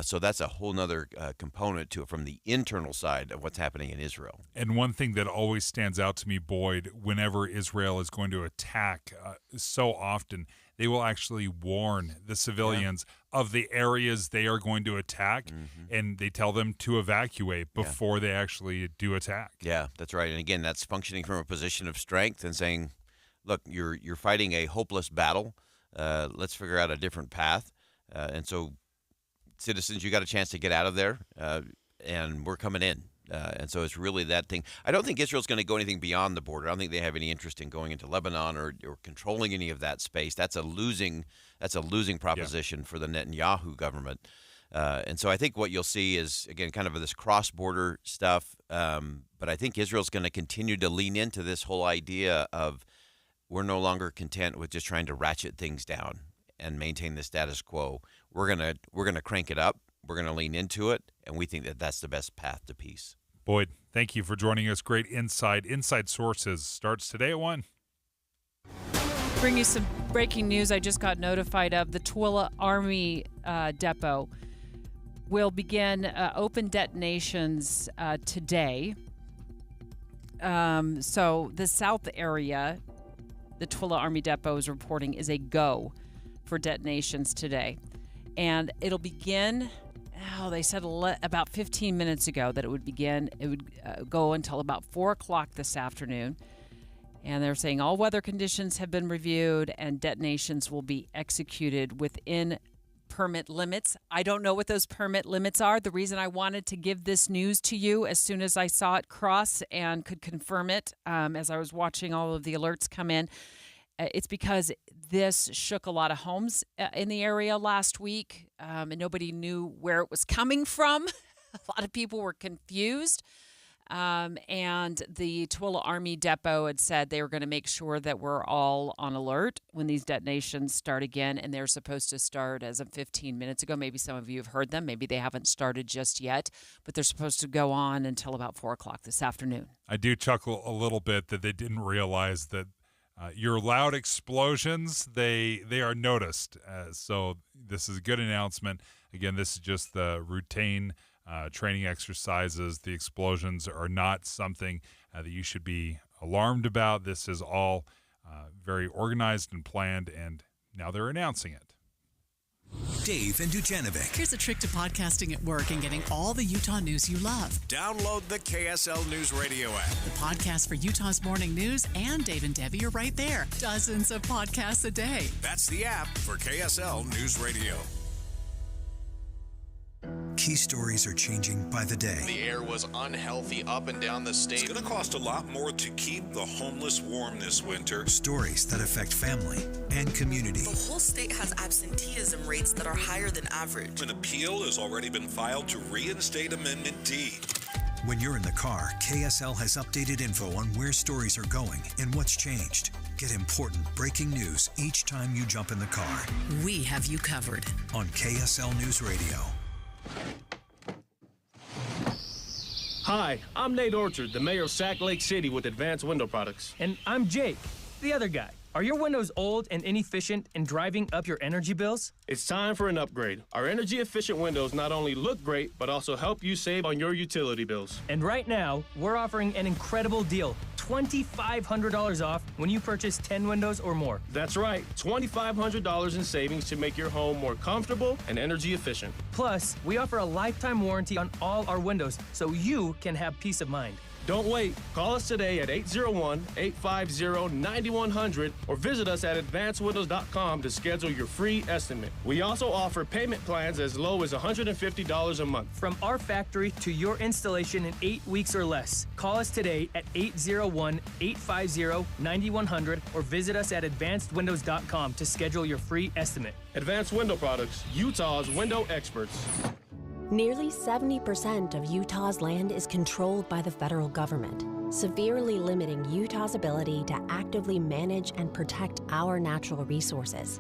So that's a whole nother component to it from the internal side of what's happening in Israel. And one thing that always stands out to me, Boyd, whenever Israel is going to attack, so often they will actually warn the civilians of the areas they are going to attack, and they tell them to evacuate before they actually do attack. Yeah, that's right. And again, that's functioning from a position of strength and saying, look, you're fighting a hopeless battle. Let's figure out a different path. And so citizens, you got a chance to get out of there, and we're coming in. And so it's really that thing. I don't think Israel's going to go anything beyond the border. I don't think they have any interest in going into Lebanon or controlling any of that space. That's a losing proposition for the Netanyahu government. And so I think what you'll see is, again, kind of this cross-border stuff. But I think Israel's going to continue to lean into this whole idea of we're no longer content with just trying to ratchet things down and maintain the status quo. We're gonna crank it up. We're gonna lean into it, and we think that that's the best path to peace. Boyd, Thank you for joining us. Great insight. Inside Sources starts today at 1. Bring you some breaking news I just got notified of. The Tooele Army Depot will begin open detonations today. So the south area, the Tooele Army Depot is reporting, is a go for detonations today. And it'll begin, they said about 15 minutes ago that it would begin. It would go until about 4 o'clock this afternoon. And they're saying all weather conditions have been reviewed and detonations will be executed within permit limits. I don't know what those permit limits are. The reason I wanted to give this news to you as soon as I saw it cross and could confirm it as I was watching all of the alerts come in, it's because this shook a lot of homes in the area last week, and nobody knew where it was coming from. A lot of people were confused. And the Tooele Army Depot had said they were going to make sure that we're all on alert when these detonations start again, and they're supposed to start as of 15 minutes ago. Maybe some of you have heard them. Maybe they haven't started just yet, but they're supposed to go on until about 4 o'clock this afternoon. I do chuckle a little bit that they didn't realize that your loud explosions, they are noticed. So this is a good announcement. Again, this is just the routine training exercises. The explosions are not something that you should be alarmed about. This is all very organized and planned, and now they're announcing it. Dave and Dujanovic. Here's a trick to podcasting at work and getting all the Utah news you love. Download the KSL News Radio app. The podcast for Utah's morning news and Dave and Debbie are right there. Dozens of podcasts a day. That's the app for KSL News Radio. Key stories are changing by the day. The air was unhealthy up and down the state. It's going to cost a lot more to keep the homeless warm this winter. Stories that affect family and community. The whole state has absenteeism rates that are higher than average. An appeal has already been filed to reinstate Amendment D. When you're in the car, KSL has updated info on where stories are going and what's changed. Get important breaking news each time you jump in the car. We have you covered on KSL News Radio. Hi, I'm Nate Orchard, the mayor of Sac Lake City with Advanced Window Products. And I'm Jake, the other guy. Are your windows old and inefficient and driving up your energy bills? It's time for an upgrade. Our energy-efficient windows not only look great, but also help you save on your utility bills. And right now, we're offering an incredible deal. $2,500 off when you purchase 10 windows or more. That's right, $2,500 in savings to make your home more comfortable and energy efficient. Plus, we offer a lifetime warranty on all our windows, so you can have peace of mind. Don't wait. Call us today at 801-850-9100 or visit us at advancedwindows.com to schedule your free estimate. We also offer payment plans as low as $150 a month. From our factory to your installation in 8 weeks or less. Call us today at 801-850-9100 or visit us at advancedwindows.com to schedule your free estimate. Advanced Window Products, Utah's window experts. Nearly 70% of Utah's land is controlled by the federal government, severely limiting Utah's ability to actively manage and protect our natural resources.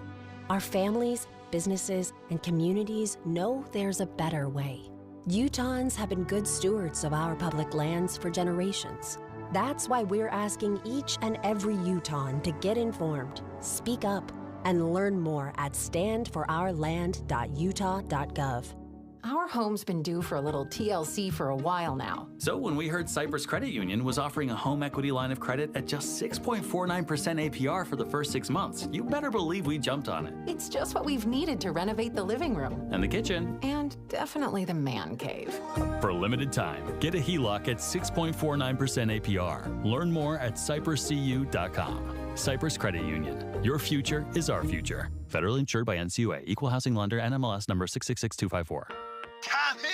Our families, businesses, and communities know there's a better way. Utahns have been good stewards of our public lands for generations. That's why we're asking each and every Utahn to get informed, speak up, and learn more at standforourland.utah.gov. Our home's been due for a little TLC for a while now. So when we heard Cypress Credit Union was offering a home equity line of credit at just 6.49% APR for the first 6 months, you better believe we jumped on it. It's just what we've needed to renovate the living room. And the kitchen. And definitely the man cave. For a limited time, get a HELOC at 6.49% APR. Learn more at cypresscu.com. Cypress Credit Union. Your future is our future. Federally insured by NCUA. Equal housing lender. NMLS number 666254. Tommy!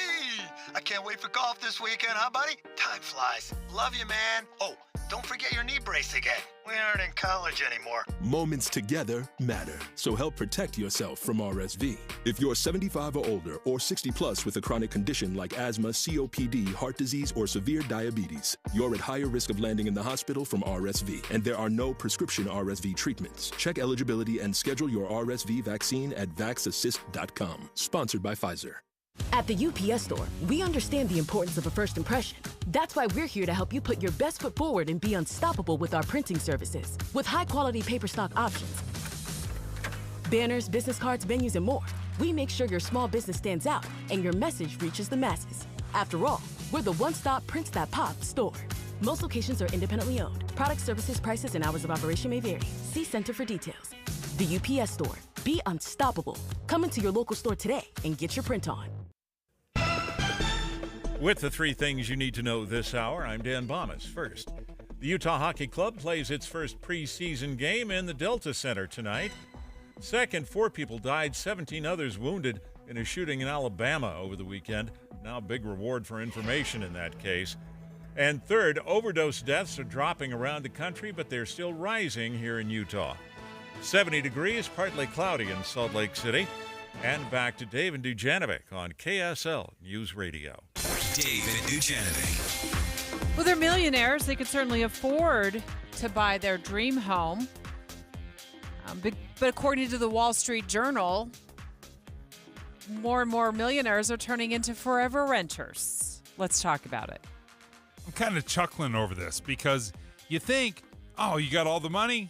I can't wait for golf this weekend, huh, buddy? Time flies. Love you, man. Oh, don't forget your knee brace again. We aren't in college anymore. Moments together matter, so help protect yourself from RSV. If you're 75 or older or 60 plus with a chronic condition like asthma, COPD, heart disease, or severe diabetes, you're at higher risk of landing in the hospital from RSV, and there are no prescription RSV treatments. Check eligibility and schedule your RSV vaccine at vaxassist.com. Sponsored by Pfizer. At the UPS Store, we understand the importance of a first impression. That's why we're here to help you put your best foot forward and be unstoppable with our printing services. With high-quality paper stock options, banners, business cards, menus, and more, we make sure your small business stands out and your message reaches the masses. After all, we're the one-stop prints that pop store. Most locations are independently owned. Product, services, prices, and hours of operation may vary. See Center for details. The UPS Store. Be unstoppable. Come into your local store today and get your print on. With the three things you need to know this hour, I'm Dan Bomas. First, the Utah Hockey Club plays its first preseason game in the Delta Center tonight. Second, 4 people died, 17 others wounded in a shooting in Alabama over the weekend. Now a big reward for information in that case. And third, overdose deaths are dropping around the country, but they're still rising here in Utah. 70 degrees, partly cloudy in Salt Lake City. And back to Dave and Dujanovic on KSL News Radio. Dave and Dujanovic. Well, they're millionaires. They could certainly afford to buy their dream home. But according to the Wall Street Journal, more and more millionaires are turning into forever renters. Let's talk about it. I'm kind of chuckling over this because you think, oh, you got all the money?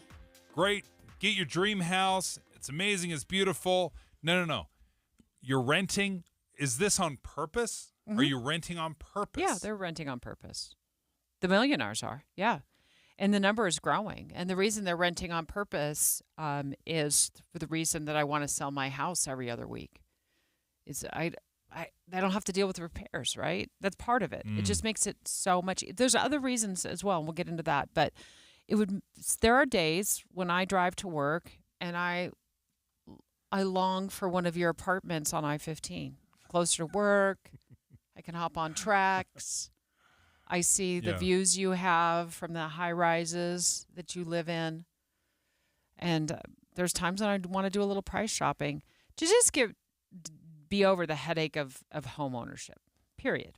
Great. Get your dream house. It's amazing. It's beautiful. No. You're renting. Is this on purpose? Mm-hmm. Are you renting on purpose? Yeah, they're renting on purpose. The millionaires are, yeah. And the number is growing. And the reason they're renting on purpose is for the reason that I want to sell my house every other week. I don't have to deal with repairs, right? That's part of it. It just makes it so much. There's other reasons as well, and we'll get into that. But there are days when I drive to work and I long for one of your apartments on I-15, closer to work. I can hop on tracks. I see the views you have from the high rises that you live in. And there's times when I want to do a little price shopping to just be over the headache of home ownership, period.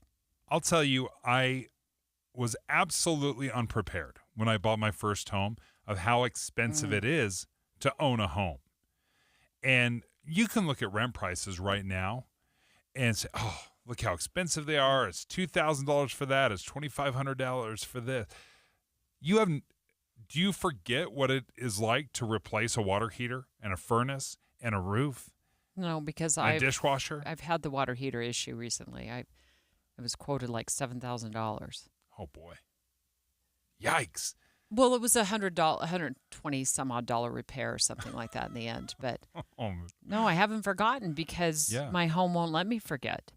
I'll tell you, I was absolutely unprepared when I bought my first home of how expensive it is to own a home. And you can look at rent prices right now and say, oh, look how expensive they are. It's $2,000 for that. It's $2,500 for this. Do you forget what it is like to replace a water heater and a furnace and a roof? No, because a dishwasher. I've had the water heater issue recently. I was quoted like $7,000. Oh boy! Yikes! Well, it was $120 some odd dollar repair or something like that in the end. But no, I haven't forgotten because my home won't let me forget.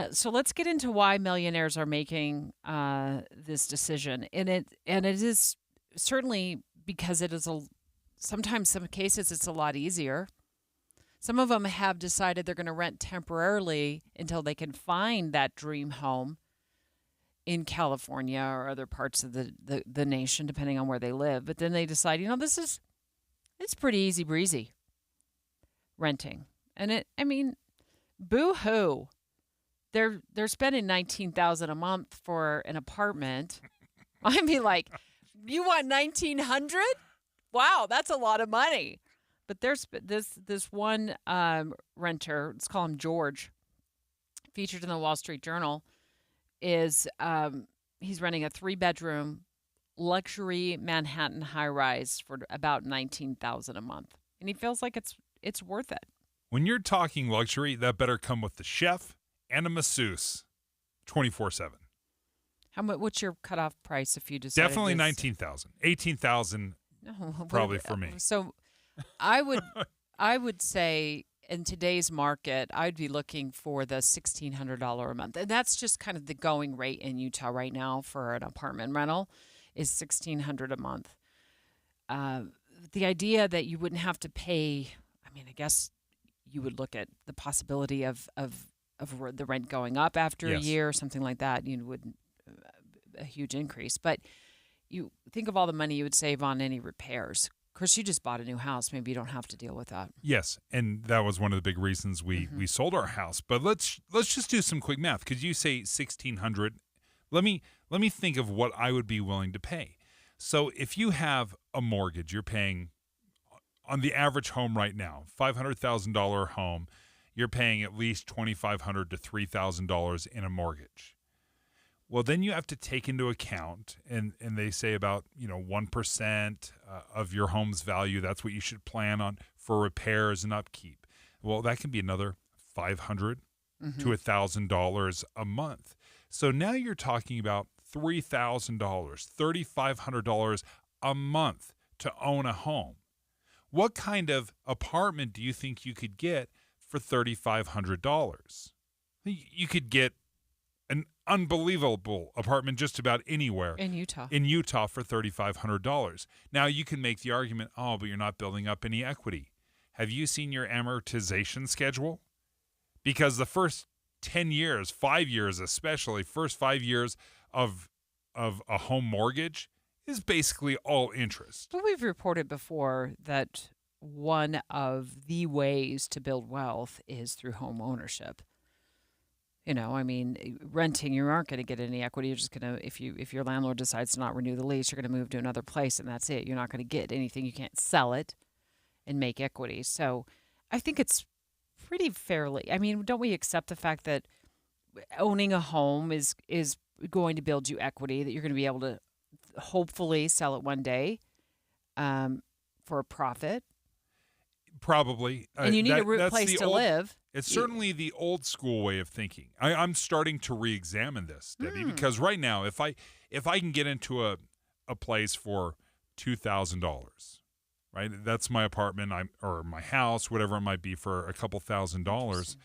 So let's get into why millionaires are making this decision, and it is certainly because it is sometimes some cases it's a lot easier. Some of them have decided they're going to rent temporarily until they can find that dream home in California or other parts of the nation, depending on where they live. But then they decide, it's pretty easy breezy renting. And boo-hoo. They're spending $19,000 a month for an apartment. I mean, like, you want $1,900? Wow, that's a lot of money. But there's this one renter, let's call him George, featured in the Wall Street Journal, is he's renting a 3-bedroom luxury Manhattan high-rise for about $19,000 a month, and he feels like it's worth it. When you're talking luxury, that better come with the chef and a masseuse, 24/7. What's your cutoff price if you decide? Definitely $19,000, $18,000, probably for me. So. I would say in today's market, I'd be looking for the $1,600 a month. And that's just kind of the going rate in Utah right now for an apartment rental is $1,600 a month. The idea that you wouldn't have to pay, I guess you would look at the possibility of the rent going up after a year or something like that. You would a huge increase. But you think of all the money you would save on any repairs. Of course, you just bought a new house. Maybe you don't have to deal with that. Yes, and that was one of the big reasons we sold our house. But let's just do some quick math. Because you say $1,600. Let me think of what I would be willing to pay. So if you have a mortgage, you're paying on the average home right now, $500,000 home. you're paying at least $2,500 to $3,000 in a mortgage. Well, then you have to take into account, and they say about 1% of your home's value. That's what you should plan on for repairs and upkeep. Well, that can be another $500 to $1,000 a month. So now you're talking about $3,000, $3,500 a month to own a home. What kind of apartment do you think you could get for $3,500? You could get an unbelievable apartment just about anywhere in Utah. For $3,500. Now you can make the argument, but you're not building up any equity. Have you seen your amortization schedule? Because the first 10 years, 5 years especially, first 5 years of a home mortgage is basically all interest. But we've reported before that one of the ways to build wealth is through home ownership. Renting, you aren't going to get any equity. You're just going to, if your landlord decides to not renew the lease, you're going to move to another place and that's it. You're not going to get anything. You can't sell it and make equity. So I think it's pretty fairly, don't we accept the fact that owning a home is going to build you equity, that you're going to be able to hopefully sell it one day for a profit? Probably. And you need a place to live. It's certainly the old school way of thinking. I'm starting to re-examine this, Debbie, because right now, if I can get into a place for $2,000, right? That's my apartment, or my house, whatever it might be, for a couple $1,000s.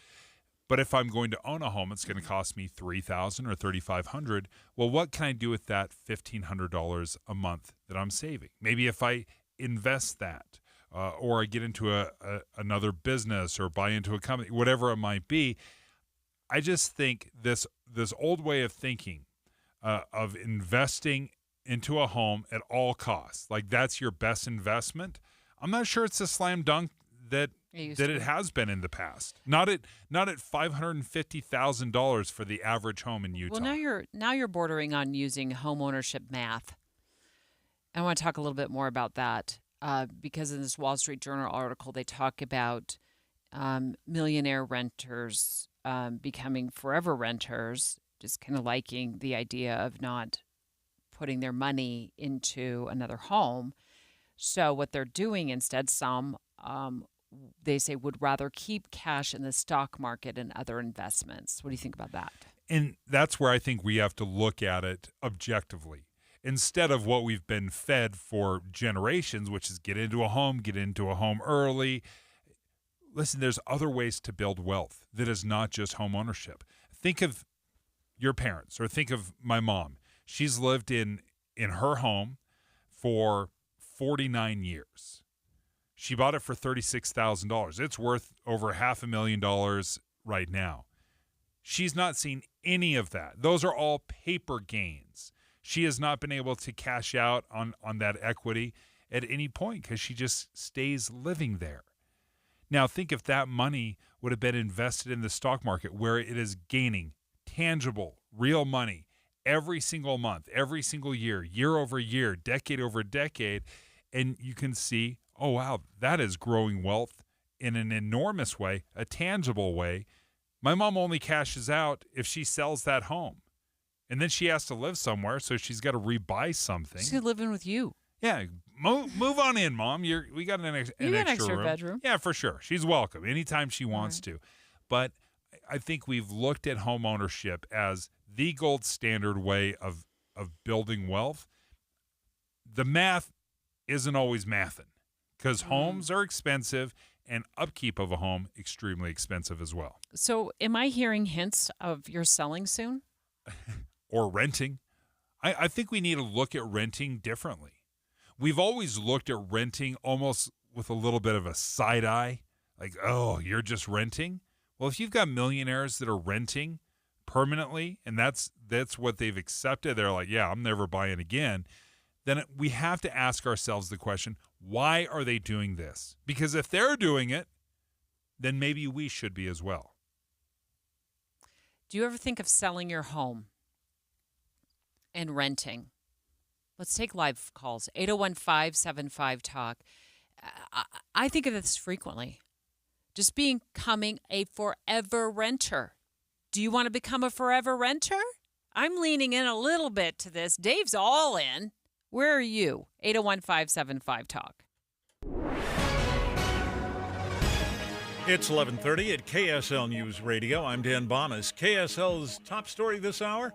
But if I'm going to own a home, it's going to cost me $3,000 or $3,500. Well, what can I do with that $1,500 a month that I'm saving? Maybe if I invest that, or I get into another business or buy into a company, whatever it might be. I just think this old way of thinking of investing into a home at all costs, like that's your best investment, I'm not sure it's a slam dunk that it has been in the past. Not at $550,000 for the average home in Utah. Well, now you're bordering on using home ownership math. I want to talk a little bit more about that. Because in this Wall Street Journal article, they talk about millionaire renters becoming forever renters, just kind of liking the idea of not putting their money into another home. So what they're doing instead, some they say would rather keep cash in the stock market and other investments. What do you think about that? And that's where I think we have to look at it objectively. Instead of what we've been fed for generations, which is get into a home early. Listen, there's other ways to build wealth that is not just home ownership. Think of your parents, or think of my mom. She's lived in her home for 49 years. She bought it for $36,000. It's worth over $500,000 right now. She's not seen any of that. Those are all paper gains. She has not been able to cash out on that equity at any point because she just stays living there. Now, think if that money would have been invested in the stock market where it is gaining tangible, real money every single month, every single year, year over year, decade over decade, and you can see, oh, wow, that is growing wealth in an enormous way, a tangible way. My mom only cashes out if she sells that home. And then she has to live somewhere, so she's got to rebuy something. She's living with you. Yeah, move on in, Mom. We got an extra room. Bedroom. Yeah, for sure. She's welcome anytime she wants to. But I think we've looked at home ownership as the gold standard way of building wealth. The math isn't always mathing because homes are expensive and upkeep of a home extremely expensive as well. So am I hearing hints of you're selling soon? Or renting. I think we need to look at renting differently. We've always looked at renting almost with a little bit of a side eye, like, oh, you're just renting? Well, if you've got millionaires that are renting permanently, and that's what they've accepted, they're like, yeah, I'm never buying again, then we have to ask ourselves the question, why are they doing this? Because if they're doing it, then maybe we should be as well. Do you ever think of selling your home and renting? Let's take live calls. 801-575-TALK. I think of this frequently. just becoming a forever renter. Do you want to become a forever renter? I'm leaning in a little bit to this. Dave's all in. Where are you? 801-575-TALK. It's 11:30 at KSL News Radio. I'm Dan Bomas. KSL's top story this hour.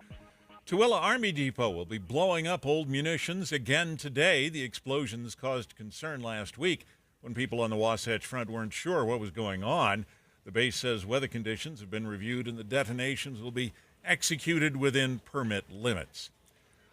Tooele Army Depot will be blowing up old munitions again today. The explosions caused concern last week when people on the Wasatch Front weren't sure what was going on. The base says weather conditions have been reviewed and the detonations will be executed within permit limits.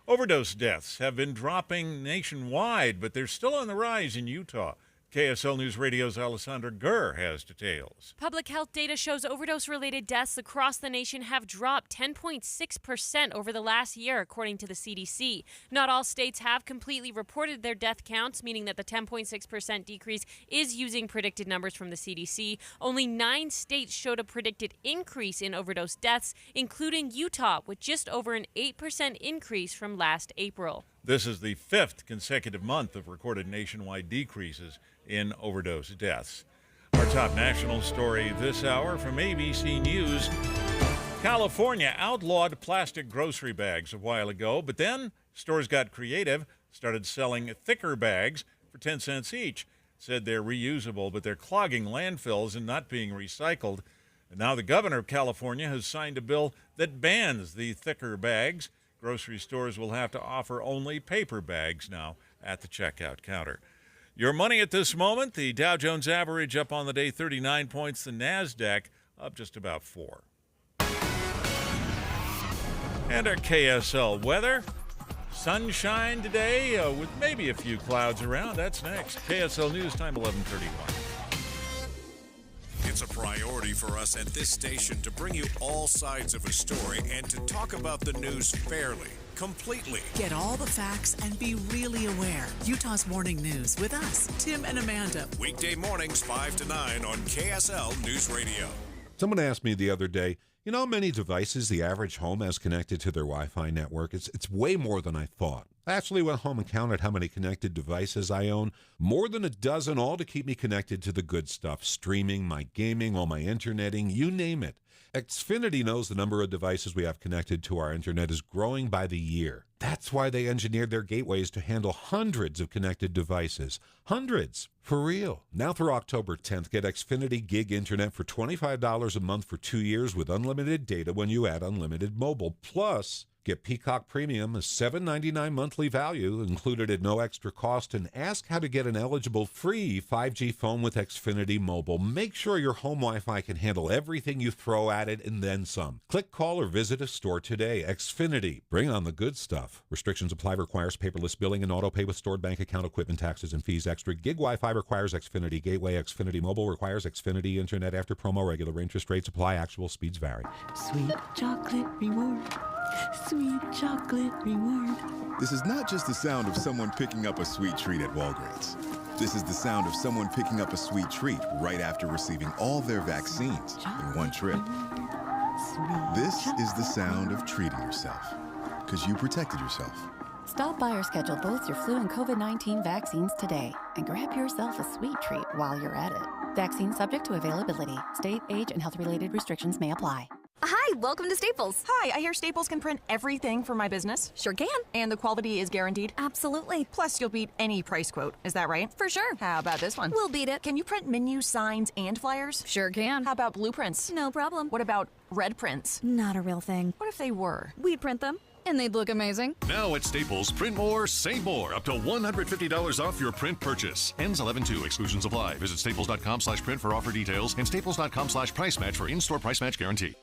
Overdose deaths have been dropping nationwide, but they're still on the rise in Utah. KSL News Radio's Alessandra Gurr has details. Public health data shows overdose-related deaths across the nation have dropped 10.6% over the last year, according to the CDC. Not all states have completely reported their death counts, meaning that the 10.6% decrease is using predicted numbers from the CDC. Only 9 states showed a predicted increase in overdose deaths, including Utah, with just over an 8% increase from last April. This is the 5th consecutive month of recorded nationwide decreases in overdose deaths. Our top national story this hour from ABC News. California outlawed plastic grocery bags a while ago, but then stores got creative, started selling thicker bags for 10 cents each. Said they're reusable, but they're clogging landfills and not being recycled. And now the governor of California has signed a bill that bans the thicker bags. Grocery stores will have to offer only paper bags now at the checkout counter. Your money at this moment, the Dow Jones average up on the day 39 points, the NASDAQ up just about 4. And our KSL weather, sunshine today with maybe a few clouds around. That's next. KSL News Time 11:31. It's a priority for us at this station to bring you all sides of a story and to talk about the news fairly, completely. Get all the facts and be really aware. Utah's Morning News with us, Tim and Amanda. Weekday mornings 5 to 9 on KSL News Radio. Someone asked me the other day, you know how many devices the average home has connected to their Wi-Fi network? It's way more than I thought. I actually went home and counted how many connected devices I own. More than a dozen, all to keep me connected to the good stuff. Streaming, my gaming, all my interneting, you name it. Xfinity knows the number of devices we have connected to our internet is growing by the year. That's why they engineered their gateways to handle hundreds of connected devices. Hundreds. For real. Now through October 10th, get Xfinity Gig Internet for $25 a month for 2 years with unlimited data when you add unlimited mobile. Plus, get Peacock Premium, a $7.99 monthly value, included at no extra cost, and ask how to get an eligible free 5G phone with Xfinity Mobile. Make sure your home Wi-Fi can handle everything you throw at it and then some. Click, call, or visit a store today. Xfinity. Bring on the good stuff. Restrictions apply. Requires paperless billing and auto pay with stored bank account, equipment, taxes, and fees extra. Gig Wi-Fi requires Xfinity Gateway. Xfinity Mobile requires Xfinity Internet after promo. Regular interest rates apply. Actual speeds vary. Sweet chocolate reward. Sweet chocolate reward. This is not just the sound of someone picking up a sweet treat at Walgreens. This is the sound of someone picking up a sweet treat right after receiving all their vaccines in one trip. This is the sound of treating yourself, because you protected yourself. Stop by or schedule both your flu and COVID-19 vaccines today and grab yourself a sweet treat while you're at it. Vaccine subject to availability. State, age, and health-related restrictions may apply. Hi, welcome to Staples. Hi, I hear Staples can print everything for my business. Sure can. And the quality is guaranteed? Absolutely. Plus, you'll beat any price quote. Is that right? For sure. How about this one? We'll beat it. Can you print menus, signs, and flyers? Sure can. How about blueprints? No problem. What about red prints? Not a real thing. What if they were? We'd print them, and they'd look amazing. Now at Staples, print more, save more. Up to $150 off your print purchase. Ends 11/2. Exclusions apply. Visit staples.com/print for offer details and staples.com/price match for in-store price match guarantee.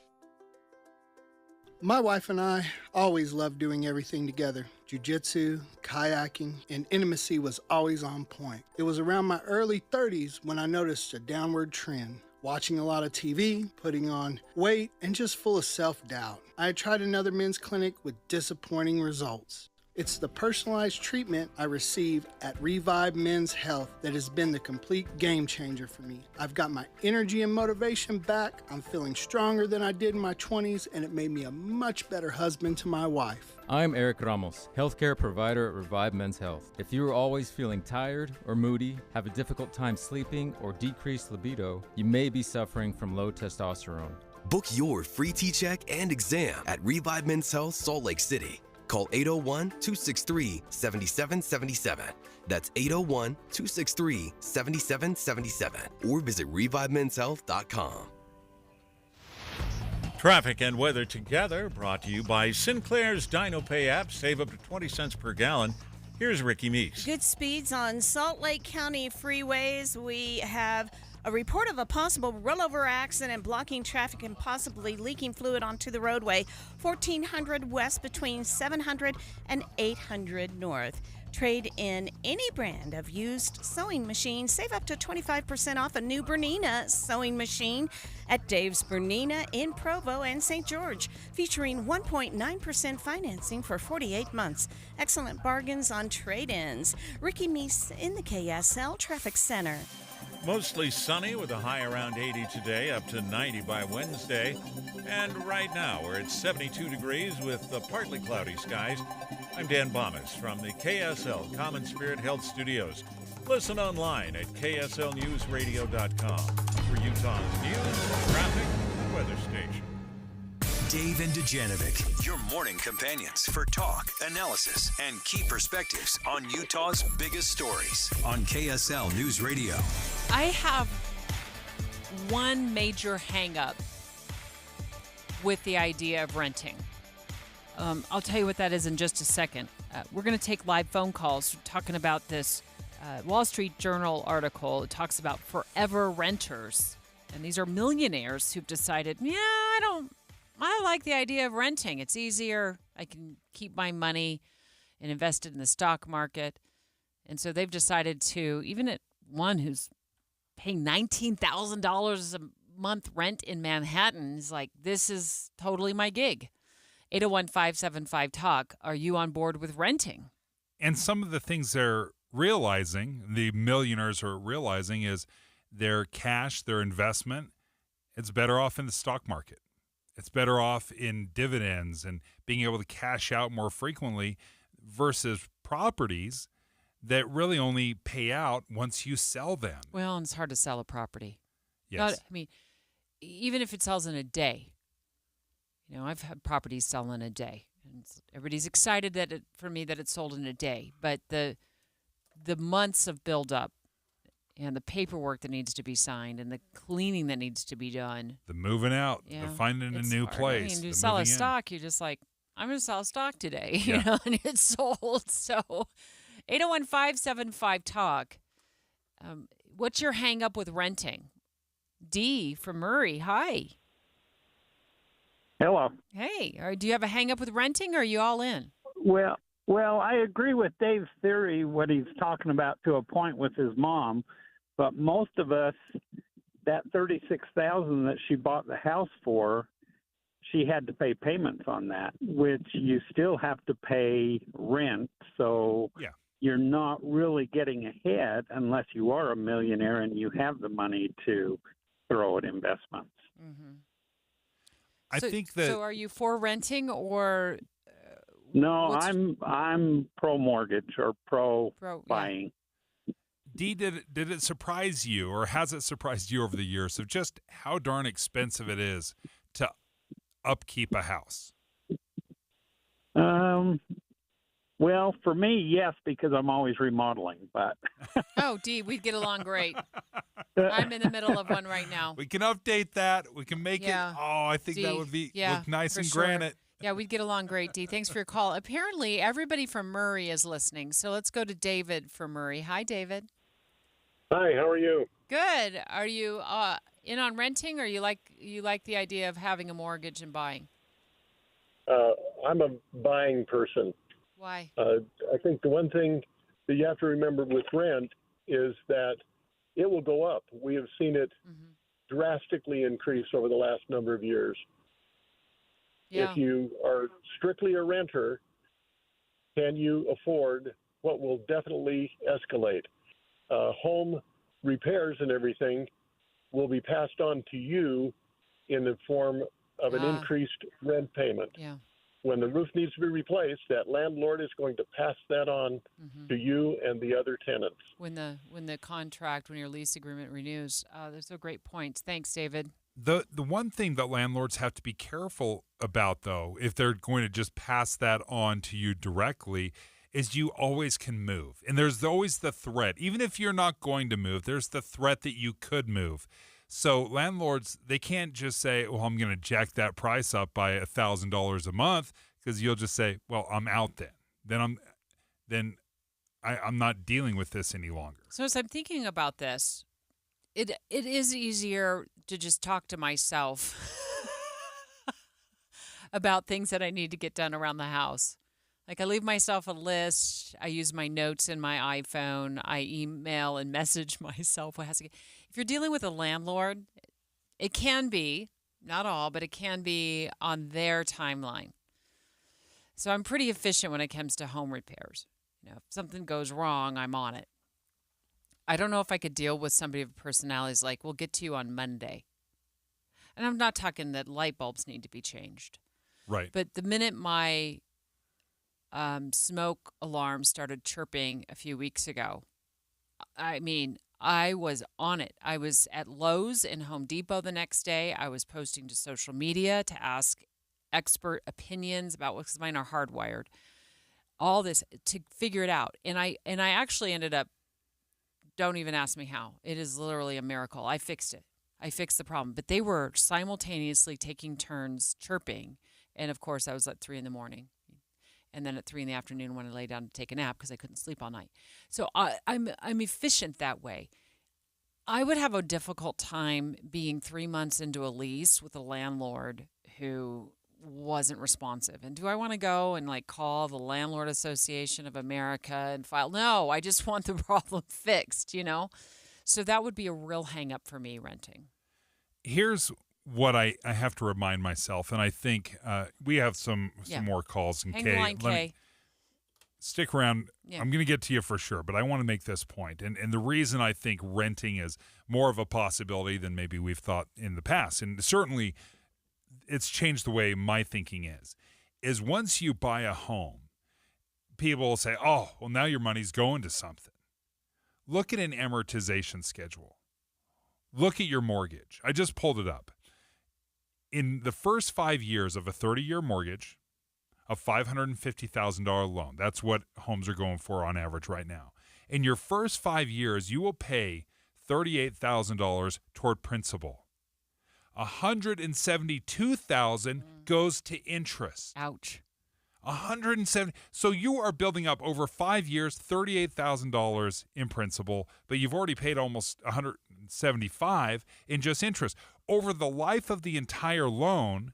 My wife and I always loved doing everything together. Jiu-jitsu, kayaking, and intimacy was always on point. It was around my early 30s when I noticed a downward trend. Watching a lot of TV, putting on weight, and just full of self-doubt. I had tried another men's clinic with disappointing results. It's the personalized treatment I receive at Revive Men's Health that has been the complete game changer for me. I've got my energy and motivation back, I'm feeling stronger than I did in my 20s, and it made me a much better husband to my wife. I'm Eric Ramos, healthcare provider at Revive Men's Health. If you are always feeling tired or moody, have a difficult time sleeping, or decreased libido, you may be suffering from low testosterone. Book your free T-check and exam at Revive Men's Health Salt Lake City. Call 801-263-7777. That's 801-263-7777. Or visit ReviveMen'sHealth.com. Traffic and weather together, brought to you by Sinclair's DinoPay app. Save up to 20 cents per gallon. Here's Ricky Meeks. Good speeds on Salt Lake County freeways. We have a report of a possible rollover accident blocking traffic and possibly leaking fluid onto the roadway. 1400 west between 700 and 800 north. Trade in any brand of used sewing machine. Save up to 25% off a new Bernina sewing machine at Dave's Bernina in Provo and St. George, featuring 1.9% financing for 48 months. Excellent bargains on trade-ins. Ricky Meese in the KSL Traffic Center. Mostly sunny with a high around 80 today, up to 90 by Wednesday. And right now we're at 72 degrees with partly cloudy skies. I'm Dan Bomas from the KSL Common Spirit Health Studios. Listen online at kslnewsradio.com for Utah's news, traffic, and weather station. Dave and Dujanovic, your morning companions for talk, analysis, and key perspectives on Utah's biggest stories on KSL News Radio. I have one major hang-up with the idea of renting. I'll tell you what that is in just a second. We're going to take live phone calls talking about this Wall Street Journal article. It talks about forever renters. And these are millionaires who've decided, I like the idea of renting. It's easier. I can keep my money and invest it in the stock market. And so they've decided to, even at one who's paying $19,000 a month rent in Manhattan, is like, this is totally my gig. 801-575-TALK. Are you on board with renting? And some of the things they're realizing, the millionaires are realizing, is their cash, their investment, it's better off in the stock market. It's better off in dividends and being able to cash out more frequently versus properties that really only pay out once you sell them. Well, and it's hard to sell a property. Yes. Even if it sells in a day. I've had properties sell in a day. And everybody's excited that it's sold in a day. But the months of buildup and the paperwork that needs to be signed and the cleaning that needs to be done. The moving out, the finding a new place. You sell a stock, you're just like, I'm going to sell a stock today, and it's sold. So 801-575-TALK. What's your hang up with renting? D from Murray. Hi. Hello. Hey, do you have a hang up with renting, or are you all in? Well, I agree with Dave's theory, what he's talking about to a point with his mom, but most of us, that $36,000 that she bought the house for, she had to pay payments on that, which you still have to pay rent. So you're not really getting ahead unless you are a millionaire and you have the money to throw at investments. Mm-hmm. I think that. So, are you for renting or? No, I'm pro mortgage or pro buying. Dee, did it surprise you, or has it surprised you over the years of just how darn expensive it is to upkeep a house? Well, for me, yes, because I'm always remodeling. But oh, Dee, we'd get along great. I'm in the middle of one right now. We can update that. We can make it. Oh, I think Dee, that would be look nice and granite. Yeah, we'd get along great, Dee. Thanks for your call. Apparently, everybody from Murray is listening. So let's go to David from Murray. Hi, David. Hi, how are you? Good. Are you in on renting, or you like the idea of having a mortgage and buying? I'm a buying person. Why? I think the one thing that you have to remember with rent is that it will go up. We have seen it drastically increase over the last number of years. Yeah. If you are strictly a renter, can you afford what will definitely escalate? Home repairs and everything will be passed on to you in the form of an increased rent payment. Yeah. When the roof needs to be replaced, that landlord is going to pass that on to you and the other tenants. When your lease agreement renews. Those are great points. Thanks, David. The one thing that landlords have to be careful about, though, if they're going to just pass that on to you directly, is you always can move. And there's always the threat. Even if you're not going to move, there's the threat that you could move. So landlords, they can't just say, well, I'm going to jack that price up by $1,000 a month, because you'll just say, well, I'm out then. I'm not dealing with this any longer. So as I'm thinking about this, it is easier to just talk to myself about things that I need to get done around the house. Like I leave myself a list. I use my notes in my iPhone. I email and message myself what has to get. If you're dealing with a landlord, it can be, not all, but it can be on their timeline. So I'm pretty efficient when it comes to home repairs. If something goes wrong, I'm on it. I don't know if I could deal with somebody with personalities like, we'll get to you on Monday. And I'm not talking that light bulbs need to be changed. Right. But the minute my smoke alarm started chirping a few weeks ago, I mean, I was on it. I was at Lowe's and Home Depot the next day. I was posting to social media to ask expert opinions about what, because mine are hardwired. All this to figure it out. And I actually ended up, don't even ask me how. It is literally a miracle. I fixed it. I fixed the problem. But they were simultaneously taking turns chirping. And of course, I was at 3 a.m. And then at 3 p.m. when I lay down to take a nap because I couldn't sleep all night. So I'm efficient that way. I would have a difficult time being 3 months into a lease with a landlord who wasn't responsive. And do I want to go and call the Landlord Association of America and file? No, I just want the problem fixed, So that would be a real hang up for me renting. Here's what I have to remind myself, and I think we have some more calls. Hang the line, Kay. Stick around. Yeah. I'm going to get to you for sure, but I want to make this point. And the reason I think renting is more of a possibility than maybe we've thought in the past, and certainly it's changed the way my thinking is once you buy a home, people will say, oh, well, now your money's going to something. Look at an amortization schedule. Look at your mortgage. I just pulled it up. In the first 5 years of a 30-year mortgage, a $550,000 loan, that's what homes are going for on average right now. In your first 5 years, you will pay $38,000 toward principal. $172,000 goes to interest. Ouch. 170. So you are building up over 5 years, $38,000 in principal, but you've already paid almost $175,000 in just interest. Over the life of the entire loan,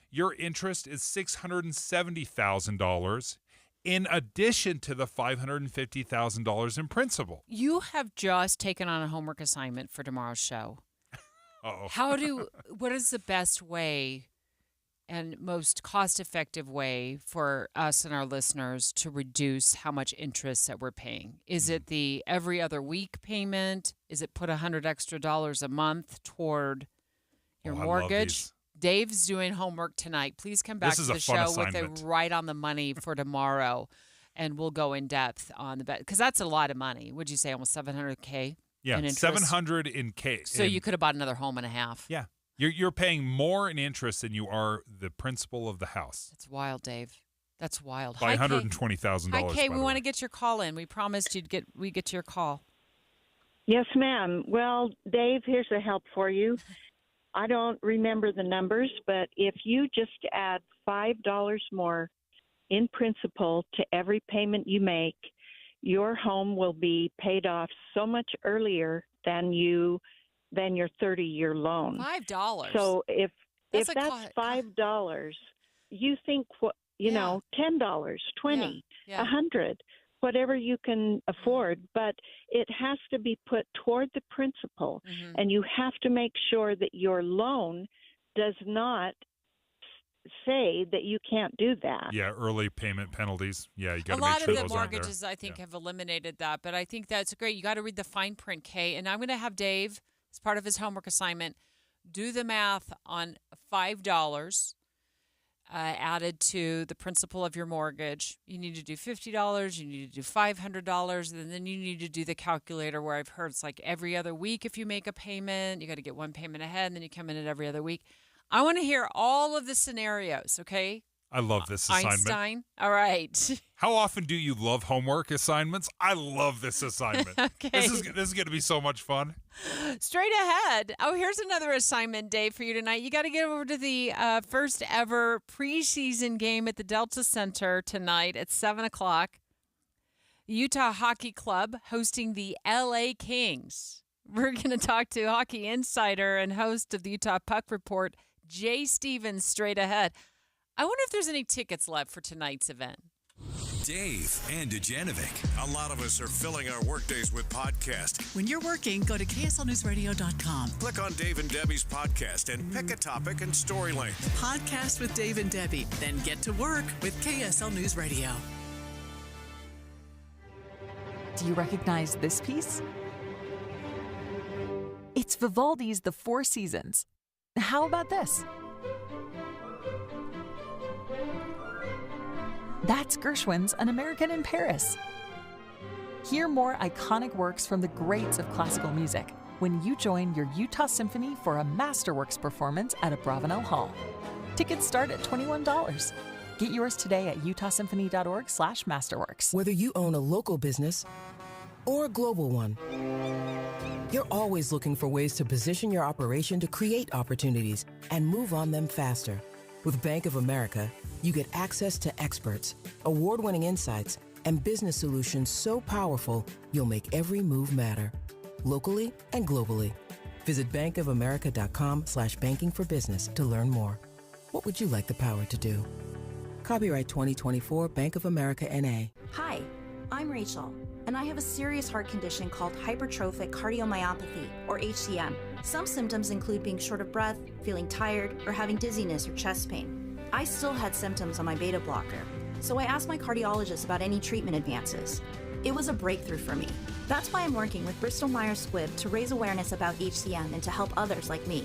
your interest is $670,000 in addition to the $550,000 in principal. You have just taken on a homework assignment for tomorrow's show. Uh-oh. What is the best way and most cost-effective way for us and our listeners to reduce how much interest that we're paying? Is it the every other week payment? Is it put $100 extra a month toward your mortgage? Dave's doing homework tonight. Please come back to the show with a right on the money for tomorrow, and we'll go in depth on the bet, because that's a lot of money. Would you say almost $700K? Yeah, $700 in K. So you could have bought another home and a half. Yeah. You're paying more in interest than you are the principal of the house. That's wild, Dave. That's wild. By $120,000. Hi, Kay. We want to get your call in. We promised we'd get to your call. Yes, ma'am. Well, Dave, here's a help for you. I don't remember the numbers, but if you just add $5 more in principal to every payment you make, your home will be paid off so much earlier than your 30-year loan. $5. So if that's $5, you think $10, $20, $100, whatever you can afford, but it has to be put toward the principal, and you have to make sure that your loan does not say that you can't do that. Yeah, early payment penalties. Yeah, you got A to make lot sure of the those aren't there. mortgages, I think, have eliminated that, but I think that's great. You got to read the fine print, Kay. And I'm going to have Dave, as part of his homework assignment, do the math on $5 added to the principal of your mortgage. You need to do $50, you need to do $500, and then you need to do the calculator where I've heard it's like every other week if you make a payment, you got to get one payment ahead, and then you come in at every other week. I want to hear all of the scenarios, okay? I love this assignment. Einstein. All right. How often do you love homework assignments? I love this assignment. Okay. This is going to be so much fun. Straight ahead. Oh, here's another assignment, Dave, for you tonight. You got to get over to the first ever preseason game at the Delta Center tonight at 7 o'clock. Utah Hockey Club hosting the LA Kings. We're going to talk to hockey insider and host of the Utah Puck Report, Jay Stevens, straight ahead. I wonder if there's any tickets left for tonight's event. Dave and Dujanovic. A lot of us are filling our workdays with podcasts. When you're working, go to KSLNewsRadio.com. Click on Dave and Debbie's podcast and pick a topic and story length. Podcast with Dave and Debbie. Then get to work with KSL News Radio. Do you recognize this piece? It's Vivaldi's The Four Seasons. How about this? That's Gershwin's An American in Paris. Hear more iconic works from the greats of classical music when you join your Utah Symphony for a Masterworks performance at Abravanel Hall. Tickets start at $21. Get yours today at utahsymphony.org/masterworks. Whether you own a local business or a global one, you're always looking for ways to position your operation to create opportunities and move on them faster. With Bank of America, you get access to experts, award-winning insights, and business solutions so powerful, you'll make every move matter, locally and globally. Visit bankofamerica.com/banking for business to learn more. What would you like the power to do? Copyright 2024 Bank of America N.A. Hi, I'm Rachel, and I have a serious heart condition called hypertrophic cardiomyopathy, or HCM. Some symptoms include being short of breath, feeling tired, or having dizziness or chest pain. I still had symptoms on my beta blocker, so I asked my cardiologist about any treatment advances. It was a breakthrough for me. That's why I'm working with Bristol Myers Squibb to raise awareness about HCM and to help others like me.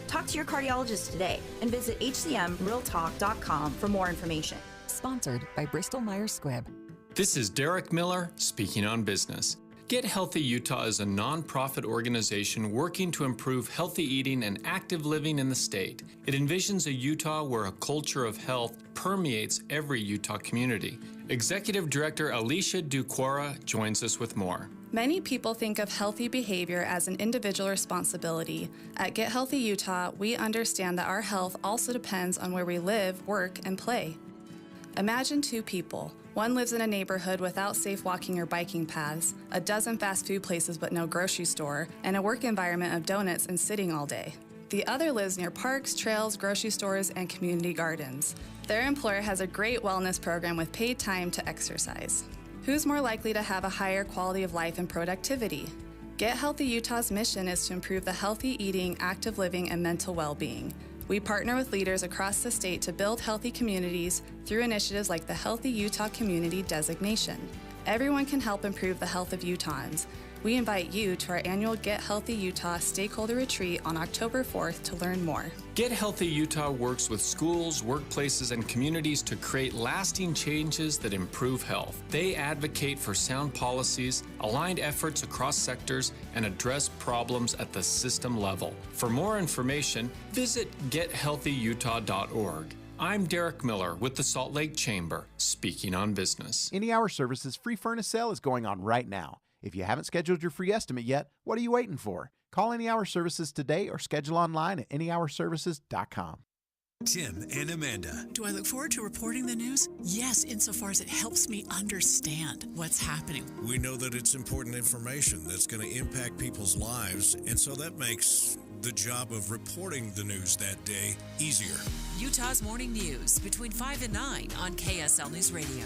Talk to your cardiologist today and visit hcmrealtalk.com for more information. Sponsored by Bristol Myers Squibb. This is Derek Miller speaking on business. Get Healthy Utah is a nonprofit organization working to improve healthy eating and active living in the state. It envisions a Utah where a culture of health permeates every Utah community. Executive Director Alicia Duquara joins us with more. Many people think of healthy behavior as an individual responsibility. At Get Healthy Utah, we understand that our health also depends on where we live, work, and play. Imagine two people. One lives in a neighborhood without safe walking or biking paths, a dozen fast food places but no grocery store, and a work environment of donuts and sitting all day. The other lives near parks, trails, grocery stores, and community gardens. Their employer has a great wellness program with paid time to exercise. Who's more likely to have a higher quality of life and productivity? Get Healthy Utah's mission is to improve the healthy eating, active living, and mental well-being. We partner with leaders across the state to build healthy communities through initiatives like the Healthy Utah Community Designation. Everyone can help improve the health of Utahns. We invite you to our annual Get Healthy Utah Stakeholder Retreat on October 4th to learn more. Get Healthy Utah works with schools, workplaces, and communities to create lasting changes that improve health. They advocate for sound policies, aligned efforts across sectors, and address problems at the system level. For more information, visit gethealthyutah.org. I'm Derek Miller with the Salt Lake Chamber, speaking on business. Any Hour Services free furnace sale is going on right now. If you haven't scheduled your free estimate yet, what are you waiting for? Call Any Hour Services today or schedule online at anyhourservices.com. Tim and Amanda. Do I look forward to reporting the news? Yes, insofar as it helps me understand what's happening. We know that it's important information that's going to impact people's lives, and so that makes the job of reporting the news that day easier. Utah's Morning News between 5 and 9 on KSL News Radio.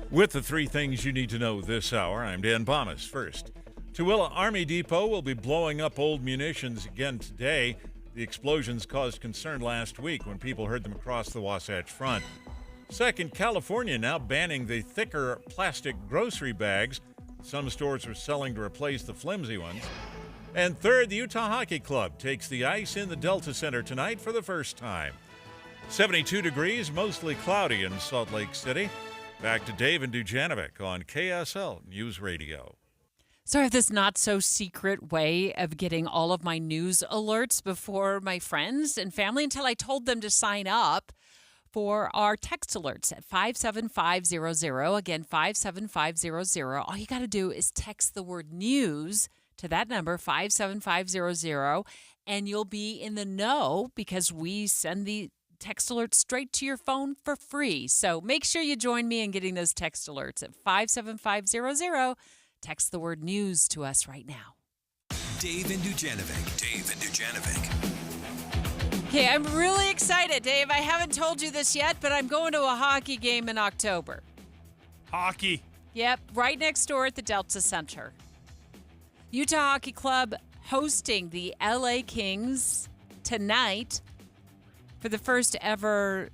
With the three things you need to know this hour, I'm Dan Bomas. First, Tooele Army Depot will be blowing up old munitions again today. The explosions caused concern last week when people heard them across the Wasatch Front. Second, California now banning the thicker plastic grocery bags some stores are selling to replace the flimsy ones. And third, the Utah Hockey Club takes the ice in the Delta Center tonight for the first time. 72 degrees, mostly cloudy in Salt Lake City. Back to Dave and Dujanovic on KSL News Radio. So I have this not-so-secret way of getting all of my news alerts before my friends and family until I told them to sign up for our text alerts at 57500. Again, 57500. All you got to do is text the word news to that number, 57500, and you'll be in the know because we send the text alerts straight to your phone for free. So make sure you join me in getting those text alerts at 57500. Text the word news to us right now. Dave and Dujanovic. Dave and Dujanovic. Okay, I'm really excited, Dave. I haven't told you this yet, but I'm going to a hockey game in October. Hockey. Yep, right next door at the Delta Center. Utah Hockey Club hosting the LA Kings tonight for the first ever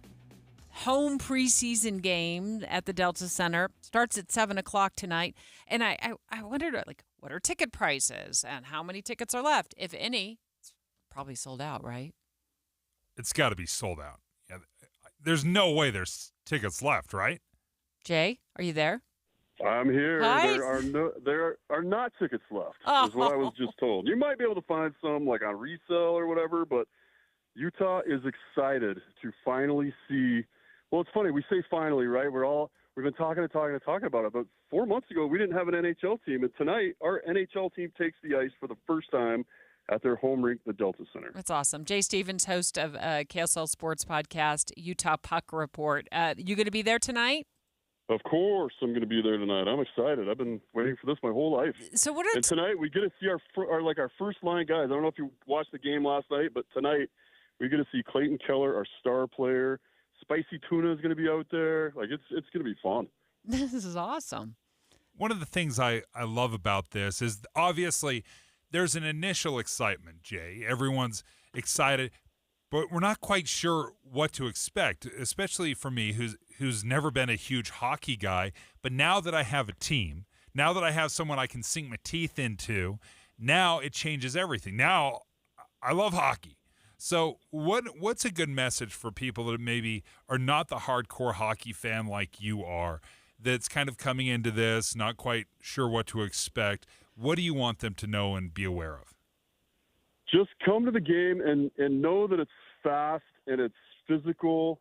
home preseason game at the Delta Center. Starts at 7 o'clock tonight. And I wondered, like, what are ticket prices and how many tickets are left, if any? It's probably sold out, right? It's got to be sold out. Yeah, there's no way there's tickets left, right? Jay, are you there? I'm here. Hi. There are not tickets left, Oh. is what I was just told. You might be able to find some like on resale or whatever, but Utah is excited to finally see. Well, it's funny. We say finally, right? We've been talking about it. But 4 months ago, we didn't have an NHL team. And tonight, our NHL team takes the ice for the first time at their home rink, the Delta Center. That's awesome. Jay Stevens, host of KSL Sports Podcast, Utah Puck Report. You going to be there tonight? Of course, I'm going to be there tonight. I'm excited. I've been waiting for this my whole life. So and tonight we get to see our first line guys. I don't know if you watched the game last night, but tonight we get to see Clayton Keller, our star player. Spicy Tuna is going to be out there. Like it's going to be fun. This is awesome. One of the things I love about this is obviously there's an initial excitement, Jay. Everyone's excited, but we're not quite sure what to expect, especially for me who's never been a huge hockey guy. But now that I have a team, now that I have someone I can sink my teeth into, now it changes everything. Now I love hockey. So what's a good message for people that maybe are not the hardcore hockey fan like you are, that's kind of coming into this, not quite sure what to expect? What do you want them to know and be aware of? Just come to the game and know that it's fast and it's physical.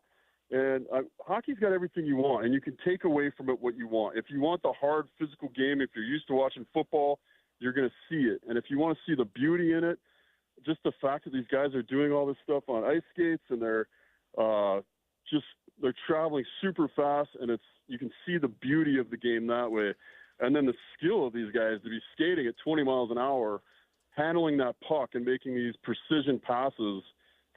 And hockey's got everything you want, and you can take away from it what you want. If you want the hard physical game, if you're used to watching football, you're going to see it. And if you want to see the beauty in it, just the fact that these guys are doing all this stuff on ice skates and they're traveling super fast, and you can see the beauty of the game that way. And then the skill of these guys to be skating at 20 miles an hour, handling that puck and making these precision passes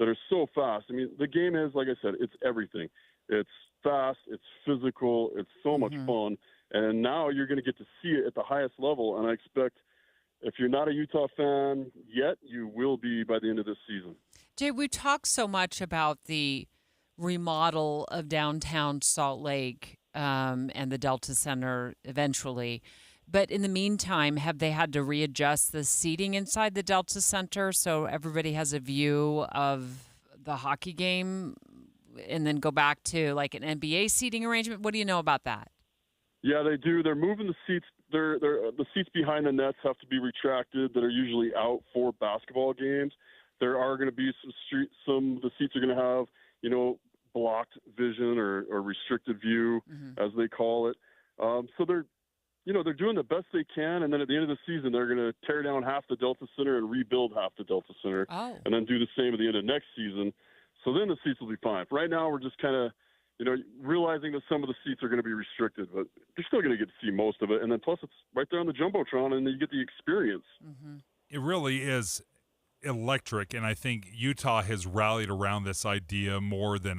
that are so fast. I mean, the game is, like I said, it's everything. It's fast, it's physical, it's so much fun. And now you're going to get to see it at the highest level. And I expect if you're not a Utah fan yet, you will be by the end of this season. Jay, we talked so much about the remodel of downtown Salt Lake and the Delta Center eventually. But in the meantime, have they had to readjust the seating inside the Delta Center so everybody has a view of the hockey game and then go back to like an NBA seating arrangement? What do you know about that? Yeah, they do. They're moving the seats. The seats behind the nets have to be retracted that are usually out for basketball games. There are going to be some of the seats are going to have, blocked vision or restricted view, as they call it. So they're doing the best they can, and then at the end of the season, they're going to tear down half the Delta Center and rebuild half the Delta Center, and then do the same at the end of next season. So then the seats will be fine. Right now, we're just kind of, realizing that some of the seats are going to be restricted, but you're still going to get to see most of it. And then plus, it's right there on the Jumbotron, and then you get the experience. It really is electric, and I think Utah has rallied around this idea more than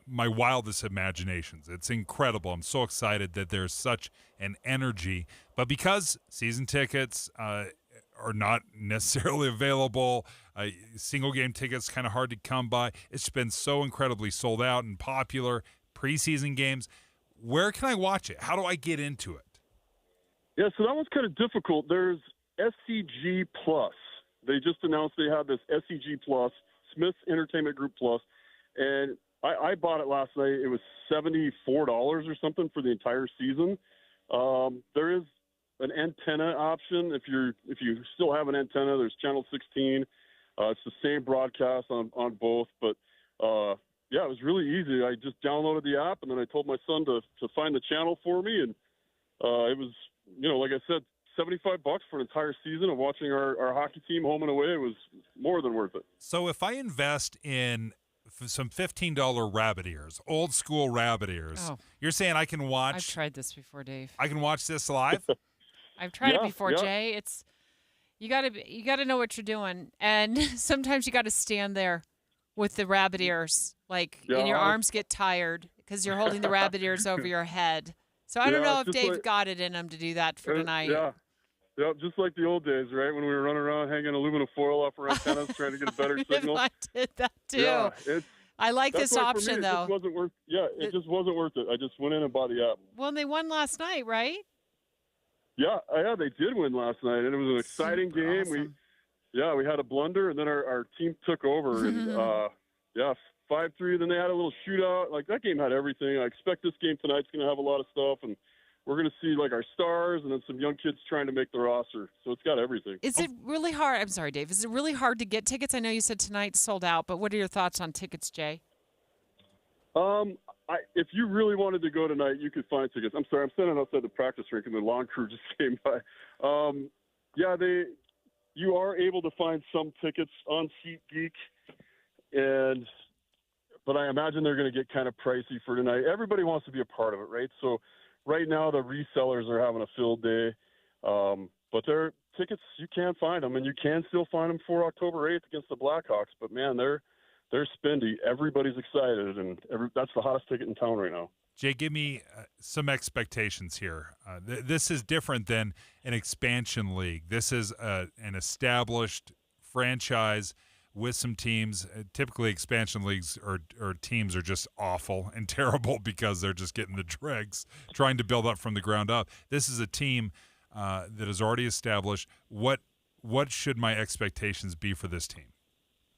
my wildest imaginations. It's incredible. I'm so excited that there's such an energy. But because season tickets are not necessarily available. Single game tickets kind of hard to come by. It's been so incredibly sold out and popular. Preseason games. Where can I watch it? How do I get into it? Yeah, so that one's kind of difficult. There's SCG Plus. They just announced they have this SCG Plus, Smith's Entertainment Group Plus, and I bought it last night. It was $74 or something for the entire season. There is an antenna option if you still have an antenna. There's channel 16. It's the same broadcast on both, but yeah, it was really easy. I just downloaded the app, and then I told my son to find the channel for me, and it was, like I said, $75 for an entire season of watching our hockey team home and away. It was more than worth it. So if I invest in some $15 rabbit ears, old school rabbit ears, you're saying I can watch? I've tried this before, Dave. I can watch this live? I've tried it before, Jay. It's you gotta know what you're doing, and sometimes you got to stand there with the rabbit ears, and your arms get tired because you're holding the rabbit ears over your head. So I don't know if Dave got it in him to do that for tonight. Yeah, just like the old days, right? When we were running around hanging aluminum foil off our antennas trying to get a better signal. I did that too. Yeah, I like this option, though. It just wasn't worth it. I just went in and bought the app. Well, they won last night, right? Yeah, they did win last night, and it was an exciting game. Awesome. We had a blunder, and then our team took over, and 5-3. Then they had a little shootout. That game had everything. I expect this game tonight's going to have a lot of stuff, and we're going to see our stars and then some young kids trying to make the roster. So it's got everything. Is it really hard? I'm sorry, Dave. Is it really hard to get tickets? I know you said tonight's sold out, but what are your thoughts on tickets, Jay? If you really wanted to go tonight, you could find tickets. I'm sorry, I'm standing outside the practice rink and the lawn crew just came by. You are able to find some tickets on SeatGeek, but I imagine they're going to get kind of pricey for tonight. Everybody wants to be a part of it, right? So right now the resellers are having a filled day, but their tickets, you can find them, and you can still find them for October 8th against the Blackhawks. But man, they're spendy. Everybody's excited, and that's the hottest ticket in town right now. Jay, give me some expectations here. This is different than an expansion league. This is an established franchise with some teams. Typically, expansion leagues or teams are just awful and terrible because they're just getting the dregs, trying to build up from the ground up. This is a team that is already established. What should my expectations be for this team?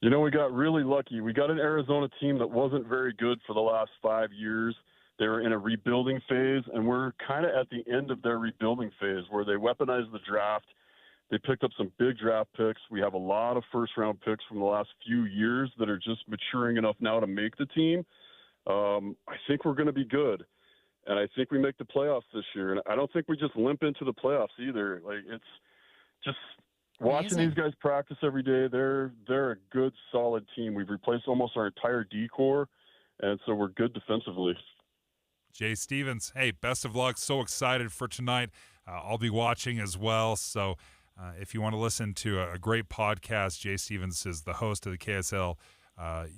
We got really lucky. We got an Arizona team that wasn't very good for the last 5 years. They were in a rebuilding phase, and we're kind of at the end of their rebuilding phase where they weaponized the draft. They picked up some big draft picks. We have a lot of first-round picks from the last few years that are just maturing enough now to make the team. I think we're going to be good, and I think we make the playoffs this year. And I don't think we just limp into the playoffs either. It's just watching these guys practice every day. They're a good, solid team. We've replaced almost our entire D-core, and so we're good defensively. Jay Stevens, hey, best of luck. So excited for tonight. I'll be watching as well. So if you want to listen to a great podcast, Jay Stevens is the host of the KSL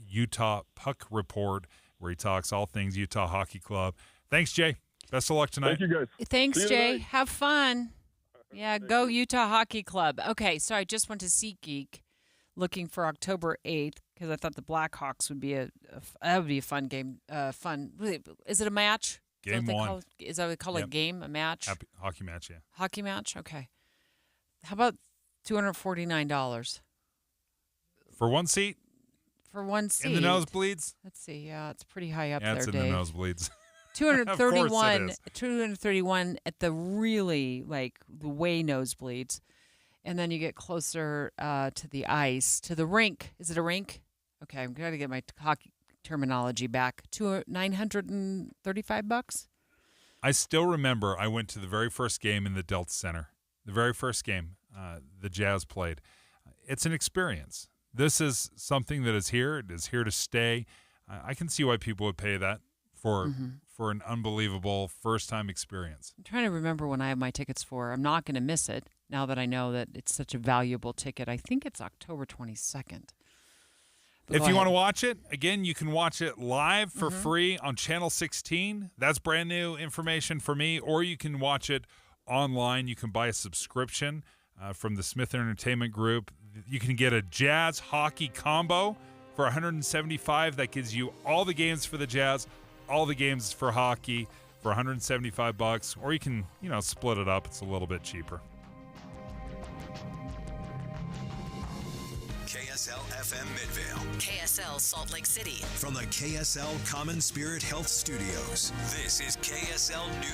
Utah Puck Report, where he talks all things Utah Hockey Club. Thanks, Jay. Best of luck tonight. Thank you, guys. Thanks, Jay. Have fun. Yeah, go Utah Hockey Club. Okay, so I just went to SeatGeek looking for October 8th because I thought the Blackhawks would be a fun game. Is it a match? Game one. Is that what they call it? A game? A match? Hockey match, yeah. Hockey match? Okay. How about $249? For one seat? For one seat. In the nosebleeds? Let's see. Yeah, it's pretty high up there, Dave. Dave. It's in the nosebleeds. 231 at the really, the way nosebleeds. And then you get closer to the ice, to the rink. Is it a rink? Okay, I'm going to get my hockey terminology back. $935? I still remember I went to the very first game in the Delta Center. The very first game the Jazz played. It's an experience. This is something that is here. It is here to stay. I can see why people would pay that for an unbelievable first-time experience. I'm trying to remember when I have my tickets for. I'm not going to miss it now that I know that it's such a valuable ticket. I think it's October 22nd. But if you want to watch it, again, you can watch it live for free on Channel 16. That's brand new information for me. Or you can watch it online. You can buy a subscription from the Smith Entertainment Group. You can get a Jazz hockey combo for $175. That gives you all the games for the Jazz, all the games for hockey for $175. Or you can, split it up. It's a little bit cheaper. KSL FM Midvale. KSL Salt Lake City. From the KSL Common Spirit Health Studios, this is KSL News.